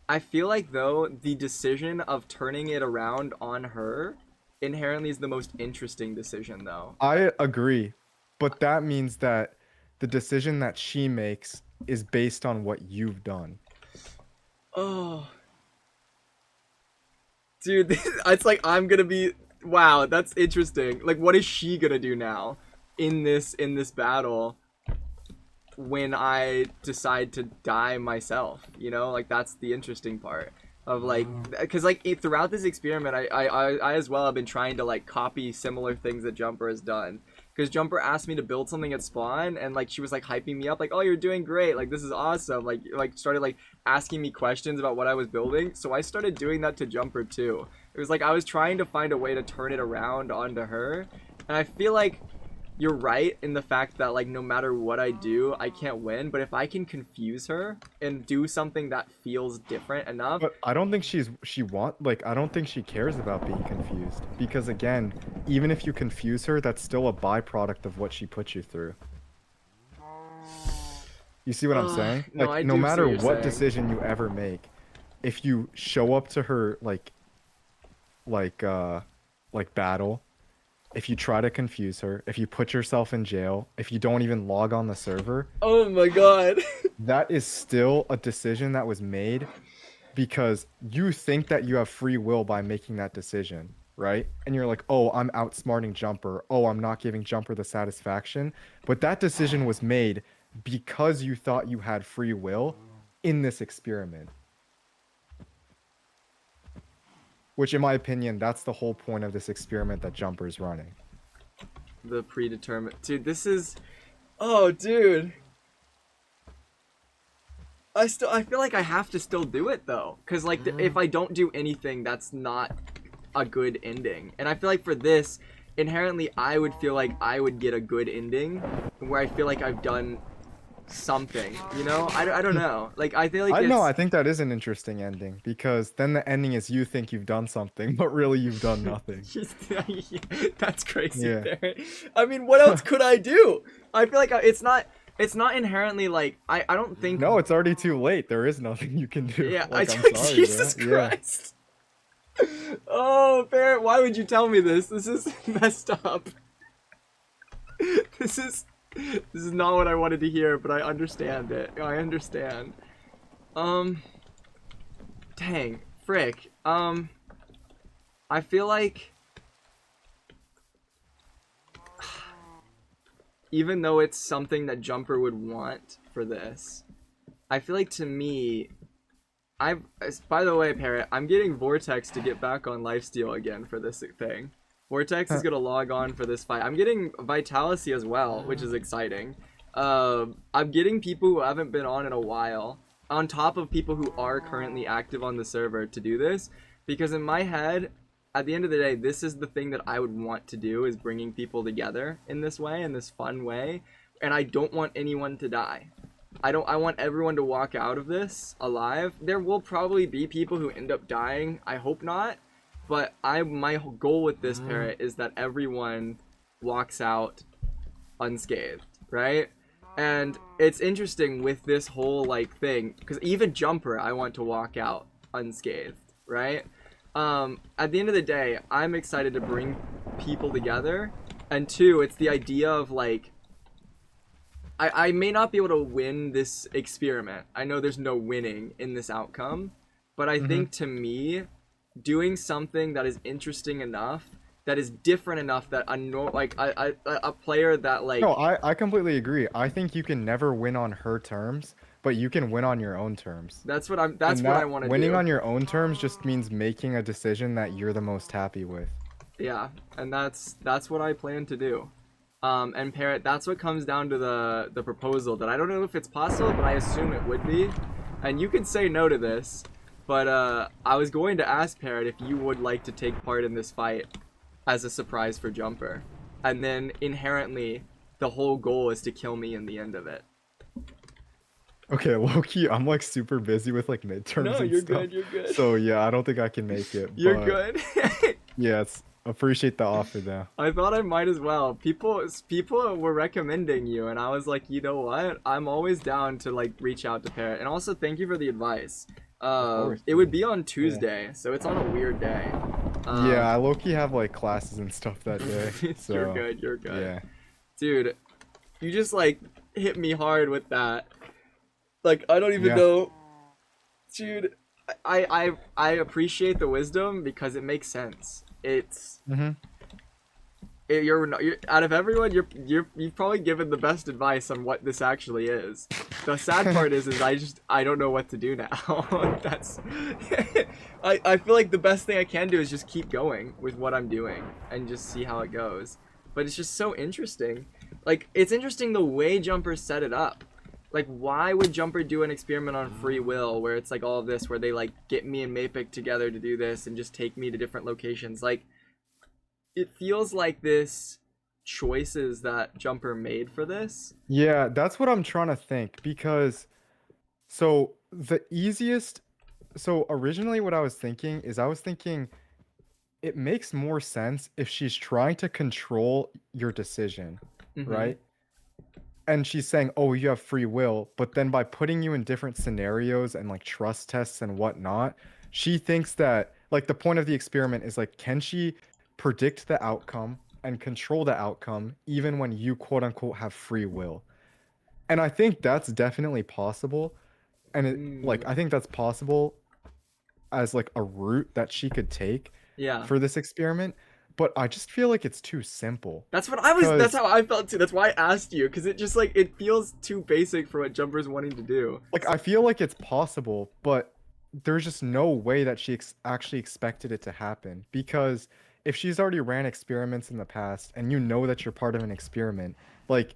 I feel like though the decision of turning it around on her inherently is the most interesting decision though. I agree, but that means that the decision that she makes is based on what you've done. Oh. Dude, it's like I'm gonna be wow, that's interesting. Like what is she gonna do now in this battle when I decide to die myself, you know? Like that's the interesting part of like cuz like throughout this experiment I as well have been trying to like copy similar things that Jumper has done. Because Jumper asked me to build something at spawn, and like she was like hyping me up, like, "Oh, you're doing great! Like this is awesome!" Like started like asking me questions about what I was building. So I started doing that to Jumper too. It was like I was trying to find a way to turn it around onto her, and I feel like you're right in the fact that like no matter what I do, I can't win. But if I can confuse her and do something that feels different enough, But I don't think I don't think she cares about being confused because again, even if you confuse her, that's still a byproduct of what she put you through. You see what I'm saying? no, Like I no do see matter what you're what saying. decision you ever make, if you show up to her like battle, if you try to confuse her, if you put yourself in jail, if you don't even log on the server, oh my god. that is still a decision that was made because you think that you have free will by making that decision, right? And you're like, oh, I'm outsmarting Jumper. Oh, I'm not giving Jumper the satisfaction. But that decision was made because you thought you had free will in this experiment. Which, in my opinion, that's the whole point of this experiment that Jumper's running. The predetermined. Dude, this is. Oh, dude. I feel like I have to still do it though, cause like if I don't do anything, that's not a good ending. And I feel like for this, inherently, I would feel like I would get a good ending, where I feel like I've done something. You know, I don't know. Like I feel like I think that is an interesting ending because then the ending is you think you've done something, but really you've done nothing. That's crazy. Yeah. There. I mean, what else could I do? I feel like it's not inherently like I don't think. No, it's already too late. There is nothing you can do. Yeah, Like, I'm sorry, Jesus bro. Yeah. Christ. Oh, Barrett, why would you tell me this? This is messed up. This is not what I wanted to hear, but I understand it. I understand. Dang, frick. I feel like even though it's something that Jumper would want for this, I feel like to me, by the way, Parrot, I'm getting Vortex to get back on Lifesteal again for this thing. Vortex is gonna log on for this fight. I'm getting Vitality as well, which is exciting. I'm getting people who haven't been on in a while, on top of people who are currently active on the server to do this, because in my head, at the end of the day, this is the thing that I would want to do, is bringing people together in this way, in this fun way, and I don't want anyone to die. I want everyone to walk out of this alive. There will probably be people who end up dying. I hope not. But my goal with this Parrot is that everyone walks out unscathed, right? And it's interesting with this whole like thing, because even Jumper, I want to walk out unscathed, right? At the end of the day, I'm excited to bring people together. And two, it's the idea of like, I may not be able to win this experiment. I know there's no winning in this outcome, but I think to me, doing something that is interesting enough, that is different enough, that a player that like... No, I completely agree. I think you can never win on her terms, but you can win on your own terms. That's what I want to do. Winning on your own terms just means making a decision that you're the most happy with. Yeah, and that's what I plan to do. And Parrot, that's what comes down to the proposal, that I don't know if it's possible, but I assume it would be. And you could say no to this, but I was going to ask Parrot if you would like to take part in this fight as a surprise for Jumper. And then inherently, the whole goal is to kill me in the end of it. Okay, low-key, I'm like super busy with like midterms No, and you're stuff. good, you're good. So yeah, I don't think I can make it. You're but, good. Yes, appreciate the offer though. I thought I might as well. People were recommending you, and I was like, you know what? I'm always down to like reach out to Parrot. And also, thank you for the advice. It would be on Tuesday, so it's on a weird day. Yeah, I low-key have like classes and stuff that day. So You're good. You're good. yeah. Dude, you just like hit me hard with that. Like, I don't even Yeah. know. Dude, I appreciate the wisdom because it makes sense. It's you're out of everyone, you've probably given the best advice on what this actually is. The sad part is I don't know what to do now. That's I feel like the best thing I can do is just keep going with what I'm doing and just see how it goes. But it's just so interesting. Like, it's interesting the way Jumper set it up. Like, why would Jumper do an experiment on free will where it's like all of this, where they like get me and Mapik together to do this and just take me to different locations? Like, it feels like this choices that Jumper made for this. Yeah, that's what I'm trying to think, because so originally what I was thinking it makes more sense if she's trying to control your decision, right? And she's saying, oh, you have free will, but then by putting you in different scenarios and like trust tests and whatnot, she thinks that like the point of the experiment is like, can she predict the outcome and control the outcome even when you quote unquote have free will? And I think that's definitely possible. And I think that's possible as like a route that she could take for this experiment. But I just feel like it's too simple. That's how I felt too. That's why I asked you, because it just like, it feels too basic for what Jumper's wanting to do. Like, I feel like it's possible, but there's just no way that she actually expected it to happen. Because if she's already ran experiments in the past and you know that you're part of an experiment, like,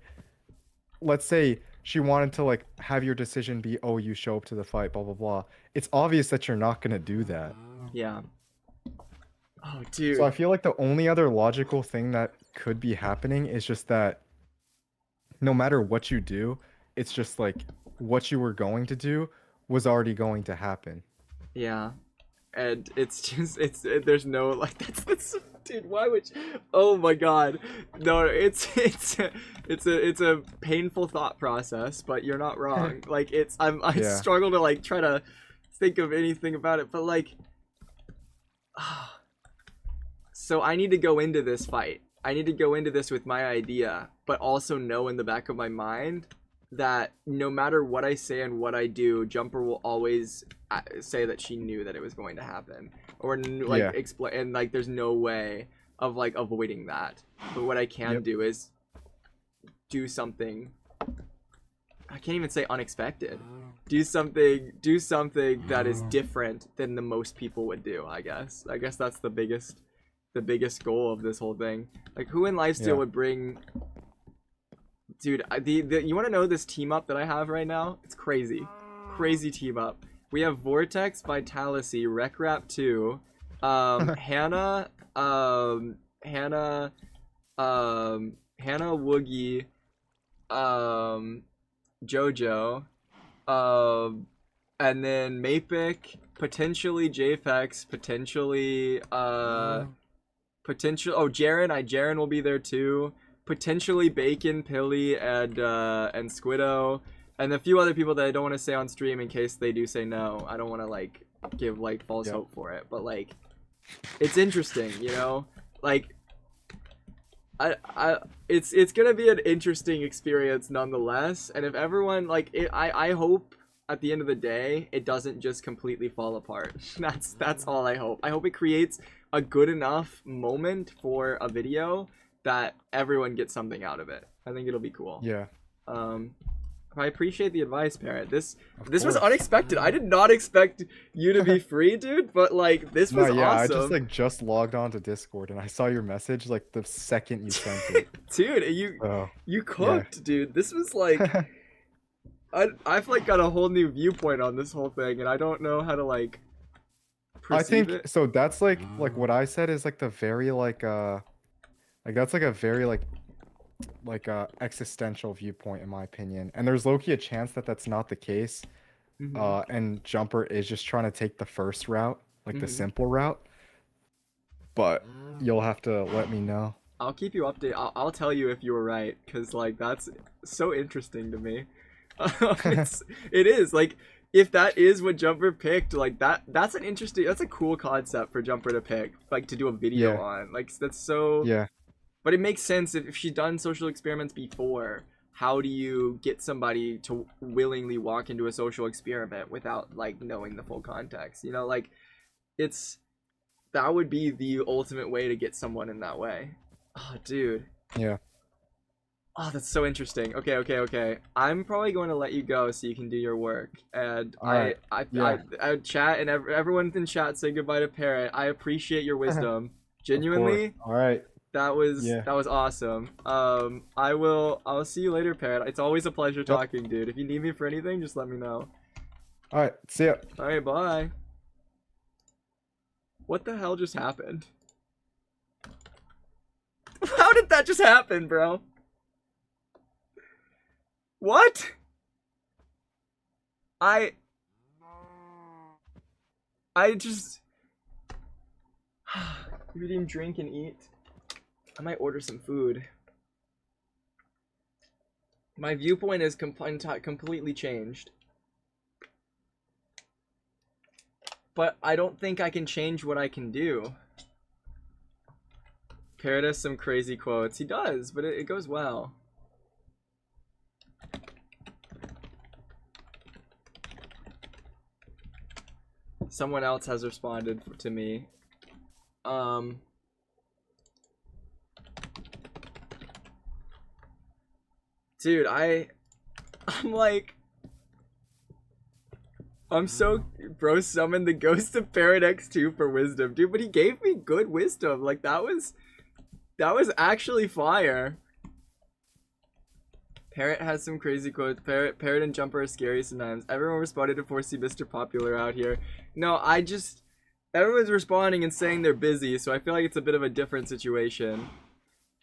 let's say she wanted to like have your decision be, oh, you show up to the fight, blah, blah, blah. It's obvious that you're not going to do that. Yeah. Oh, dude. So I feel like the only other logical thing that could be happening is just that no matter what you do, it's just like what you were going to do was already going to happen. Yeah. And it's just, there's no, like, that's dude, why would you, oh my god. No, it's a painful thought process, but you're not wrong. Like, I struggle to, like, try to think of anything about it, but, like, So I need to go into this fight. I need to go into this with my idea, but also know in the back of my mind that no matter what I say and what I do, Jumper will always say that she knew that it was going to happen, or like Yeah. explain, and like there's no way of like avoiding that. But what I can Yep. do is do something. I can't even say unexpected. Do something that is different than the most people would do. I guess that's the biggest goal of this whole thing. Like, who in Lifesteal Yeah. would bring? Dude, you want to know this team up that I have right now? It's crazy team up. We have Vortex, Vitality, Rekrap 2, Hannah, Hannah Woogie, Jojo, and then Mapic, potentially JFX, potentially Jaren will be there too. Potentially Bacon, Pilly, and Squiddo, and a few other people that I don't want to say on stream in case they do say no. I don't want to like give like false Yep. hope for it, but like it's interesting, you know? Like it's gonna be an interesting experience nonetheless, and if everyone like it, I hope at the end of the day it doesn't just completely fall apart. That's all I hope. I hope it creates a good enough moment for a video that everyone gets something out of it. I think it'll be cool. Yeah. I appreciate the advice, Parrot. This was course. unexpected. I did not expect you to be free, dude, but like this was No, yeah, awesome. I just logged on to Discord and I saw your message like the second you sent it. Dude, So, you cooked, dude. This was like I've like got a whole new viewpoint on this whole thing, and I don't know how to like I perceive think it. so. That's like what I said is like the very like that's like a very like existential viewpoint in my opinion. And there's low-key a chance that that's not the case. Mhm. And Jumper is just trying to take the first route, like the Mhm. simple route. But you'll have to let me know. I'll keep you updated. I'll tell you if you were right, because like that's so interesting to me. It is like if that is what Jumper picked, like that's a cool concept for Jumper to pick, like to do a video Yeah. on. Like that's so. Yeah. But it makes sense if she's done social experiments before. How do you get somebody to willingly walk into a social experiment without like knowing the full context? You know, like that would be the ultimate way to get someone in that way. Oh, dude. Yeah. Oh, that's so interesting. Okay. I'm probably going to let you go so you can do your work. And Alright, yeah. I chat and everyone in chat say goodbye to Parrot. I appreciate your wisdom. Genuinely, All right. that was Yeah. awesome. I'll see you later, Parrot. It's always a pleasure talking, dude. If you need me for anything, just let me know. All right. See ya. All right, bye. What the hell just happened? How did that just happen, bro? What? I just you didn't drink and eat. I might order some food. My viewpoint is completely changed. But I don't think I can change what I can do. Parrot has some crazy quotes. He does, but it goes well. Someone else has responded to me. Dude, I'm like, I'm so, bro summoned the ghost of Parrot X2 for wisdom, dude, but he gave me good wisdom. Like that was actually fire. Parrot has some crazy quotes. Parrot and Jumper are scary sometimes. Everyone responded to foresee Mr. Popular out here. No, everyone's responding and saying they're busy, so I feel like it's a bit of a different situation.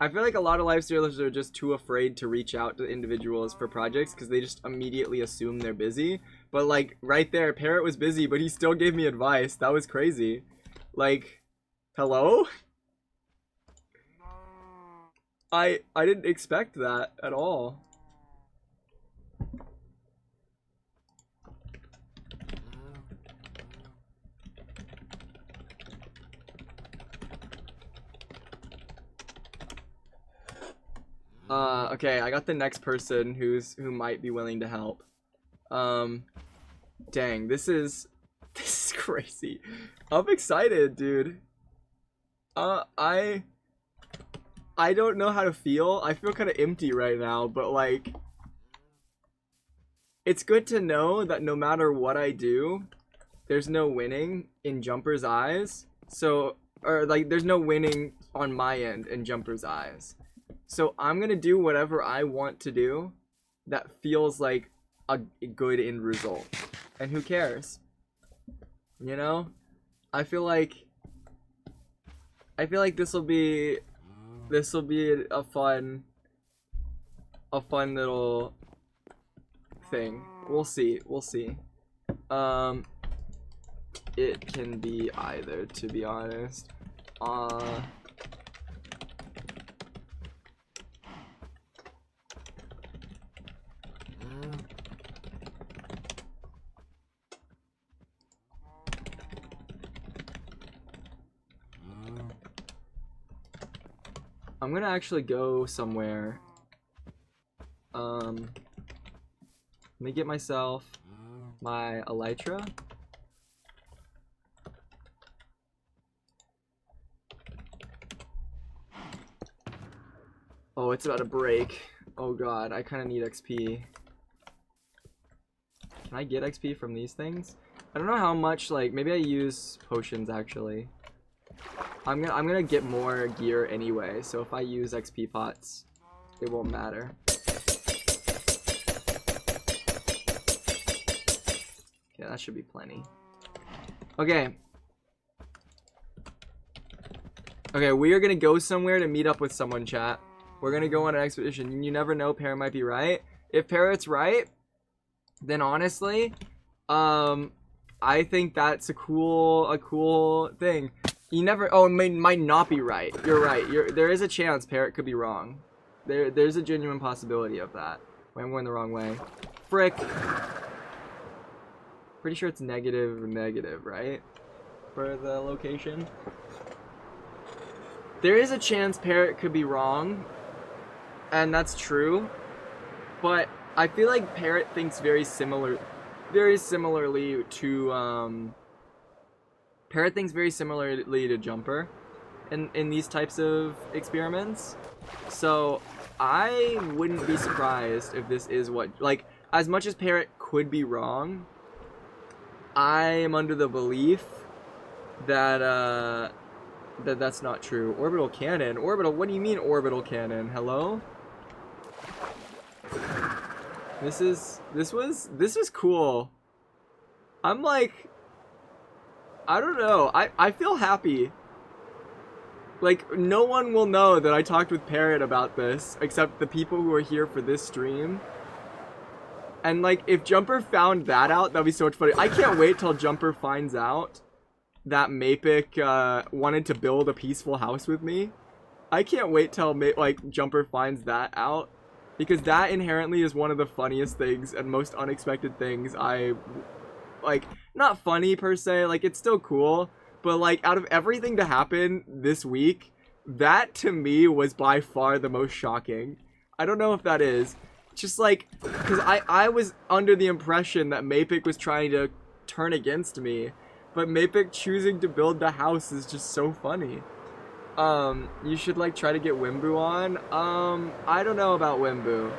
I feel like a lot of lifestylers are just too afraid to reach out to individuals for projects because they just immediately assume they're busy. But like right there, Parrot was busy, but he still gave me advice. That was crazy. Like, hello? I didn't expect that at all. Okay, I got the next person who might be willing to help. Dang, this is crazy. I'm excited, dude. I don't know how to feel. I feel kind of empty right now, but like, it's good to know that no matter what I do, there's no winning in Jumper's eyes. So, or like, there's no winning on my end in Jumper's eyes. So I'm gonna do whatever I want to do that feels like a good end result. And who cares? You know? I feel like this will be a fun little thing. We'll see. It can be either, to be honest. I'm gonna actually go somewhere. Let me get myself my elytra. Oh, it's about to break. Oh god, I kind of need XP. Can I get XP from these things? I don't know how much, like, maybe I use potions actually. I'm gonna get more gear anyway, so if I use XP pots, it won't matter. Okay, that should be plenty. Okay. Okay, we are gonna go somewhere to meet up with someone, chat. We're gonna go on an expedition. You never know, Parrot might be right. If Parrot's right, then honestly, I think that's a cool thing. You never, oh, it might not be right. You're right. There is a chance Parrot could be wrong. There's a genuine possibility of that. Wait, I'm going the wrong way. Frick. Pretty sure it's negative, right? For the location. There is a chance Parrot could be wrong. And that's true. But I feel like Parrot thinks very similarly to, Parrot thinks very similarly to Jumper in these types of experiments. So I wouldn't be surprised if this is what, like, as much as Parrot could be wrong, I am under the belief that that's not true. Orbital cannon? Orbital, what do you mean orbital cannon? Hello? This was cool. I'm like, I don't know. I feel happy. Like, no one will know that I talked with Parrot about this, except the people who are here for this stream. And, like, if Jumper found that out, that'd be so much funny. I can't wait till Jumper finds out that Mapik wanted to build a peaceful house with me. I can't wait till, Jumper finds that out. Because that inherently is one of the funniest things and most unexpected things like, not funny per se, like, it's still cool, but, like, out of everything to happen this week, that to me was by far the most shocking. I don't know if that is. Just, like, because I was under the impression that Mapik was trying to turn against me, but Mapik choosing to build the house is just so funny. You should, like, try to get Wimbu on. I don't know about Wimbu.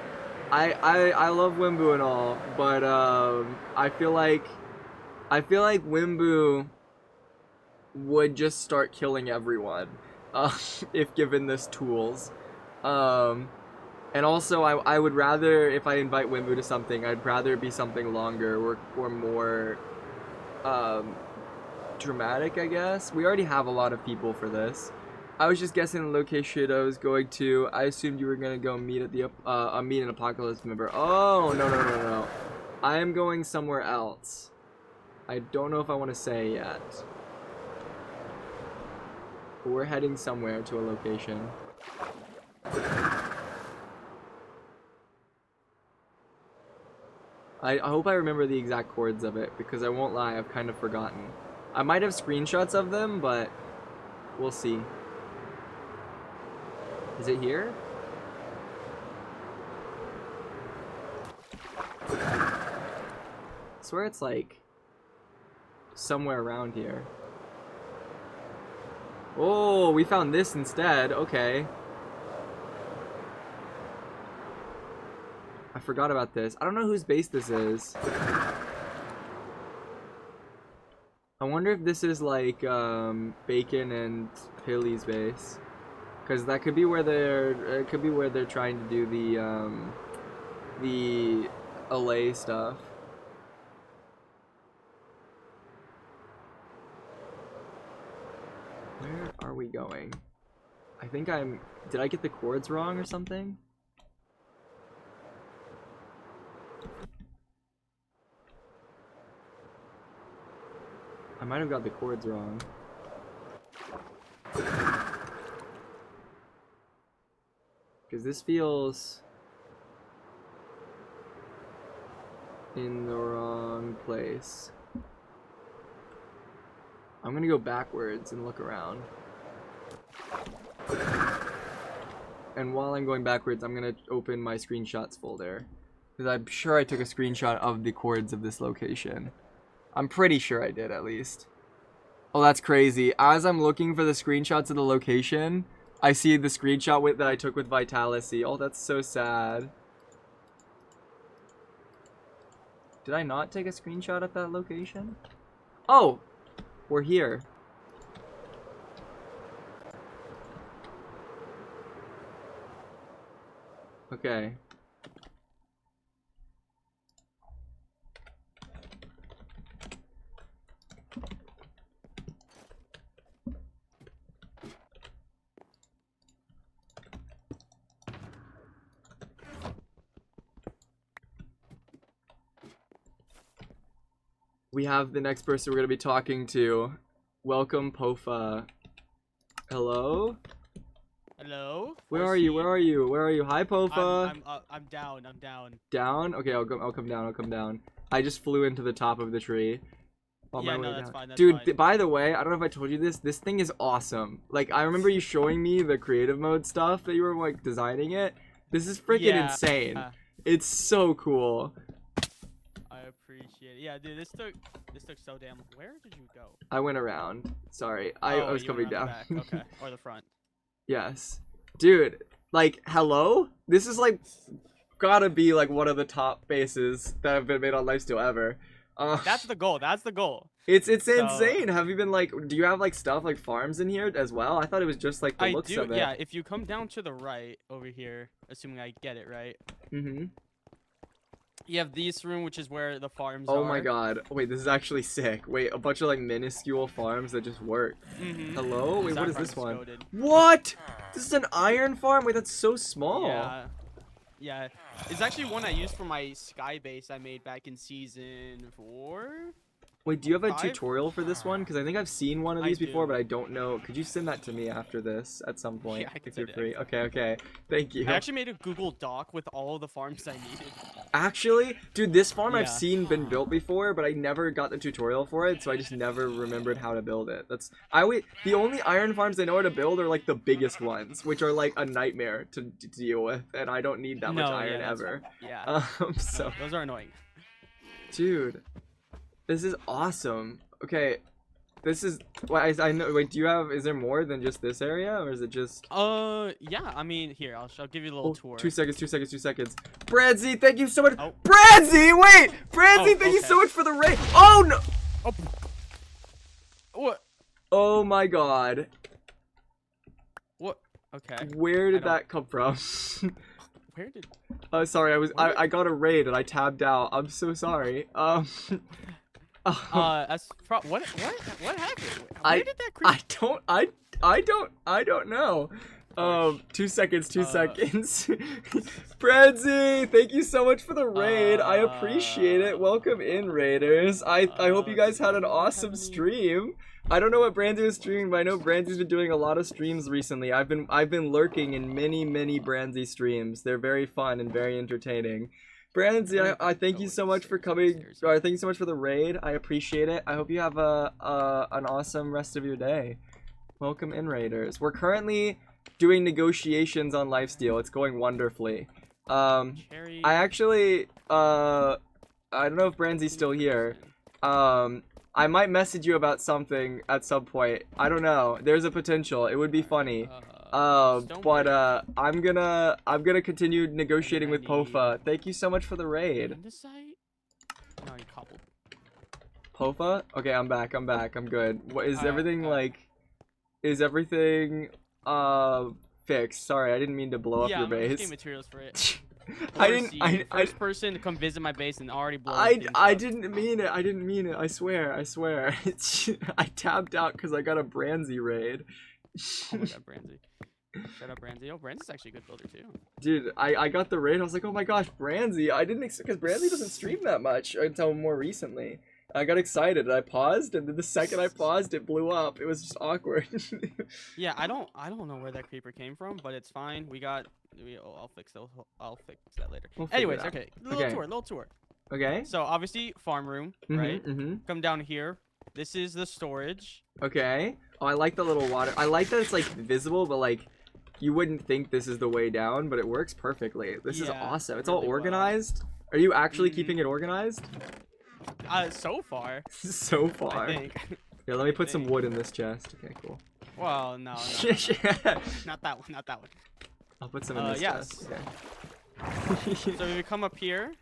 I love Wimbu and all, but, I feel like Wimbu would just start killing everyone, if given this tools. And also, I would rather, if I invite Wimbu to something, I'd rather it be something longer or more, dramatic, I guess. We already have a lot of people for this. I was just guessing the location I was going to. I assumed you were gonna go meet at the meet an Apocalypse member. Oh, no. I am going somewhere else. I don't know if I want to say yet. But we're heading somewhere to a location. I hope I remember the exact chords of it, because I won't lie, I've kind of forgotten. I might have screenshots of them, but we'll see. Is it here? swear it's like somewhere around here. Oh, we found this instead. Okay. I forgot about this. I don't know whose base this is. I wonder if this is like Bacon and Hilly's base, because that could be where they're trying to do the allay stuff. Where are we going? I think did I get the chords wrong or something? I might have got the chords wrong. Because this feels in the wrong place. I'm gonna go backwards and look around. And while I'm going backwards, I'm gonna open my screenshots folder, because I'm sure I took a screenshot of the chords of this location. I'm pretty sure I did, at least. Oh, that's crazy. As I'm looking for the screenshots of the location, I see the screenshot that I took with Vitality. Oh, that's so sad. Did I not take a screenshot at that location? Oh! We're here. Okay. We have the next person we're going to be talking to. Welcome, Pofa. Hello? Hello? Where are you? Where are you? Where are you? Hi, Pofa. I'm down. I'm down. Down? Okay, I'll come down. I'll come down. I just flew into the top of the tree. On Yeah, my no, way that's down. fine. That's Dude, fine. by the way, I don't know if I told you this. This thing is awesome. Like, I remember you showing me the creative mode stuff that you were like designing it. This is freaking Yeah. insane. It's so cool. I appreciate it. Yeah, dude, this took so damn. Where did you go? I went around. Sorry, I Oh, was you coming went around down. the back. Okay, or the front. Yes. Dude, like, hello? This is like gotta be like one of the top bases that have been made on Lifesteal ever. That's the goal. That's the goal. It's So- insane. Have you been like, do you have like stuff like farms in here as well? I thought it was just like the I looks do. of it. Yeah, if you come down to the right over here, assuming I get it right, Mm-hmm. you have this room, which is where the farms are. Oh my god. Wait, this is actually sick. Wait, a bunch of like minuscule farms that just work. Mm-hmm. Hello? Wait, what is this Saffron's one? goated. What? This is an iron farm? Wait, that's so small. Yeah. Yeah. It's actually one I used for my sky base I made back in season 4. Wait, do you have a 5? tutorial for this one? Because I think I've seen one of I these before, do. but I don't know. Could you send that to me after this at some point? Yeah, I can if you're send it free. after. Okay. Thank you. I actually made a Google Doc with all the farms I needed. Actually, dude, this farm I've Yeah. seen been built before, but I never got the tutorial for it, so I just never remembered how to build it. The only iron farms I know how to build are like the biggest ones, which are like a nightmare to deal with, and I don't need that much No, yeah, iron that's- ever. Yeah. So, No, those are annoying. dude, this is awesome. Okay, this is. Wait, I know. Wait, do you have? Is there more than just this area, or is it just? Yeah. I mean, here, I'll give you a little Oh, tour. 2 seconds. Bradsy, thank you so much. Oh. Bradsy, wait! Bradsy, Oh, thank you so okay. much for the raid. Oh no! Oh. What? Oh my god. What? Okay. Where did don't- that come from? Where did? Sorry, Where I got a raid and I tabbed out. I'm so sorry. What happened? Where did that creep? I don't know. 2 seconds, 2 Uh, seconds. Bradsy, thank you so much for the raid. I appreciate it. Welcome in, raiders. I hope you guys had an awesome stream. I don't know what Brandy was streaming, but I know Brandy's been doing a lot of streams recently. I've been lurking in many Brandy streams. They're very fun and very entertaining. Brandy, I thank you so much for coming. Or thank you so much for the raid. I appreciate it. I hope you have an awesome rest of your day. Welcome in, raiders. We're currently doing negotiations on Lifesteal. It's going wonderfully. Cherry. I actually I don't know if Branzy's still here. I might message you about something at some point. I don't know. There's a potential. It would be funny. I'm gonna continue negotiating with Pofa. Thank you so much for the raid. Andesite? No, you cobbled. Pofa? Okay, I'm back. I'm good. What is Alright, everything like? Is everything fixed? Sorry, I didn't mean to blow up Yeah, your I'm just base. getting materials for it. I didn't. First person to come visit my base and already blow. I didn't mean it. I didn't mean it. I swear. I tapped out because I got a Branzy raid. Oh my god, Branzy. Shut up, Branzy. Oh, Branzy's actually a good builder too. Dude, I got the raid. I was like, oh my gosh, Branzy. I didn't expect, because Branzy doesn't stream that much until more recently. I got excited and I paused, and then the second I paused, it blew up. It was just awkward. Yeah, I don't know where that creeper came from, but it's fine. I'll fix that later. We'll figure Anyways, it out. okay. Okay. Little tour. Okay. So obviously farm room, right? Mm-hmm. Come down here. This is the storage. Okay. Oh, I like the little water. I like that it's like visible, but like you wouldn't think this is the way down, but it works perfectly. This is Yeah, awesome. It's really all well. organized. Are you actually keeping it organized? So far, So far. I think. Here, let me put some think. wood in this chest. Okay, cool. Well, no, not that one, not that one. I'll put some in this yes. chest. Okay. So if we come up here,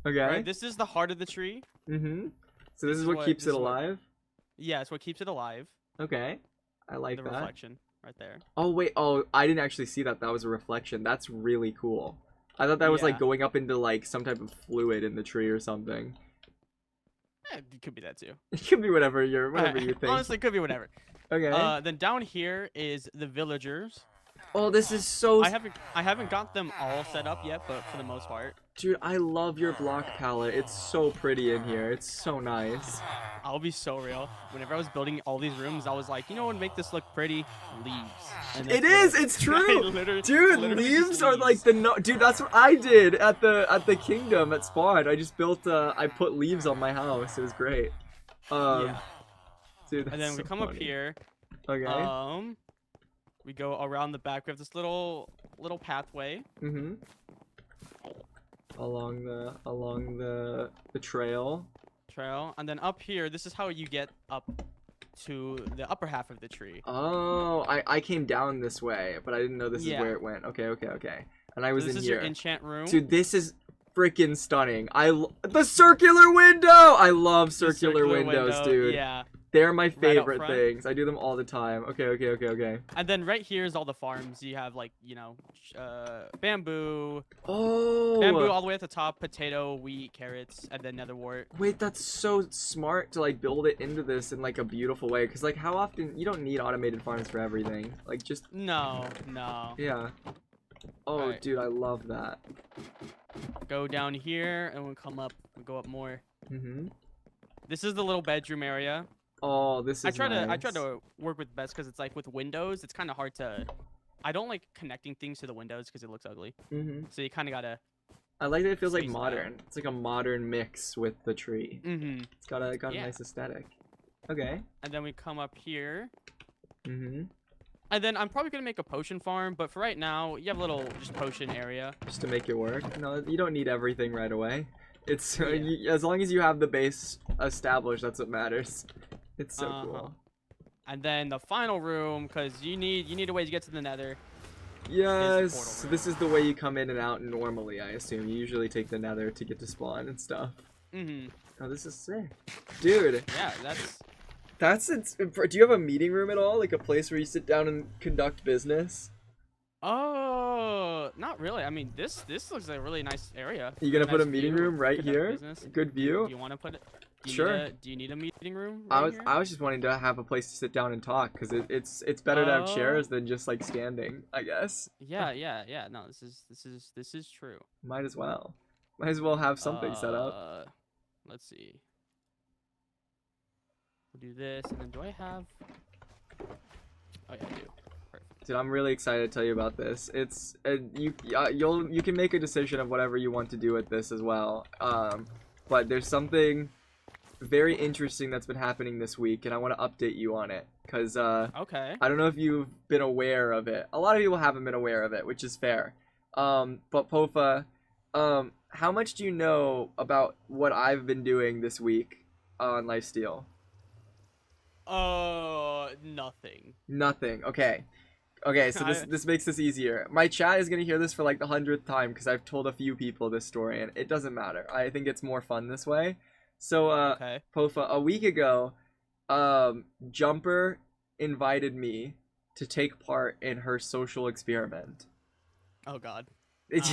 Okay. right, this is the heart of the tree. Mm-hmm. So this is is what what- keeps this it is what- alive? Yeah, it's what keeps it alive. Okay. I like The that. reflection right there. Oh, wait. Oh, I didn't actually see that. That was a reflection. That's really cool. I thought that was like Yeah. going up into like some type of fluid in the tree or something. It could be that too. It could be whatever you think. Honestly, it could be whatever. Okay. Then down here is the villagers. Oh, this is so... I haven't got them all set up yet, but for the most part. Dude, I love your block palette. It's so pretty in here. It's so nice. I'll be so real. Whenever I was building all these rooms, I was like, you know what would make this look pretty? Leaves. And It that's is. what It's I true. literally Dude, just leaves are like leaves. the no. Dude, that's what I did at the kingdom at spawn. I just built. I put leaves on my house. It was great. Yeah. Dude, that's And then we so come up funny. here. Okay. We go around the back. We have this little pathway. Mm-hmm. Along the trail. And then up here, this is how you get up to the upper half of the tree. Oh, I came down this way, but I didn't know this is Yeah. where it went. Okay. And I So was this in is here. your enchant room. Dude, this is freaking stunning. The circular window. I love The circular windows, window, dude. Yeah. They're my out favorite front. things. I do them all the time. Okay. And then right here is all the farms. You have like, bamboo, Oh. bamboo all the way at the top, potato, wheat, carrots, and then netherwort. Wait, that's so smart to like build it into this in like a beautiful way. Cause like how often you don't need automated farms for everything. Like just No. yeah. Oh, Alright. dude, I love that. Go down here and we'll come up. We'll go up more. Mhm. This is the little bedroom area. Oh, this is. I try nice. to work with best because it's like with windows, it's kind of hard to. I don't like connecting things to the windows because it looks ugly. Mhm. So you kind of gotta. I like that it feels like Space it out. modern. It's like a modern mix with the tree. Mm-hmm. It's got a Yeah. nice aesthetic. Okay. And then we come up here. Mhm. And then I'm probably gonna make a potion farm, but for right now, you have a little just potion area. Just to make it work. No, you don't need everything right away. It's Yeah. as long as you have the base established, that's what matters. It's so Uh-huh. cool. And then the final room, because you need a way to get to the nether. Yes, portal this is the way you come in and out normally, I assume. You usually take the nether to get to spawn and stuff. Mm-hmm. Oh, this is sick. Dude, Yeah, that's. do you have a meeting room at all? Like a place where you sit down and conduct business? Oh, not really. I mean, this looks like a really nice area. You gonna put Nice a meeting view, room right conduct here? business. Good view? Do you want to put it? Sure. Do you need a meeting room? I right was here? I was just wanting to have a place to sit down and talk because it's better to have Oh. chairs than just like standing, I guess. Yeah. No, this is true. Might as well. Might as well have something set up. Let's see. We'll do this, and then do I have? Oh yeah, I do. Perfect. Dude, I'm really excited to tell you about this. It's you can make a decision of whatever you want to do with this as well. But there's something very interesting that's been happening this week, and I want to update you on it because Okay. I don't know if you've been aware of it. A lot of people haven't been aware of it, which is fair. But Pofa, How much do you know about what I've been doing this week on Lifesteal? Nothing. Nothing. Okay. Okay, so this makes this easier. My chat is gonna hear this for like the 100th time because I've told a few people this story, and it doesn't matter. I think it's more fun this way. So, Okay. Pofa, a week ago, Jumper invited me to take part in her social experiment. Oh God. That's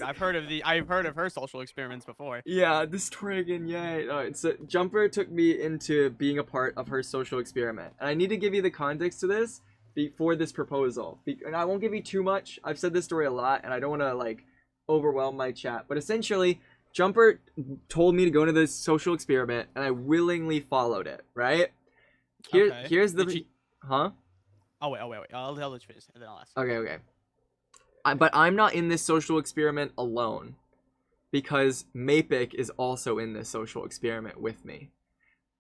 I've heard of her social experiments before. Yeah, this story again, yay. Alright, so Jumper took me into being a part of her social experiment. And I need to give you the context to this before this proposal. And I won't give you too much. I've said this story a lot, and I don't want to, like, overwhelm my chat. But essentially, Jumper told me to go into this social experiment, and I willingly followed it, right? Okay. Here's the... Did she- Huh? Oh wait. I'll let you finish, and then I'll ask. Okay. But I'm not in this social experiment alone, because Mapik is also in this social experiment with me.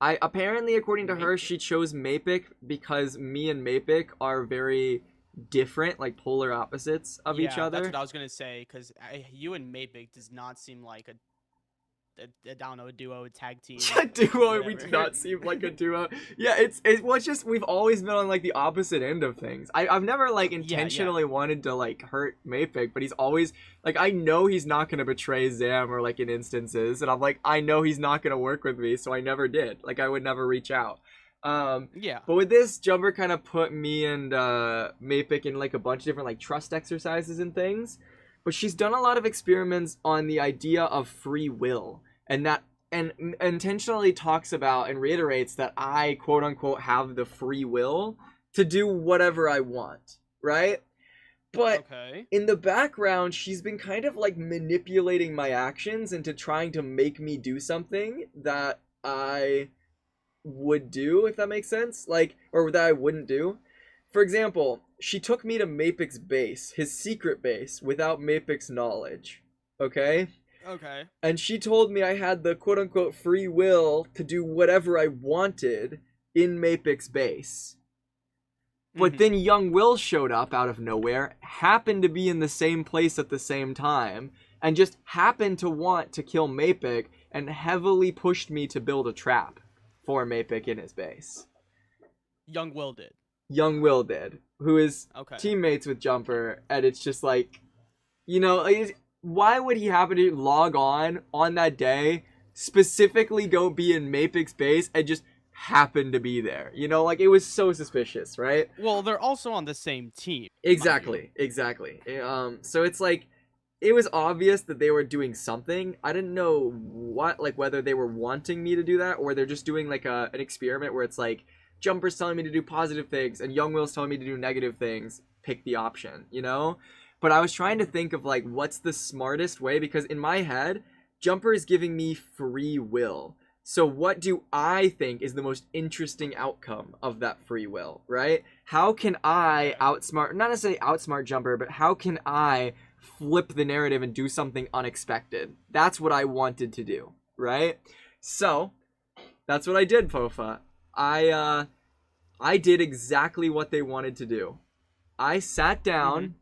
Apparently, according to her, she chose Mapik because me and Mapik are very different, like polar opposites of each other. That's what I was gonna say, because you and Mapik does not seem like a duo, tag team. A duo, we whatever. do not seem like a duo. Yeah, it's just we've always been on like the opposite end of things. I've never like intentionally wanted to like hurt Mapik, but he's always like, I know he's not gonna betray Zam or like in instances, and I'm like, I know he's not gonna work with me, so I never did. Like I would never reach out. Yeah. But with this, Jumper kind of put me and Mapik in like a bunch of different like trust exercises and things. But she's done a lot of experiments on the idea of free will, and intentionally talks about and reiterates that I quote unquote have the free will to do whatever I want, right? But in the background, she's been kind of like manipulating my actions into trying to make me do something that I would do, if that makes sense, like, or that I wouldn't do. For example, she took me to Mapik's base, his secret base, without Mapik's knowledge, okay? Okay. And she told me I had the quote-unquote free will to do whatever I wanted in Mapik's base. But then young Will showed up out of nowhere, happened to be in the same place at the same time, and just happened to want to kill Mapik, and heavily pushed me to build a trap for Mapik in his base. Young Will did. Young Will did, who is teammates with Jumper, and it's just like, you know, why would he happen to log on that day, specifically go be in Mapik's base, and just happen to be there? You know, like, it was so suspicious, right? Well, they're also on the same team. Exactly. So it's like, it was obvious that they were doing something. I didn't know what, like, whether they were wanting me to do that, or they're just doing, like, an experiment where it's like, Jumper's telling me to do positive things, and Young Will's telling me to do negative things. Pick the option, you know? But I was trying to think of, like, what's the smartest way? Because in my head, Jumper is giving me free will. So what do I think is the most interesting outcome of that free will, right? How can I outsmart, not necessarily outsmart Jumper, but how can I flip the narrative and do something unexpected? That's what I wanted to do, right? So, that's what I did, Pofa. I did exactly what they wanted to do. I sat down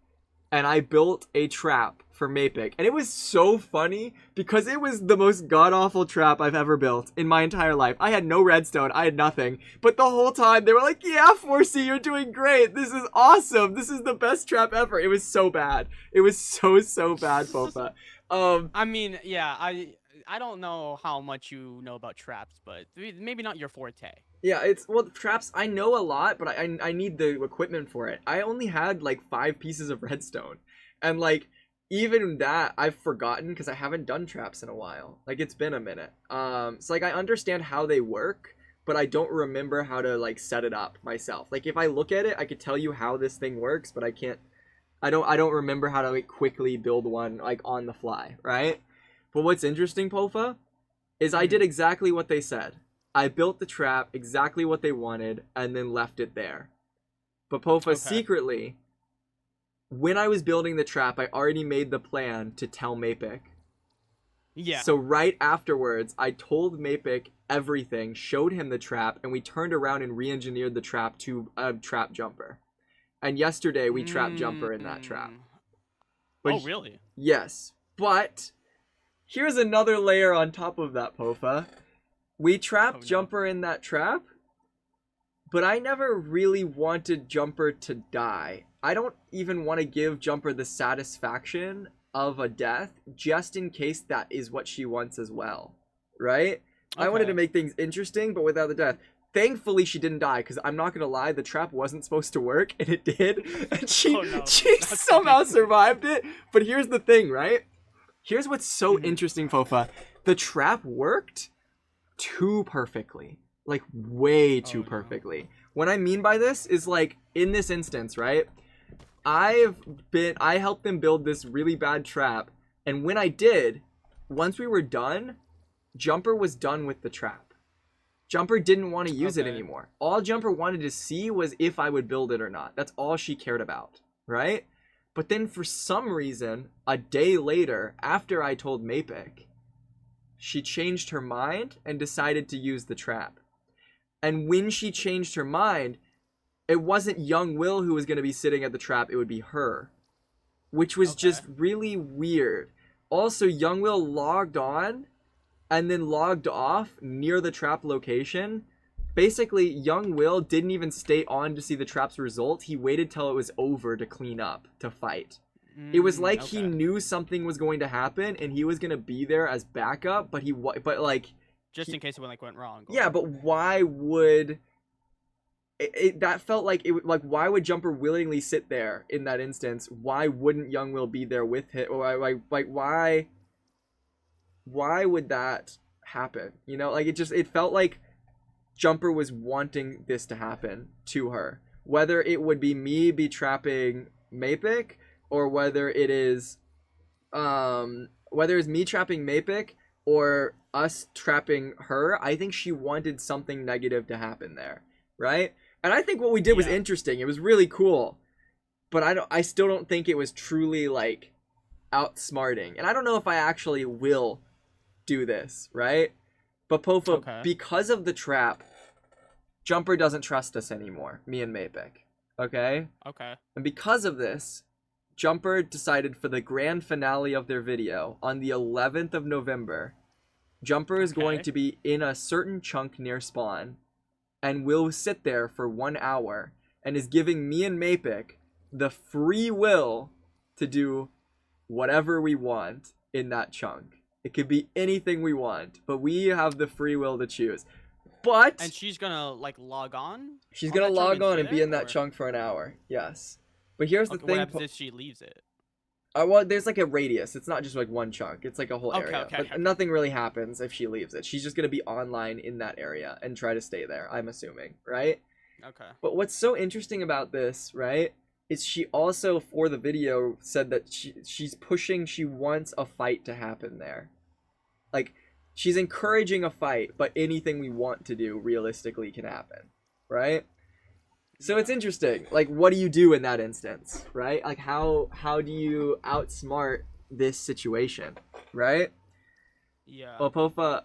and I built a trap for Mapik. And it was so funny because it was the most god-awful trap I've ever built in my entire life. I had no redstone. I had nothing. But the whole time they were like, yeah, 4C, you're doing great. This is awesome. This is the best trap ever. It was so bad. It was so bad, Pofa. I mean, yeah, I don't know how much you know about traps, but maybe not your forte. Yeah, well, traps, I know a lot, but I need the equipment for it. I only had like 5 pieces of redstone, and like even that I've forgotten because I haven't done traps in a while. Like, it's been a minute. So like, I understand how they work, but I don't remember how to like set it up myself. Like, if I look at it, I could tell you how this thing works, but I don't remember how to like quickly build one like on the fly, right? But what's interesting, Pofa, is I did exactly what they said. I built the trap, exactly what they wanted, and then left it there. But Pofa, secretly, when I was building the trap, I already made the plan to tell Mapik. Yeah. So right afterwards, I told Mapik everything, showed him the trap, and we turned around and re-engineered the trap to a trap Jumper. And yesterday, we trapped Jumper in that trap. But oh, really? Yes. But here's another layer on top of that, Pofa. We trapped Oh, no. Jumper in that trap, but I never really wanted Jumper to die. I don't even want to give Jumper the satisfaction of a death, just in case that is what she wants as well, right? I wanted to Okay. make things interesting, but without the death. Thankfully, she didn't die, because I'm not going to lie, the trap wasn't supposed to work, and it did. And she, Oh, no. she That's somehow funny. survived it. But here's the thing, right? Here's what's so Mhm. interesting, Fofa. The trap worked too perfectly. Like, way too Oh, no. perfectly. What I mean by this is, like, in this instance, right? I helped them build this really bad trap, and when I did, once we were done, Jumper was done with the trap. Jumper didn't want to use it Okay. anymore. All Jumper wanted to see was if I would build it or not. That's all she cared about, right? But then for some reason, a day later, after I told Mapik, she changed her mind and decided to use the trap. And when she changed her mind, it wasn't young Will who was going to be sitting at the trap, it would be her. Which was Okay. just really weird. Also, young Will logged on and then logged off near the trap location. Basically, young Will didn't even stay on to see the trap's result. He waited till it was over to clean up, to fight. It was like he Okay. knew something was going to happen and he was going to be there as backup, but Just in case it went wrong. yeah, but why would that felt like it like why would Jumper willingly sit there in that instance? Why wouldn't Young Will be there with him? Or like why would that happen? You know, like it felt like Jumper was wanting this to happen to her. Whether it would be me be trapping Mapik or whether it's me trapping Mapik or us trapping her, I think she wanted something negative to happen there, right? And I think what we did was Yeah. interesting. It was really cool. But I still don't think it was truly like outsmarting. And I don't know if I actually will do this, right? But Pofa, Okay. because of the trap, Jumper doesn't trust us anymore, me and Mapik. Okay? Okay. And because of this, Jumper decided for the grand finale of their video on the 11th of November, Jumper is going Okay. to be in a certain chunk near spawn and will sit there for 1 hour and is giving me and Mapik the free will to do whatever we want in that chunk. It could be anything we want, but we have the free will to choose. But And she's gonna like log on. she's on gonna that chunk log on stay and be there, in that or- chunk for an hour. Yes. But here's the Okay, what thing. happens if she leaves it? Well, there's like a radius. It's not just like one chunk. It's like a whole Okay, area. okay, But okay. nothing really happens if she leaves it. She's just gonna be online in that area and try to stay there, I'm assuming, right? Okay. But what's so interesting about this, right, is she also for the video said that she's pushing, she wants a fight to happen there. Like, she's encouraging a fight, but anything we want to do realistically can happen, right? So it's interesting. Like, what do you do in that instance, right? Like, how do you outsmart this situation, right? Yeah. Well, Pofa,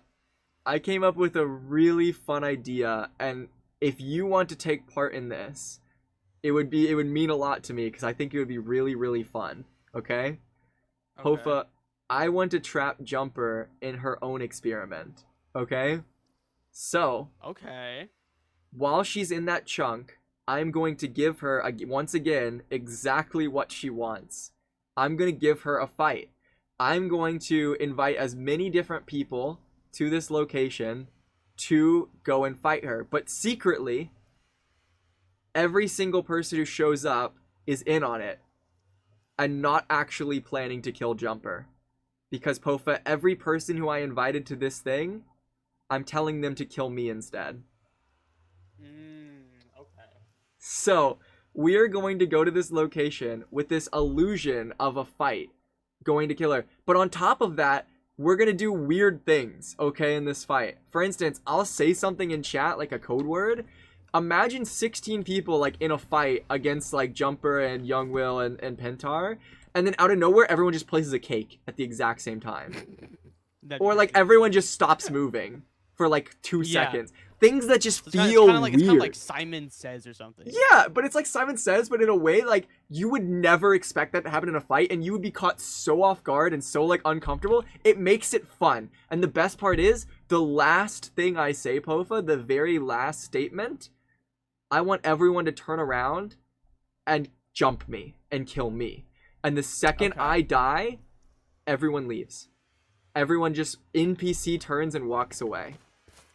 I came up with a really fun idea, and if you want to take part in this, it would mean a lot to me because I think it would be really, really fun. Okay? Okay. Pofa, I want to trap Jumper in her own experiment. Okay? So, Okay. while she's in that chunk, I'm going to give her, once again, exactly what she wants. I'm going to give her a fight. I'm going to invite as many different people to this location to go and fight her. But secretly, every single person who shows up is in on it and not actually planning to kill Jumper. Because Pofa, every person who I invited to this thing, I'm telling them to kill me instead. Okay. So, we're going to go to this location with this illusion of a fight going to kill her. But on top of that, we're going to do weird things, okay, in this fight. For instance, I'll say something in chat, like a code word. Imagine 16 people, like, in a fight against, like, Jumper and Young Will and Pentar. And then out of nowhere, everyone just places a cake at the exact same time. That'd Or, be like, crazy. everyone just stops moving for like 2 Yeah. seconds. Things that just So it's feel kind of like weird. it's kind of like Simon Says or something. Yeah, but it's like Simon Says, but in a way, like, you would never expect that to happen in a fight, and you would be caught so off guard and so, like, uncomfortable. It makes it fun. And the best part is, the last thing I say, Pofa, the very last statement, I want everyone to turn around and jump me and kill me. And the second Okay. I die, everyone leaves. Everyone just NPC turns and walks away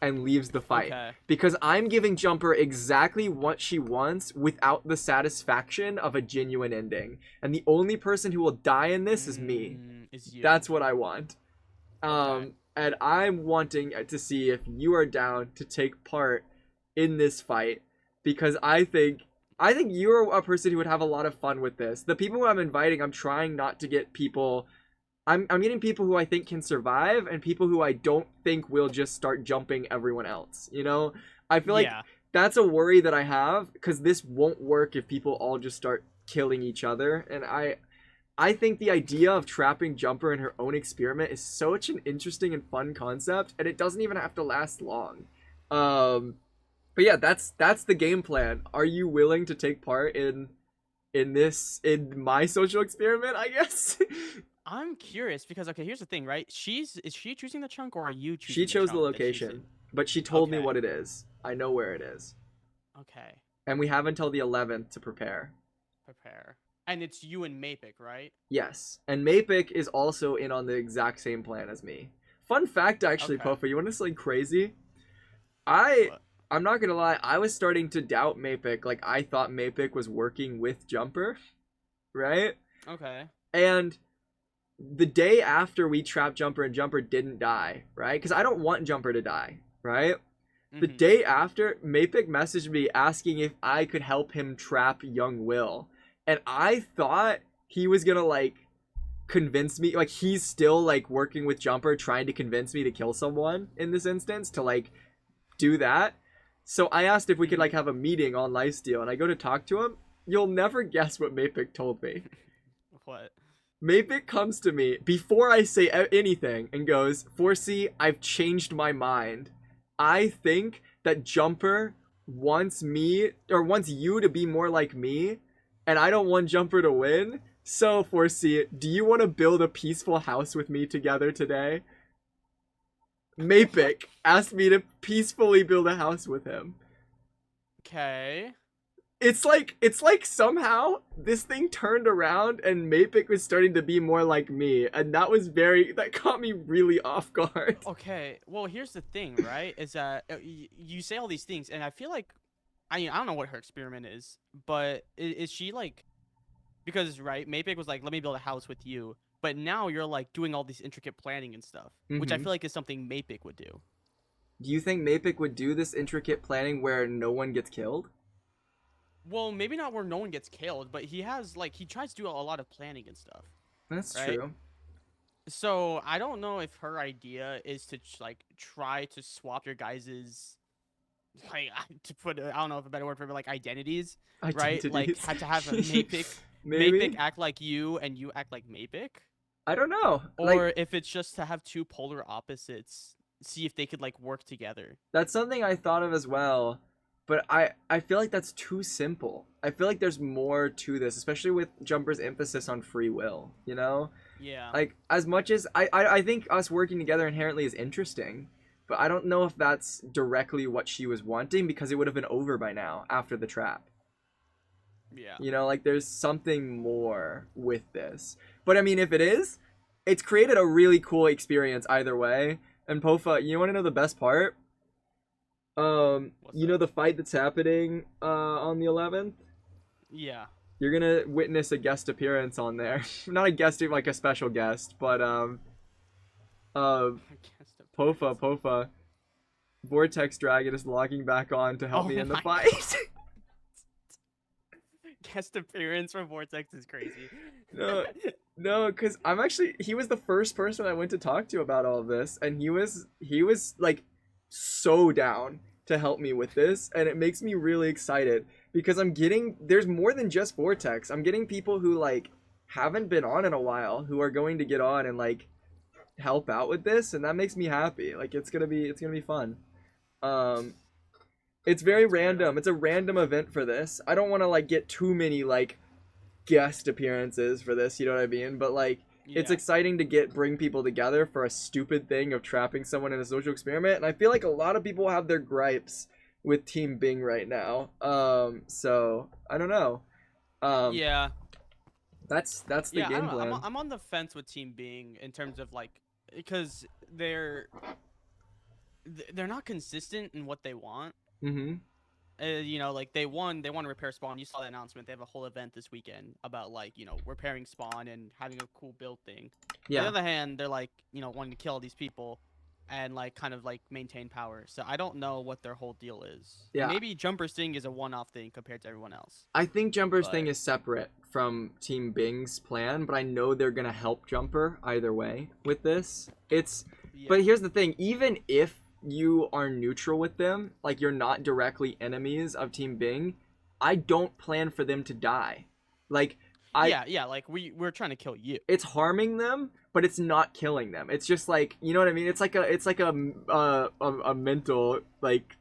and leaves the fight. Okay. Because I'm giving Jumper exactly what she wants without the satisfaction of a genuine ending. And the only person who will die in this is me. Is you. That's what I want. Okay. And I'm wanting to see if you are down to take part in this fight, because I think you're a person who would have a lot of fun with this. The people who I'm inviting, I'm trying not to get people. I'm getting people who I think can survive and people who I don't think will just start jumping everyone else. You know, I feel like Yeah. that's a worry that I have, because this won't work if people all just start killing each other. And I think the idea of trapping Jumper in her own experiment is such an interesting and fun concept, and it doesn't even have to last long. But yeah, that's the game plan. Are you willing to take part in my social experiment, I guess? I'm curious because okay, here's the thing, right? Is she choosing the chunk or are you choosing? She chose the chunk that she's location, but she told me Okay. what it is. I know where it is. in? Okay, And we have until the 11th to prepare. prepare. And it's you and Mapik, right? Yes. And Mapik is also in on the exact same plan as me. Fun fact, actually, Okay. Puffa, you want to something crazy? What? I'm not gonna lie, I was starting to doubt Mapik. Like, I thought Mapik was working with Jumper, right? Okay. And the day after we trapped Jumper and Jumper didn't die, right? Because I don't want Jumper to die, right? The Mhm. day after, Mapik messaged me asking if I could help him trap young Will. And I thought he was gonna, like, convince me, like, he's still, like, working with Jumper, trying to convince me to kill someone in this instance, to, like, do that. So I asked if we could, like, have a meeting on Lifesteal, and I go to talk to him. You'll never guess what Mapik told me. What? Mapik comes to me before I say anything and goes, "Forsey, I've changed my mind. I think that Jumper wants you to be more like me, and I don't want Jumper to win. So, Forsey, do you want to build a peaceful house with me together today?" Mapik asked me to peacefully build a house with him. Okay. It's like somehow this thing turned around and Mapik was starting to be more like me, and that caught me really off guard. Okay. Well, here's the thing, right? Is that you say all these things, and I feel like, I mean, I don't know what her experiment is, but is she like, because right, Mapik was like, "Let me build a house with you," but now you're like doing all this intricate planning and stuff, which I Mhm. feel like is something Mapik would do. Do you think Mapik would do this intricate planning where no one gets killed? Well, maybe not where no one gets killed, but he tries to do a lot of planning and stuff. That's Right? true. So I don't know if her idea is to like try to swap your guys's like to put I don't know if a better word for it, but like identities, right? Like Identities. had to have a Mapik Maybe. Mapik act like you and you act like Mapik, I don't know. or if it's just to have two polar opposites, see if they could like work together. That's something I thought of as well, but I feel like that's too simple. I feel like there's more to this, especially with Jumper's emphasis on free will, you know? Yeah. Like, as much as I think us working together inherently is interesting, but I don't know if that's directly what she was wanting, because it would have been over by now after the trap. Yeah. You know, like, there's something more with this. But I mean, if it is, it's created a really cool experience either way. And Pofa, you want to know the best part? You know the fight that's happening on the 11th? Yeah. You're gonna witness a guest appearance on there. Not a guest, like a special guest, but Pofa, Vortex Dragon is logging back on to help Oh me in the my fight. Guest appearance from Vortex is crazy. No, because he was the first person I went to talk to about all of this, and he was like so down to help me with this, and it makes me really excited because there's more than just Vortex. I'm getting people who like haven't been on in a while who are going to get on and like help out with this, and that makes me happy. Like it's gonna be fun. It's very random. It's a random event for this. I don't want to like get too many like guest appearances for this. You know what I mean? But like. It's Yeah. exciting to bring people together for a stupid thing of trapping someone in a social experiment, and I feel like a lot of people have their gripes with Team Bing right now. So I don't know. Yeah. That's the Yeah, I game don't know. plan. I'm on the fence with Team Being in terms of like, because they're not consistent in what they want. Mm-hmm. You know, like they want to repair Spawn. You saw the announcement. They have a whole event this weekend about like, you know, repairing Spawn and having a cool build thing. On the Yeah. other hand, they're like, you know, wanting to kill all these people and like kind of like maintain power. So I don't know what their whole deal is. Yeah. Maybe Jumper's thing is a one-off thing compared to everyone else. I think Jumper's thing But- is separate from Team Bing's plan, but I know they're gonna help Jumper either way with this. Yeah. But here's the thing: even if you are neutral with them, like you're not directly enemies of Team Bing, I don't plan for them to die. Like yeah, like we're trying to kill you. it's harming them, but it's not killing them. It's just like, you know what I mean? It's like a mental like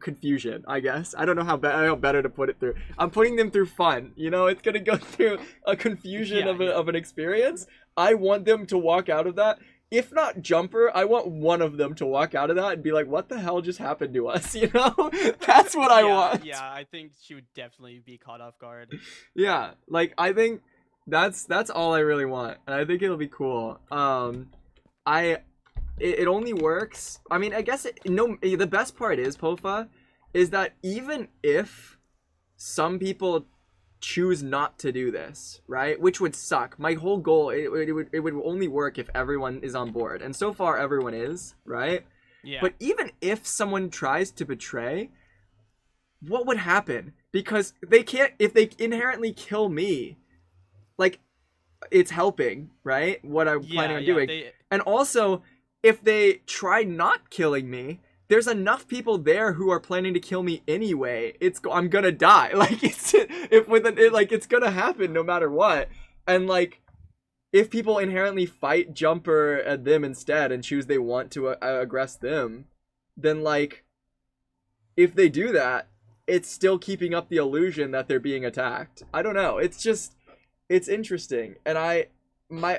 confusion, I guess. I don't know how better to put it through. I'm putting them through fun. You know, it's gonna go through a confusion Yeah, of an experience. I want them to walk out of that. If not Jumper, I want one of them to walk out of that and be like, "What the hell just happened to us?" You know, that's what I want. Yeah, I think she would definitely be caught off guard. Yeah, like I think that's all I really want, and I think it'll be cool. It only works. I mean, I guess the best part is Pofa, is that even if some people choose not to do this, right? Which would suck. My whole goal it would only work if everyone is on board, and so far everyone is, right? Yeah. But even if someone tries to betray, what would happen? Because they can't, if they inherently kill me, like, it's helping, right? What I'm planning on doing. And also, if they try not killing me, there's enough people there who are planning to kill me anyway. I'm gonna die. Like, it's gonna happen no matter what. And like, if people inherently fight Jumper and them instead and choose they want to aggress them, then like, if they do that, it's still keeping up the illusion that they're being attacked. I don't know. It's interesting. And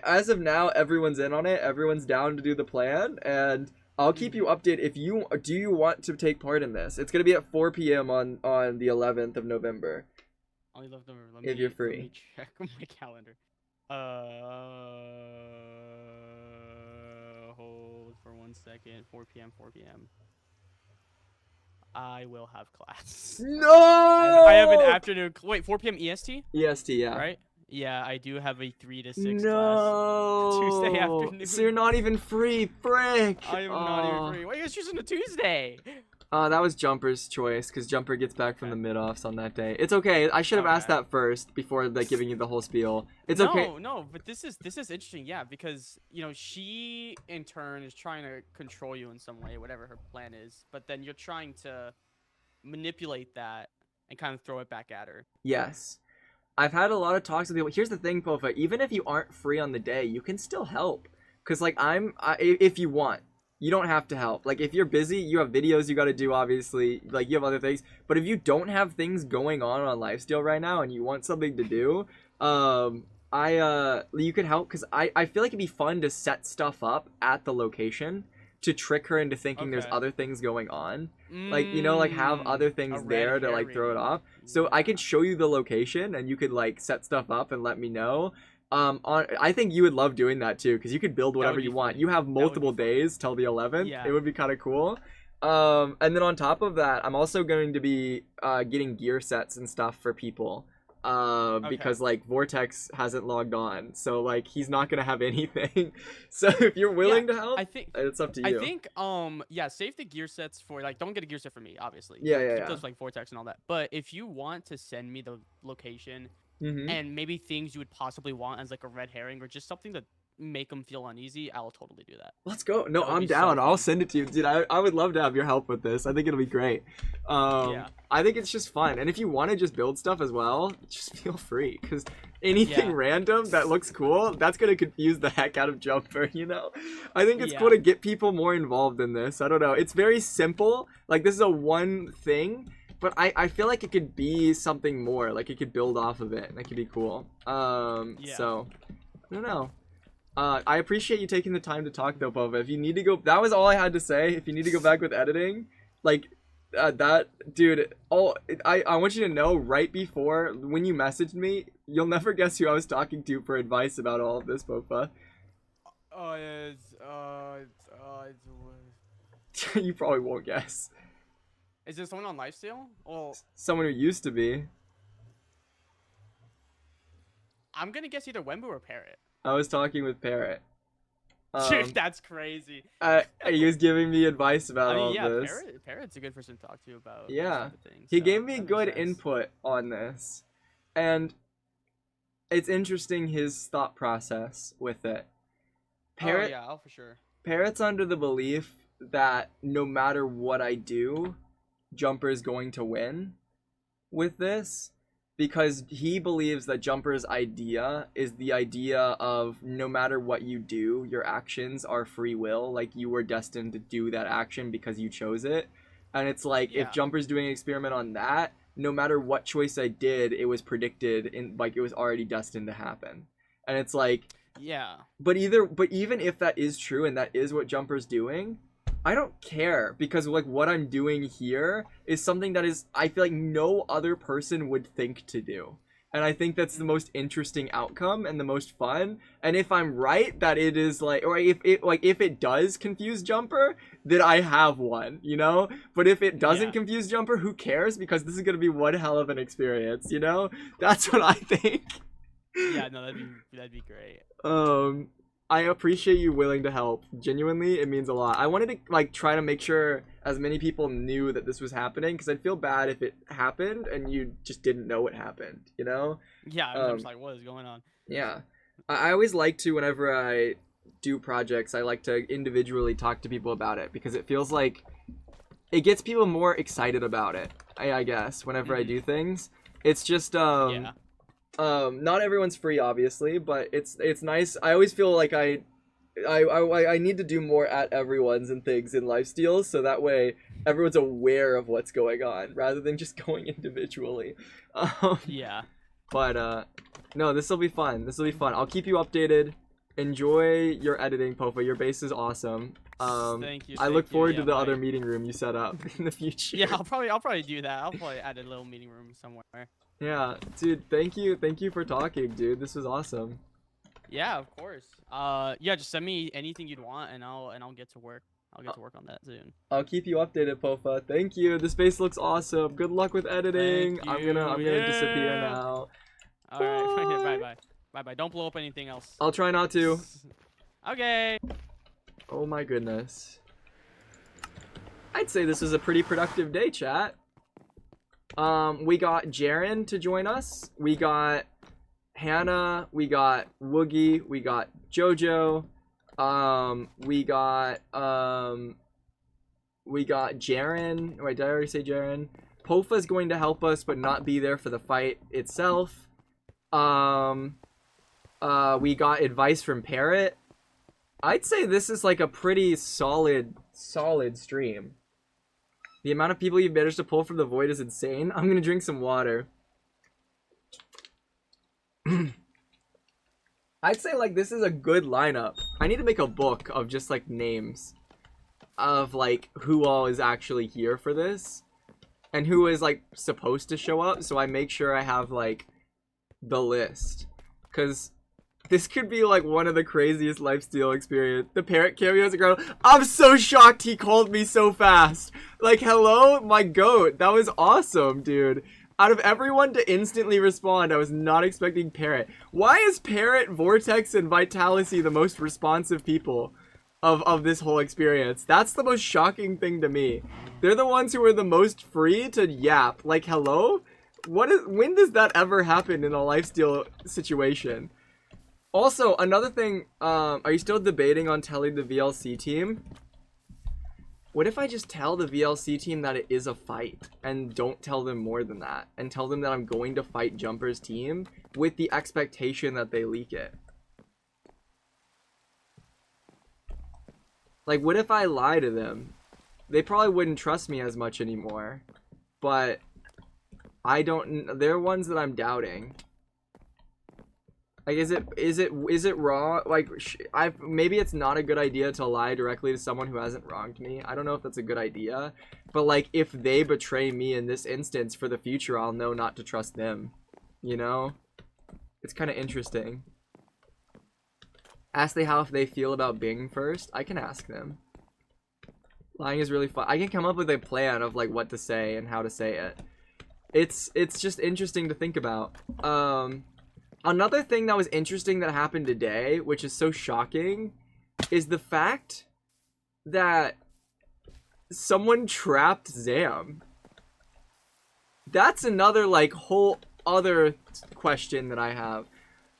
as of now, everyone's in on it. Everyone's down to do the plan, and I'll keep you updated. Do you want to take part in this? It's gonna be at 4 p.m. on the 11th of November. If you're free. Let me check my calendar. Hold for 1 second. 4 p.m. 4 p.m. I will have class. No. I have an afternoon. Wait, 4 p.m. EST? EST, yeah. Right? Yeah, I do have a 3 to 6 class No. Tuesday afternoon. So you're not even free, frick. I am not even free. Why are you guys choosing a Tuesday? That was Jumper's choice, because Jumper gets back from the mid-offs on that day. It's okay. I should have asked that first before like giving you the whole spiel. It's okay. No, but this is interesting, yeah, because you know she in turn is trying to control you in some way, whatever her plan is. But then you're trying to manipulate that and kind of throw it back at her. Yes. I've had a lot of talks with people. Here's the thing, Pofa. Even if you aren't free on the day, you can still help. Because, like, if you want. You don't have to help. Like, if you're busy, you have videos you got to do, obviously. Like, you have other things. But if you don't have things going on Lifesteal right now and you want something to do, you could help. Because I feel like it'd be fun to set stuff up at the location to trick her into thinking there's other things going on. Like, you know, like, have other things there to, like, throw it off. So I could show you the location and you could, like, set stuff up and let me know. I think you would love doing that too, because you could build whatever you want. You have multiple days till the 11th. Yeah. It would be kind of cool. And then on top of that, I'm also going to be getting gear sets and stuff for people. Because like Vortex hasn't logged on, so like he's not gonna have anything. So if you're willing to help, I think it's up to you. I think save the gear sets for like, don't get a gear set for me, obviously. Yeah. Keep those like Vortex and all that. But if you want to send me the location Mm-hmm. and maybe things you would possibly want as like a red herring or just something to make them feel uneasy, I'll totally do that. Let's go. No, That would I'm be so down. I'll fun. send it to you, dude. I would love to have your help with this. I think it'll be great. Yeah. I think it's just fun, and if you want to just build stuff as well, just feel free, because anything Yeah. random that looks cool, that's gonna confuse the heck out of Jumper. You know, I think it's cool Yeah. to get people more involved in this. I don't know. It's very simple. Like, this is a one thing. But I feel like it could be something more. Like, it could build off of it, and that could be cool. Yeah. So, I don't know. I appreciate you taking the time to talk, though, Bova. If you need to go... That was all I had to say. If you need to go back with editing, like, that... Dude, I want you to know, right before, when you messaged me, you'll never guess who I was talking to for advice about all of this, Bova. Oh, yeah, You probably won't guess. is there someone on lifesteal? Well, Someone who used to be. I'm gonna guess either Wembu or Parrot. I was talking with Parrot. Dude, that's crazy. He was giving me advice about I all mean, yeah, this. Parrot's a good person to talk to about. those Yeah. type of things, He so gave me that makes good sense. input on this. And it's interesting his thought process with it. Parrot, Oh yeah, oh for sure. Parrot's under the belief that no matter what I do, Jumper is going to win with this. Because he believes that Jumper's idea is the idea of no matter what you do, your actions are free will. Like, you were destined to do that action because you chose it. And it's like, Yeah. if Jumper's doing an experiment on that, no matter what choice I did, it was predicted, in like, it was already destined to happen. And it's like, Yeah. but even if that is true and that is what Jumper's doing, I don't care, because like what I'm doing here is something that is, I feel like no other person would think to do. And I think that's the most interesting outcome and the most fun. And if I'm right that it is like, or if it does confuse Jumper, then I have one, you know? But if it doesn't Yeah. confuse Jumper, who cares? Because this is gonna be one hell of an experience, you know? That's what I think. Yeah, no, that'd be great. I appreciate you willing to help. Genuinely, it means a lot. I wanted to like try to make sure as many people knew that this was happening, because I'd feel bad if it happened and you just didn't know it happened, you know? Yeah, I'm just like, what is going on? Yeah. I always like to, whenever I do projects, I like to individually talk to people about it, because it feels like it gets people more excited about it, I guess, whenever I do things. It's just, Yeah. not everyone's free, obviously, but it's nice. I always feel like I need to do more at everyone's and things in lifesteal, so that way everyone's aware of what's going on rather than just going individually. Yeah. But no, this will be fun. This will be fun. I'll keep you updated. Enjoy your editing, Pofa. Your base is awesome. Thank you. I look thank you. forward Yeah, to the my- other meeting room you set up in the future. Yeah, I'll probably do that. I'll probably add a little meeting room somewhere. Yeah, dude. Thank you for talking, dude. This was awesome. Yeah, of course. Yeah, just send me anything you'd want, and I'll get to work. I'll get to work on that soon. I'll keep you updated, Pofa. Thank you. This base looks awesome. Good luck with editing. Thank I'm gonna you. disappear Yeah. now. All right. Bye. Bye. Don't blow up anything else. I'll try not to. Okay. Oh my goodness. I'd say this was a pretty productive day, chat. We got Jaren to join us. We got Hannah. We got Woogie. We got Jojo. We got Jaren. Wait, did I already say Jaren? Pofa's going to help us, but not be there for the fight itself. We got advice from Parrot. I'd say this is like a pretty solid stream. The amount of people you've managed to pull from the void is insane. I'm gonna drink some water. I'd say like this is a good lineup. I need to make a book of just like names of like who all is actually here for this and who is like supposed to show up, so I make sure I have like the list, because this could be like one of the craziest lifesteal experience. The Parrot cameos are ground. I'm so shocked he called me so fast. Like, hello, my goat. That was awesome, dude. Out of everyone to instantly respond, I was not expecting Parrot. Why is Parrot, Vortex, and Vitality the most responsive people of this whole experience? That's the most shocking thing to me. They're the ones who are the most free to yap. Like, hello? When does that ever happen in a lifesteal situation? Also, another thing, are you still debating on telling the VLC team? What if I just tell the VLC team that it is a fight and don't tell them more than that, and tell them that I'm going to fight Jumper's team with the expectation that they leak it? Like, what if I lie to them? They probably wouldn't trust me as much anymore, but they're ones that I'm doubting. Like, is it wrong? Like, maybe it's not a good idea to lie directly to someone who hasn't wronged me. I don't know if that's a good idea, but like, if they betray me in this instance for the future, I'll know not to trust them. You know, it's kind of interesting. Ask they how if they feel about Bing first. I can ask them. Lying is really fun. I can come up with a plan of like what to say and how to say it. It's just interesting to think about. Another thing that was interesting that happened today, which is so shocking, is the fact that someone trapped Zam. That's another, like, whole other question that I have.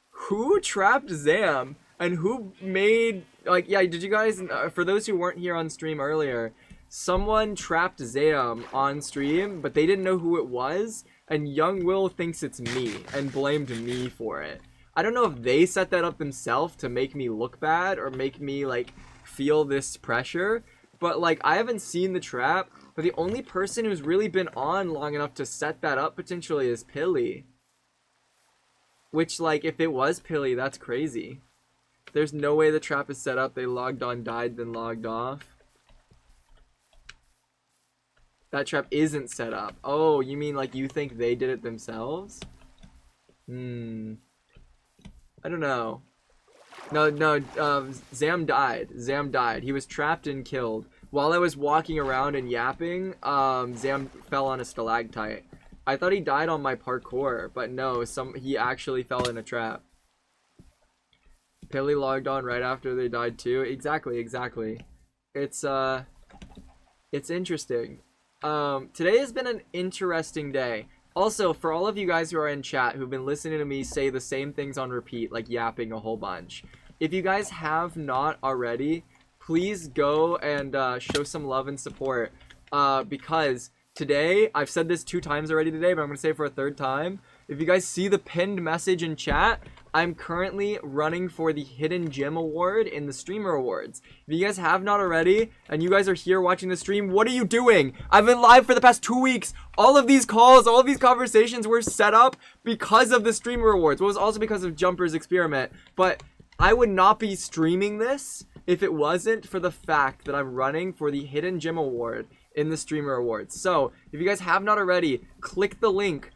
Who trapped Zam? And who made, like, yeah, did you guys, for those who weren't here on stream earlier, someone trapped Zam on stream, but they didn't know who it was. And Young Will thinks it's me and blamed me for it. I don't know if they set that up themselves to make me look bad or make me, like, feel this pressure. But, like, I haven't seen the trap. But the only person who's really been on long enough to set that up potentially is Pilly. Which, like, if it was Pilly, that's crazy. There's no way the trap is set up. They logged on, died, then logged off. That trap isn't set up. Oh, you mean like you think they did it themselves? I don't know. No, Zam died. Zam died. He was trapped and killed. While I was walking around and yapping, Zam fell on a stalactite. I thought he died on my parkour, but no, he actually fell in a trap. Pilly logged on right after they died too. Exactly. It's interesting. Today has been an interesting day. Also, for all of you guys who are in chat who've been listening to me say the same things on repeat, like yapping a whole bunch, if you guys have not already, please go and show some love and support, because today, I've said this 2 times already today, but I'm going to say it for a 3rd time. If you guys see the pinned message in chat, I'm currently running for the Hidden Gem Award in the Streamer Awards. If you guys have not already, and you guys are here watching the stream, what are you doing? I've been live for the past 2 weeks. All of these calls, all of these conversations were set up because of the Streamer Awards. Well, it was also because of Jumper's experiment. But I would not be streaming this if it wasn't for the fact that I'm running for the Hidden Gem Award in the Streamer Awards. So, if you guys have not already, click the link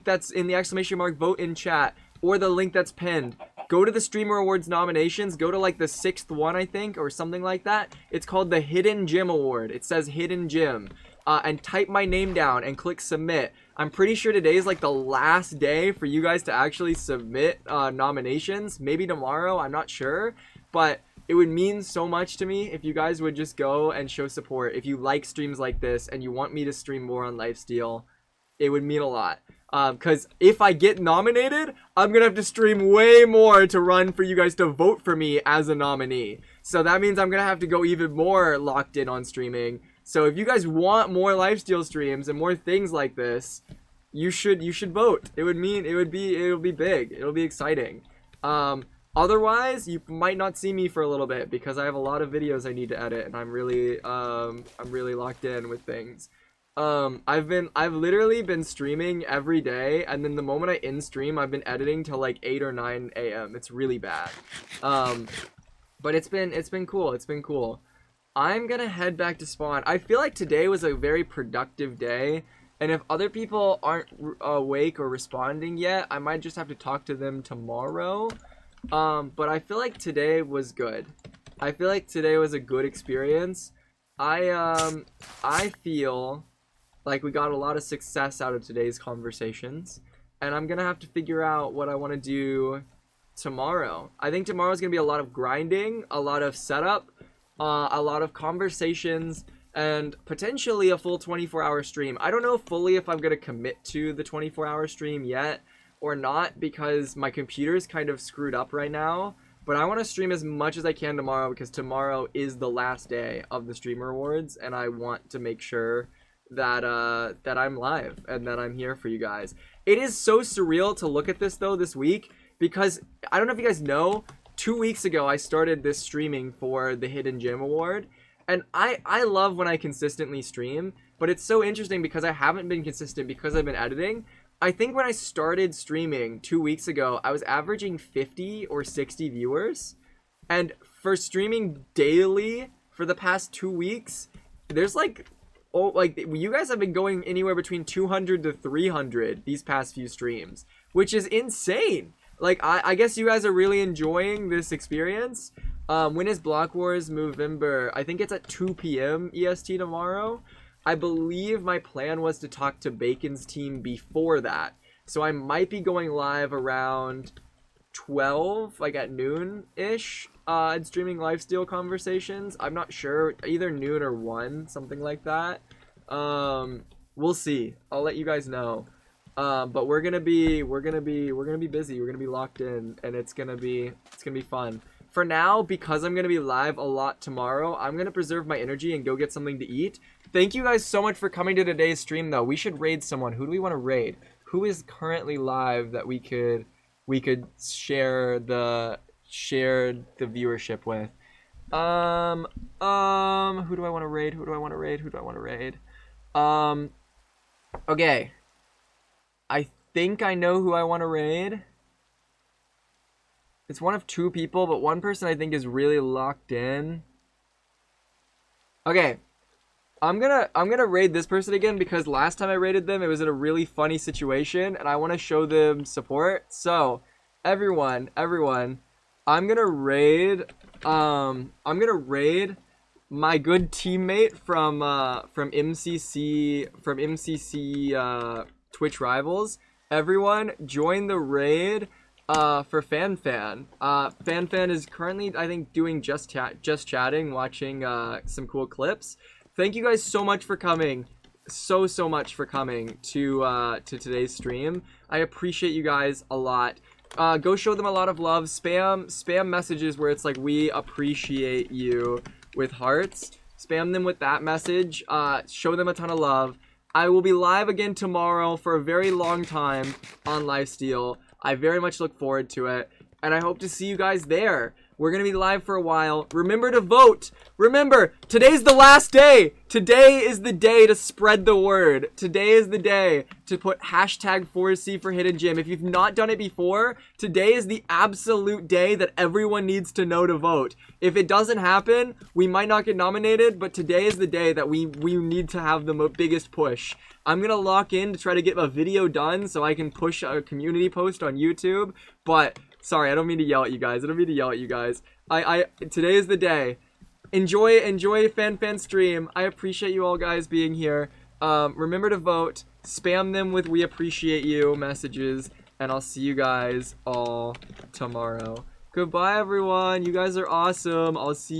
that's in the exclamation mark vote in chat, or the link that's pinned. Go to the Streamer Awards nominations, go to like the 6th one, I think, or something like that. It's called the Hidden Gem Award. It says Hidden Gem. And type my name down and click submit. I'm pretty sure today is like the last day for you guys to actually submit nominations. Maybe tomorrow, I'm not sure. But it would mean so much to me if you guys would just go and show support. If you like streams like this and you want me to stream more on Lifesteal, it would mean a lot. Because if I get nominated, I'm going to have to stream way more to run for you guys to vote for me as a nominee. So that means I'm going to have to go even more locked in on streaming. So if you guys want more Lifesteal streams and more things like this, you should vote. It'll be big. It'll be exciting. Otherwise, you might not see me for a little bit because I have a lot of videos I need to edit and I'm really locked in with things. I've literally been streaming every day, and then the moment I end stream, I've been editing till like 8 or 9 a.m. It's really bad. But it's been cool. I'm gonna head back to spawn. I feel like today was a very productive day, and if other people aren't awake or responding yet, I might just have to talk to them tomorrow. But I feel like today was good. I feel like today was a good experience. I feel like we got a lot of success out of today's conversations, and I'm gonna have to figure out what I want to do tomorrow. I think tomorrow's gonna be a lot of grinding, a lot of setup, a lot of conversations, and potentially a full 24-hour stream. I don't know fully if I'm gonna commit to the 24-hour stream yet, or not because my computer is kind of screwed up right now. But I want to stream as much as I can tomorrow because tomorrow is the last day of the Streamer Awards, and I want to make sure that that I'm live and that I'm here for you guys. It is so surreal to look at this though this week because I don't know if you guys know, 2 weeks ago I started this streaming for the Hidden Gem Award, and I love when I consistently stream, but it's so interesting because I haven't been consistent because I've been editing. I think when I started streaming 2 weeks ago, I was averaging 50 or 60 viewers, and for streaming daily for the past 2 weeks, there's like you guys have been going anywhere between 200 to 300 these past few streams, which is insane. Like, I guess you guys are really enjoying this experience. When is Block Wars Movember? I think it's at 2 p.m. EST tomorrow. I believe my plan was to talk to Bacon's team before that. So I might be going live around 12, like at noon-ish, and streaming lifesteal conversations. I'm not sure, either noon or 1, something like that. We'll see. I'll let you guys know. But we're gonna be busy. We're gonna be locked in, and it's gonna be fun. For now, because I'm gonna be live a lot tomorrow, I'm gonna preserve my energy and go get something to eat. Thank you guys so much for coming to today's stream, though. We should raid someone. Who do we want to raid? Who is currently live that we could share the viewership with? Who do I want to raid? Who do I want to raid? Who do I want to raid? Okay. I think I know who I want to raid. It's one of 2 people, but one person I think is really locked in. Okay. I'm gonna raid this person again because last time I raided them, it was in a really funny situation, and I want to show them support. So, everyone, I'm gonna raid my good teammate from MCC Twitch Rivals. Everyone, join the raid for FanFan. FanFan is currently, I think, doing just chatting, watching some cool clips. Thank you guys so much for coming. So much for coming to today's stream. I appreciate you guys a lot. Go show them a lot of love. Spam messages where it's like, we appreciate you, with hearts. Spam them with that message. Show them a ton of love. I will be live again tomorrow for a very long time on Lifesteal. I very much look forward to it, and I hope to see you guys there. We're going to be live for a while. Remember to vote. Remember, today's the last day. Today is the day to spread the word. Today is the day to put hashtag 4C for Hidden Gem. If you've not done it before, today is the absolute day that everyone needs to know to vote. If it doesn't happen, we might not get nominated, but today is the day that we need to have the biggest push. I'm going to lock in to try to get a video done so I can push a community post on YouTube, but sorry, I don't mean to yell at you guys. Today is the day. Enjoy FanFan stream. I appreciate you all guys being here. Remember to vote. Spam them with "we appreciate you" messages, and I'll see you guys all tomorrow. Goodbye, everyone. You guys are awesome. I'll see you